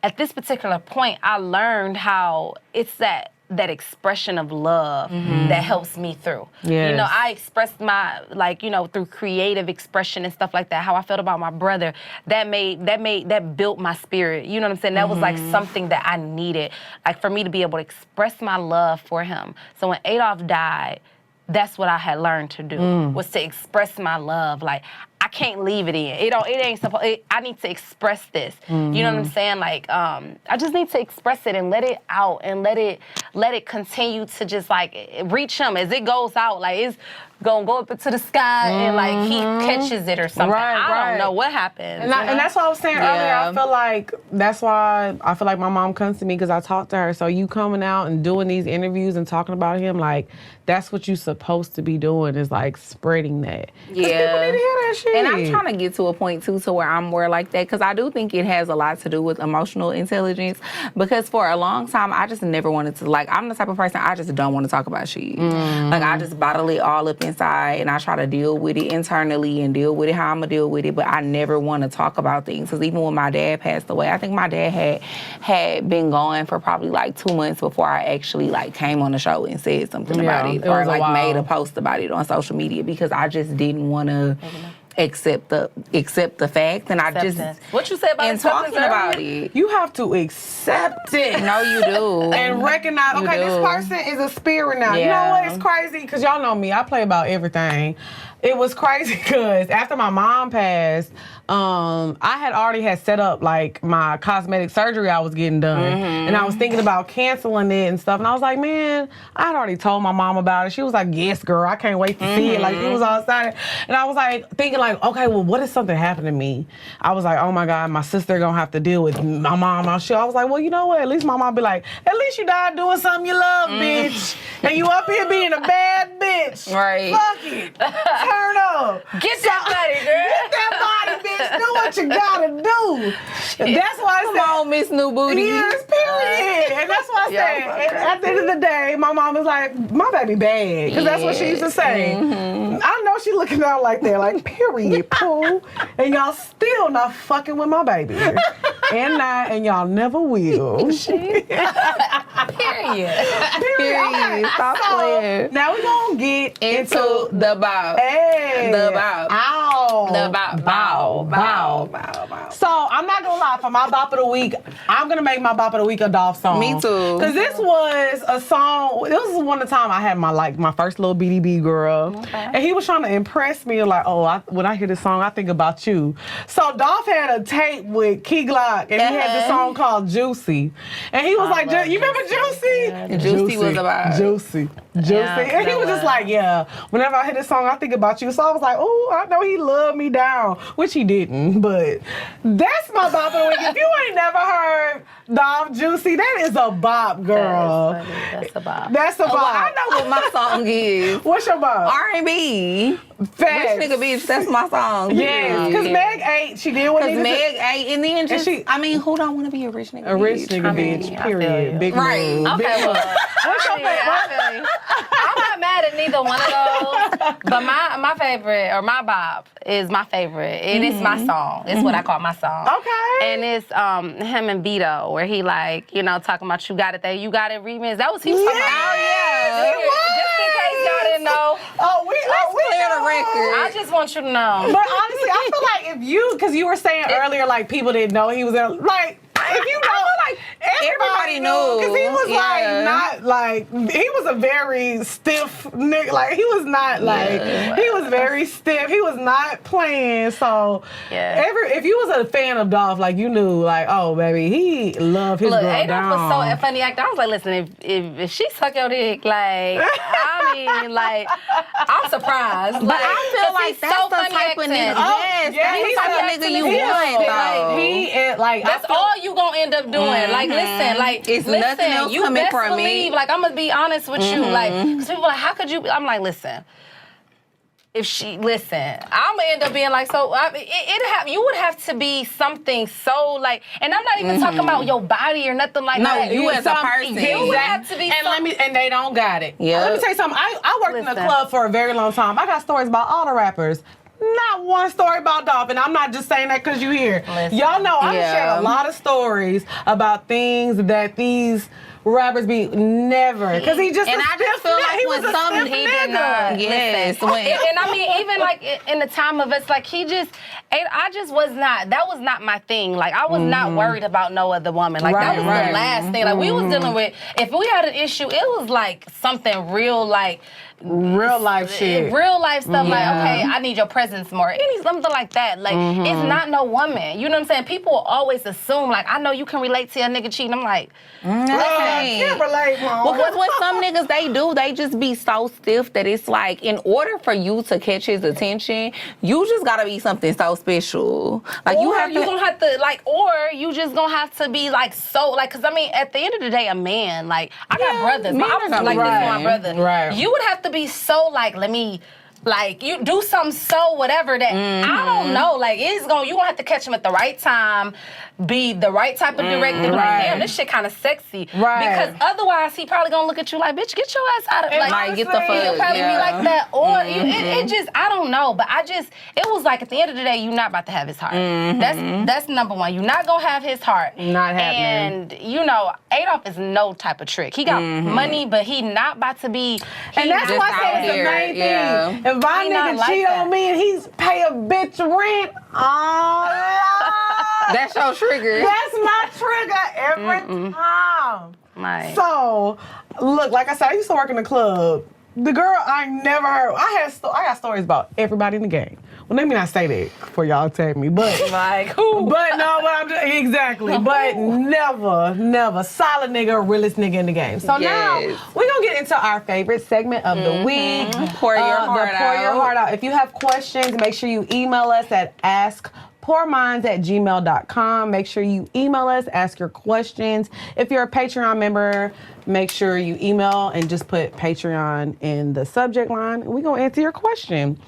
at this particular point, I learned how it's that expression of love that helps me through. Yes. You know, I expressed my, like, you know, through creative expression and stuff like that, how I felt about my brother, that built my spirit. You know what I'm saying? That was like something that I needed, like for me to be able to express my love for him. So when Adolph died, that's what I had learned to do, was to express my love. Like, I can't leave it in. It ain't supposed. I need to express this. You know what I'm saying? Like, I just need to express it and let it out and let it continue to just like reach him as it goes out. Like, it's gonna go up into the sky and like he catches it or something. I don't know what happens. And that's what I was saying earlier. I feel like that's why I feel like my mom comes to me, because I talked to her. So you coming out and doing these interviews and talking about him, like, that's what you're supposed to be doing, is like spreading that. Yeah. People need to hear that shit. And I'm trying to get to a point too to where I'm more like that, because I do think it has a lot to do with emotional intelligence. Because for a long time, I just never wanted to, like, I'm the type of person, I just don't want to talk about shit. Like, I just bottle it all up inside and I try to deal with it internally and deal with it how I'm gonna deal with it. But I never want to talk about things, because even when my dad passed away, I think my dad had been gone for probably like 2 months before I actually like came on the show and said something about it, or like made a post about it on social media, because I just didn't want to accept the fact. And I just, what you said about and talking about it, you have to accept it. No, you do. And recognize, okay, this person is a spirit now. You know what? It's crazy, because y'all know me. I play about everything. It was crazy because after my mom passed, I had already set up like my cosmetic surgery I was getting done. And I was thinking about canceling it and stuff. And I was like, man, I had already told my mom about it. She was like, yes, girl, I can't wait to see it. Like, she was all excited. And I was like thinking like, okay, well, what if something happened to me? I was like, oh my God, my sister gonna have to deal with my mom. I was like, well, you know what? At least my mom be like, at least you died doing something you love, bitch. And you up here being a bad bitch. Right. Fuck it. Turn up. Get that body, girl. Get that body, bitch. Do what you gotta do. That's why I said, come on, Miss New Booty. yes, period. And that's why I said, and at the end of the day, my mom was like, my baby bad. Because that's what she used to say. I know she looking out like that, like, period, poo. And y'all still not fucking with my baby. And y'all never will. Period. Okay, Stop so playing. now we gonna get Into the bow. Hey. The bow. Ow. The bow. So I'm not gonna lie, for my bop of the week, I'm gonna make my bop of the week a Dolph song. Me too. Cause this was a song. This was one of the time I had my first little BDB girl, and he was trying to impress me. Like, when I hear this song, I think about you. So Dolph had a tape with Key Glock, and he had this song called Juicy, and he was like, "You remember Juicy?" Yeah, Juicy was about Juicy. And he was just like, yeah, whenever I hear this song, I think about you. So I was like, oh, I know he loved me down, which he didn't, but that's my bop of the week. If you ain't never heard Dolph Juicy, that is a bop, girl. That's a bop. That's a bop. I know what my song is. What's your bop? R&B. Facts. Rich nigga bitch, that's my song. Yes, because Meg ate, she did what Because needed Meg ate, and then just, she- I mean, who don't want to be a rich nigga bitch? a rich nigga bitch, I feel period. you. Big Right. move. Okay, Big well, move. What's your I feel you. I'm not mad at neither one of those, but my favorite, or my bop, is my favorite, and it's my song. It's what I call my song. Okay. And it's him and Vito, where he like, you know, talking about You Got It There, You Got It remix. That was he was talking about. Oh, yeah. Just in case y'all didn't know. We clear the know. record. I just want you to know. But honestly, I feel like if you, because you were saying earlier, like, people didn't know he was in, like, if you know, like, everybody knew. Because he was, like, not, like, he was a very stiff nigga. Like, he was not, like, he was very stiff. He was not playing. So, if you was a fan of Dolph, like, you knew, like, oh, baby, he loved his girl Adolph down. was so funny actor. I was like, listen, if she suck your dick, like, I mean, like, I'm surprised. But I feel like that's the type of nigga. Yes, that's the type of nigga you want, though. He, like, that's all you gonna end up doing. Like, listen, like, it's nothing else you coming best from believe, me. like, I'm gonna be honest with you, like, because people are like, how could you? I'm like, listen. If she listen, I'm gonna end up being like, so you would have to be something so like, and I'm not even talking about your body or nothing like that. No, you as a person. You would have to be. And they don't got it. Yeah. Let me tell you something. I worked in a club for a very long time. I got stories about all the rappers. not one story about Dolphin. I'm not just saying that because you here. Listen. Y'all know I shared a lot of stories about things that these rappers be never. Because he just and I just feel like with some he did not. Yes. And I mean, even like in the time of us, like I just was not, that was not my thing. Like I was not worried about no other woman. Like that was the last thing. Like we was dealing with, if we had an issue, it was like something real, like real life shit. Real life stuff like, okay, I need your presence more. Something like that. Like, it's not no woman. You know what I'm saying? People always assume, like, I know you can relate to a nigga cheating. I'm like, I can't relate, Mom. Because what some niggas, they just be so stiff that it's like, in order for you to catch his attention, you just gotta be something so special. Like, or you gonna have to, like, or you just gonna have to be, like, so, like, because, I mean, at the end of the day, a man, like, I got brothers. I was like this with my brother. Right. You would have to be so, like, let me, like, you do something so whatever that, I don't know, like, you gonna have to catch him at the right time, be the right type of director, like, damn, this shit kind of sexy. Right. Because otherwise, he probably gonna look at you like, bitch, get your ass out of, like, get the fuck. He'll probably be like that, or it just, I don't know, but it was like, at the end of the day, you're not about to have his heart. That's number one. You're not gonna have his heart. Not happening. And, you know, Adolph is no type of trick. He got money, but he not about to be, and that's why I said it's the main thing. If my nigga cheat on me and he's pay a bitch rent, that's your trigger. That's my trigger every time. Right. So, look, like I said, I used to work in the club. The girl I never heard. I got stories about everybody in the game. Well, let me not say that before y'all tag me, but like who? But no, but I'm just, exactly. But never solid nigga, realest nigga in the game. So now we're gonna get into our favorite segment of the week. Pour your heart out. Pour your heart out. If you have questions, make sure you email us at askpourminds@gmail.com. Make sure you email us, ask your questions. If you're a Patreon member, make sure you email and just put Patreon in the subject line, and we're gonna answer your question.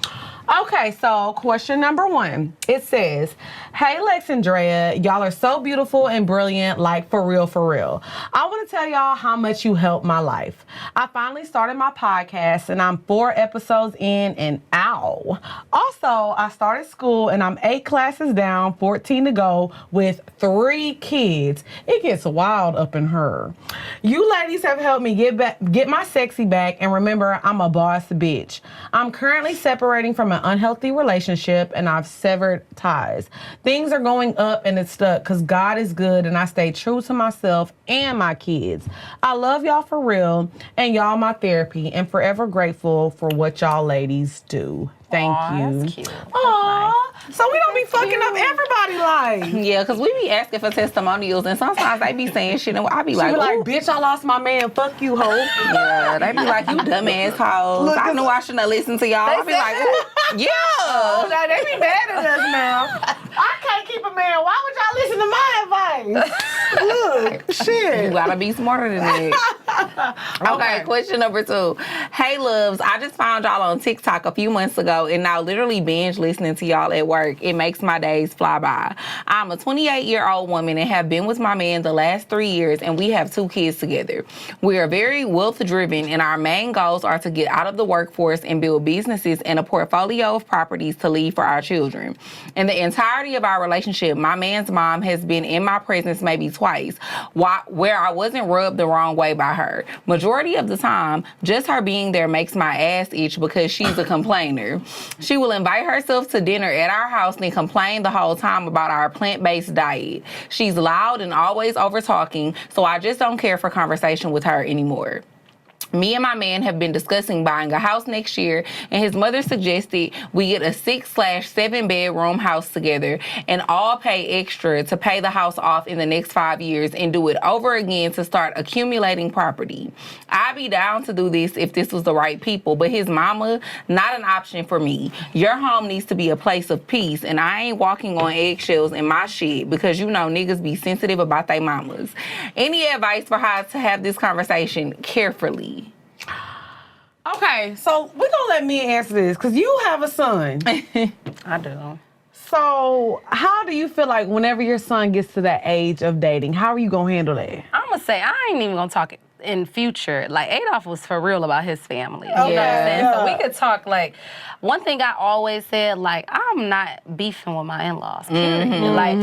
Okay, so question number 1. It says, hey, Lex and Drea, y'all are so beautiful and brilliant, like for real, for real. I want to tell y'all how much you helped my life. I finally started my podcast and I'm 4 episodes in and ow. Also, I started school and I'm 8 classes down, 14 to go with 3 kids. It gets wild up in her. You ladies have helped me get my sexy back, and remember, I'm a boss bitch. I'm currently separating from an unhealthy relationship and I've severed ties. Things are going up and it's stuck because God is good and I stay true to myself and my kids. I love y'all for real and y'all my therapy, and forever grateful for what y'all ladies do. Thank you. That's cute. Aww. So we don't be fucking up everybody life. Yeah, because we be asking for testimonials, and sometimes they be saying shit, and I be like, bitch, I lost my man. Fuck you, hoe. Yeah, they be like, you dumbass hoes. Look, I knew I shouldn't have listened to y'all. I be like, ooh, yeah. Oh, now they be mad at us now. I can't keep a man. Why would y'all listen to my advice? Look, shit. You gotta be smarter than that. Okay, question number 2. Hey, loves, I just found y'all on TikTok a few months ago and now literally binge listening to y'all at work. It makes my days fly by. I'm a 28-year-old woman and have been with my man the last 3 years, and we have 2 kids together. We are very wealth-driven, and our main goals are to get out of the workforce and build businesses and a portfolio of properties to leave for our children. In the entirety of our relationship, my man's mom has been in my presence maybe twice, where I wasn't rubbed the wrong way by her. Majority of the time, just her being there makes my ass itch because she's a complainer. She will invite herself to dinner at our house and complain the whole time about our plant-based diet. She's loud and always over-talking, so I just don't care for conversation with her anymore. Me and my man have been discussing buying a house next year, and his mother suggested we get a 6/7 bedroom house together and all pay extra to pay the house off in the next 5 years and do it over again to start accumulating property. I'd be down to do this if this was the right people, but his mama, not an option for me. Your home needs to be a place of peace, and I ain't walking on eggshells in my shit because you know niggas be sensitive about their mamas. Any advice for how to have this conversation carefully? Okay, so we're gonna let me answer this because you have a son. I do. So how do you feel like whenever your son gets to that age of dating, how are you gonna handle that? I'm gonna say I ain't even gonna talk in future, like Adolph was for real about his family. You know what I'm saying? So we could talk like, one thing I always said, like, I'm not beefing with my in-laws, period. Like,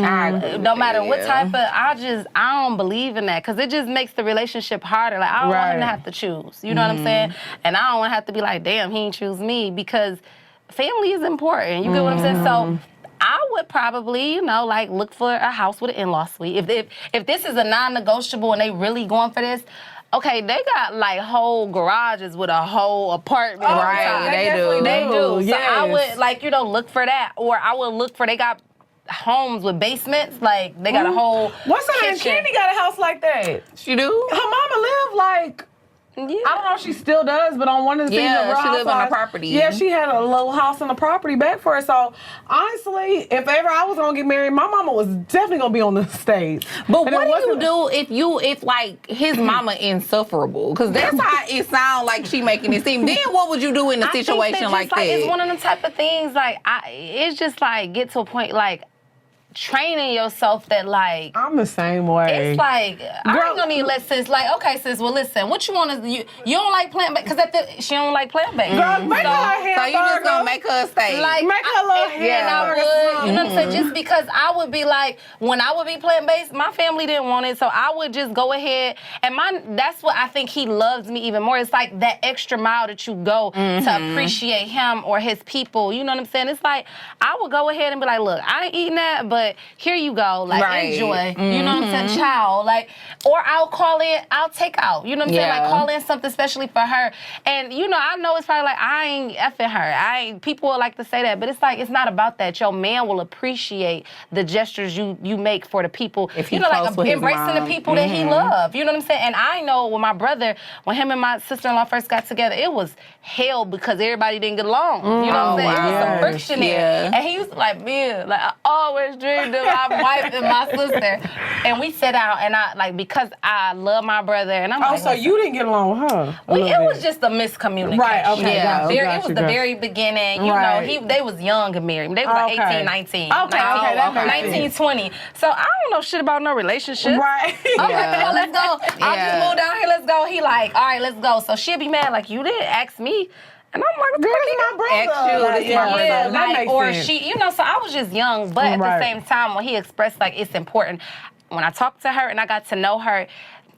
no matter what type of, I don't believe in that, because it just makes the relationship harder. Like, I don't want him to have to choose. You know what I'm saying? And I don't want to have to be like, damn, he ain't choose me, because family is important. You get what I'm saying? So I would probably, you know, like, look for a house with an in-law suite. If this is a non-negotiable and they really going for this, okay, they got like whole garages with a whole apartment. Right, They do. Yes. So I would, like, you know, look for that. Or I would look for, they got homes with basements. Like, they got a whole What's her name? kitchen. Candy got a house like that. She do? Her mama lived like, I don't know if she still does, but on one of the scenes of Real she lived on the Housewives, property. Yeah, she had a little house on the property back for her. So honestly, if ever I was gonna get married, my mama was definitely gonna be on the stage. But what do you do if like his mama insufferable? Because that's how it sounds like she making it seem. Then what would you do in a situation like that? It's one of them type of things. Like, it's just like, get to a point like, training yourself that, like, I'm the same way. it's like, I ain't gonna need let sis, like, okay, sis, well, listen, what you want to, you don't like plant-based, because she don't like plant-based. Girl, make her a So you just hamburger. gonna make her stay. Like, Make her a little and I would, you know what I'm saying? Just because I would be like, when I would be plant-based, my family didn't want it, so I would just go ahead, and that's what I think he loves me even more. It's like that extra mile that you go to appreciate him or his people, you know what I'm saying? It's like, I would go ahead and be like, look, I ain't eating that, but here you go, like, enjoy, you know what I'm saying, child, like, or I'll take out, you know what I'm saying, like, call in something especially for her, and, you know, I know it's probably like, I ain't effing her, people will like to say that, but it's like, it's not about that. Your man will appreciate the gestures you make for the people, if you know, like, embracing the people that he loves, you know what I'm saying, and I know with my brother, when him and my sister-in-law first got together, it was hell because everybody didn't get along, you know what I'm saying, it was some friction there, and he used to like, man, like, I always dreamed of my wife and my sister, and we sat out, and I, like, because I love my brother, and I'm like, so you didn't get along with her? It was just a miscommunication. Right, okay, It was the very beginning, you know, they was young and married. They was like 18, 19, 19, 20. So I don't know shit about no relationship. Right. I'm like, come on, let's go. I'll just move down here, let's go. He like, all right, let's go. So she'll be mad, like, you didn't ask me. And I'm like, girl, this my brother. This my brother. yeah, That like, makes or sense. she, you know, so I was just young, but at the same time, when he expressed, like, it's important, when I talked to her and I got to know her,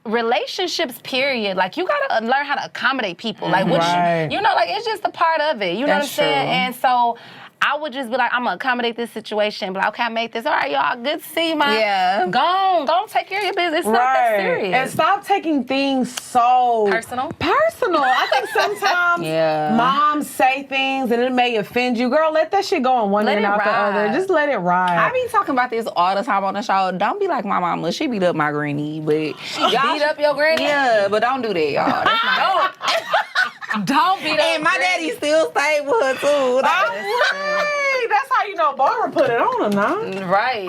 relationships, period, like, you gotta learn how to accommodate people. Like, what you know, like, it's just a part of it. You know what I'm saying? And so I would just be like, I'm gonna accommodate this situation. But like, okay, I made this. All right, y'all, good to see you, man. Yeah. Go on, take care of your business. It's not that serious. And stop taking things so Personal. I think sometimes moms say things and it may offend you. Girl, let that shit go on one end out the other. Just let it ride. I be talking about this all the time on the show. Don't be like my mama. She beat up my granny, but Beat up your granny? Yeah, but don't do that, y'all. That's not Don't beat up. And my daddy still stayed with her too. That's how you know Barbara put it on him, now. Right.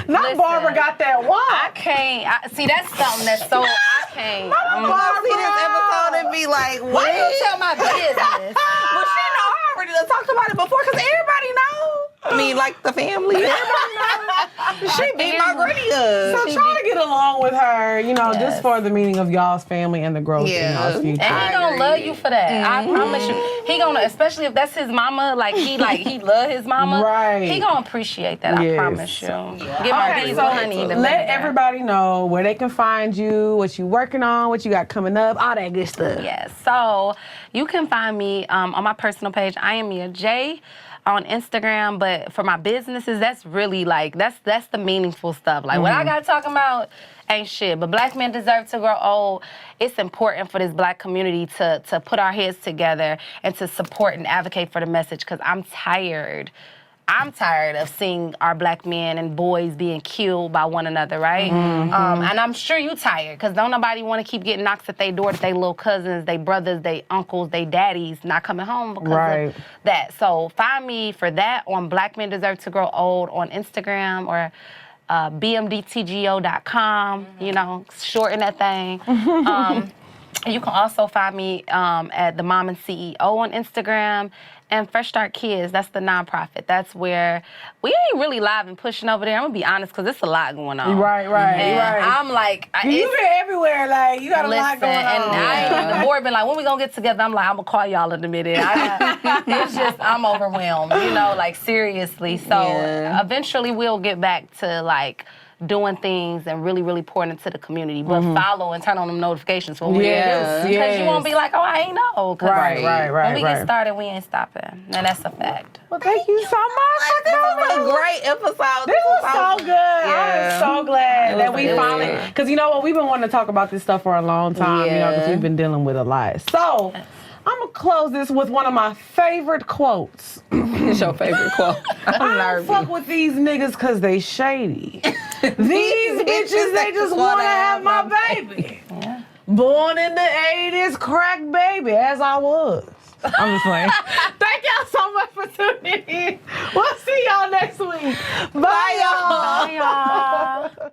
Not Barbara got that one. I can't. See, that's something that's so, I can't. Barbara see this episode and be like, what? Why you tell my business? Well, she know I already done talked about it before because everybody knows. I mean, like the family. Everybody knows. She beat my granny up. So try to get along with her, you know, just for the meaning of y'all's family and the growth in y'all's future. And he gonna love you for that. I promise you. He gonna, especially if that's his mama, like he love his mama. Right. He gonna appreciate that. I promise you. Get my bees with honey. Let everybody know where they can find you, what you working on, what you got coming up, all that good stuff. Yes. So you can find me on my personal page. I am Mia Jaye on Instagram, but for my businesses, that's really like, that's the meaningful stuff. Like, what I got talking about ain't shit, but Black men deserve to grow old. It's important for this Black community to put our heads together and to support and advocate for the message, because I'm tired of seeing our Black men and boys being killed by one another, right? And I'm sure you tired, because don't nobody want to keep getting knocks at their door, that they little cousins, they brothers, they uncles, they daddies not coming home because of that. So find me for that on Black Men Deserve to Grow Old on Instagram, or bmdtgo.com, you know, shorten that thing. You can also find me at the Mom and CEO on Instagram and Fresh Start Kids. That's the nonprofit. That's where we ain't really live and pushing over there. I'm gonna be honest, because it's a lot going on. Right. And I'm like, You've been everywhere. Like, you got a lot going on. And the board been like, when we gonna get together? I'm like, I'm gonna call y'all in a minute. It's just, I'm overwhelmed, like seriously. So eventually we'll get back to like doing things and really, really pouring into the community. But follow and turn on them notifications when we do. Because you won't be like, oh, I ain't know. Right. When we get started, we ain't stopping. And that's a fact. Well, thank you so much. This was a great episode. This was so good. I'm so glad that we finally, because you know what, we've been wanting to talk about this stuff for a long time, because we've been dealing with a lot. So, I'm going to close this with one of my favorite quotes. It's your favorite quote. I don't fuck with these niggas because they shady. These bitches, they just want to have my baby. Born in the 80s, crack baby, as I was. I'm just playing. Thank y'all so much for tuning in. We'll see y'all next week. Bye, y'all. Bye, y'all.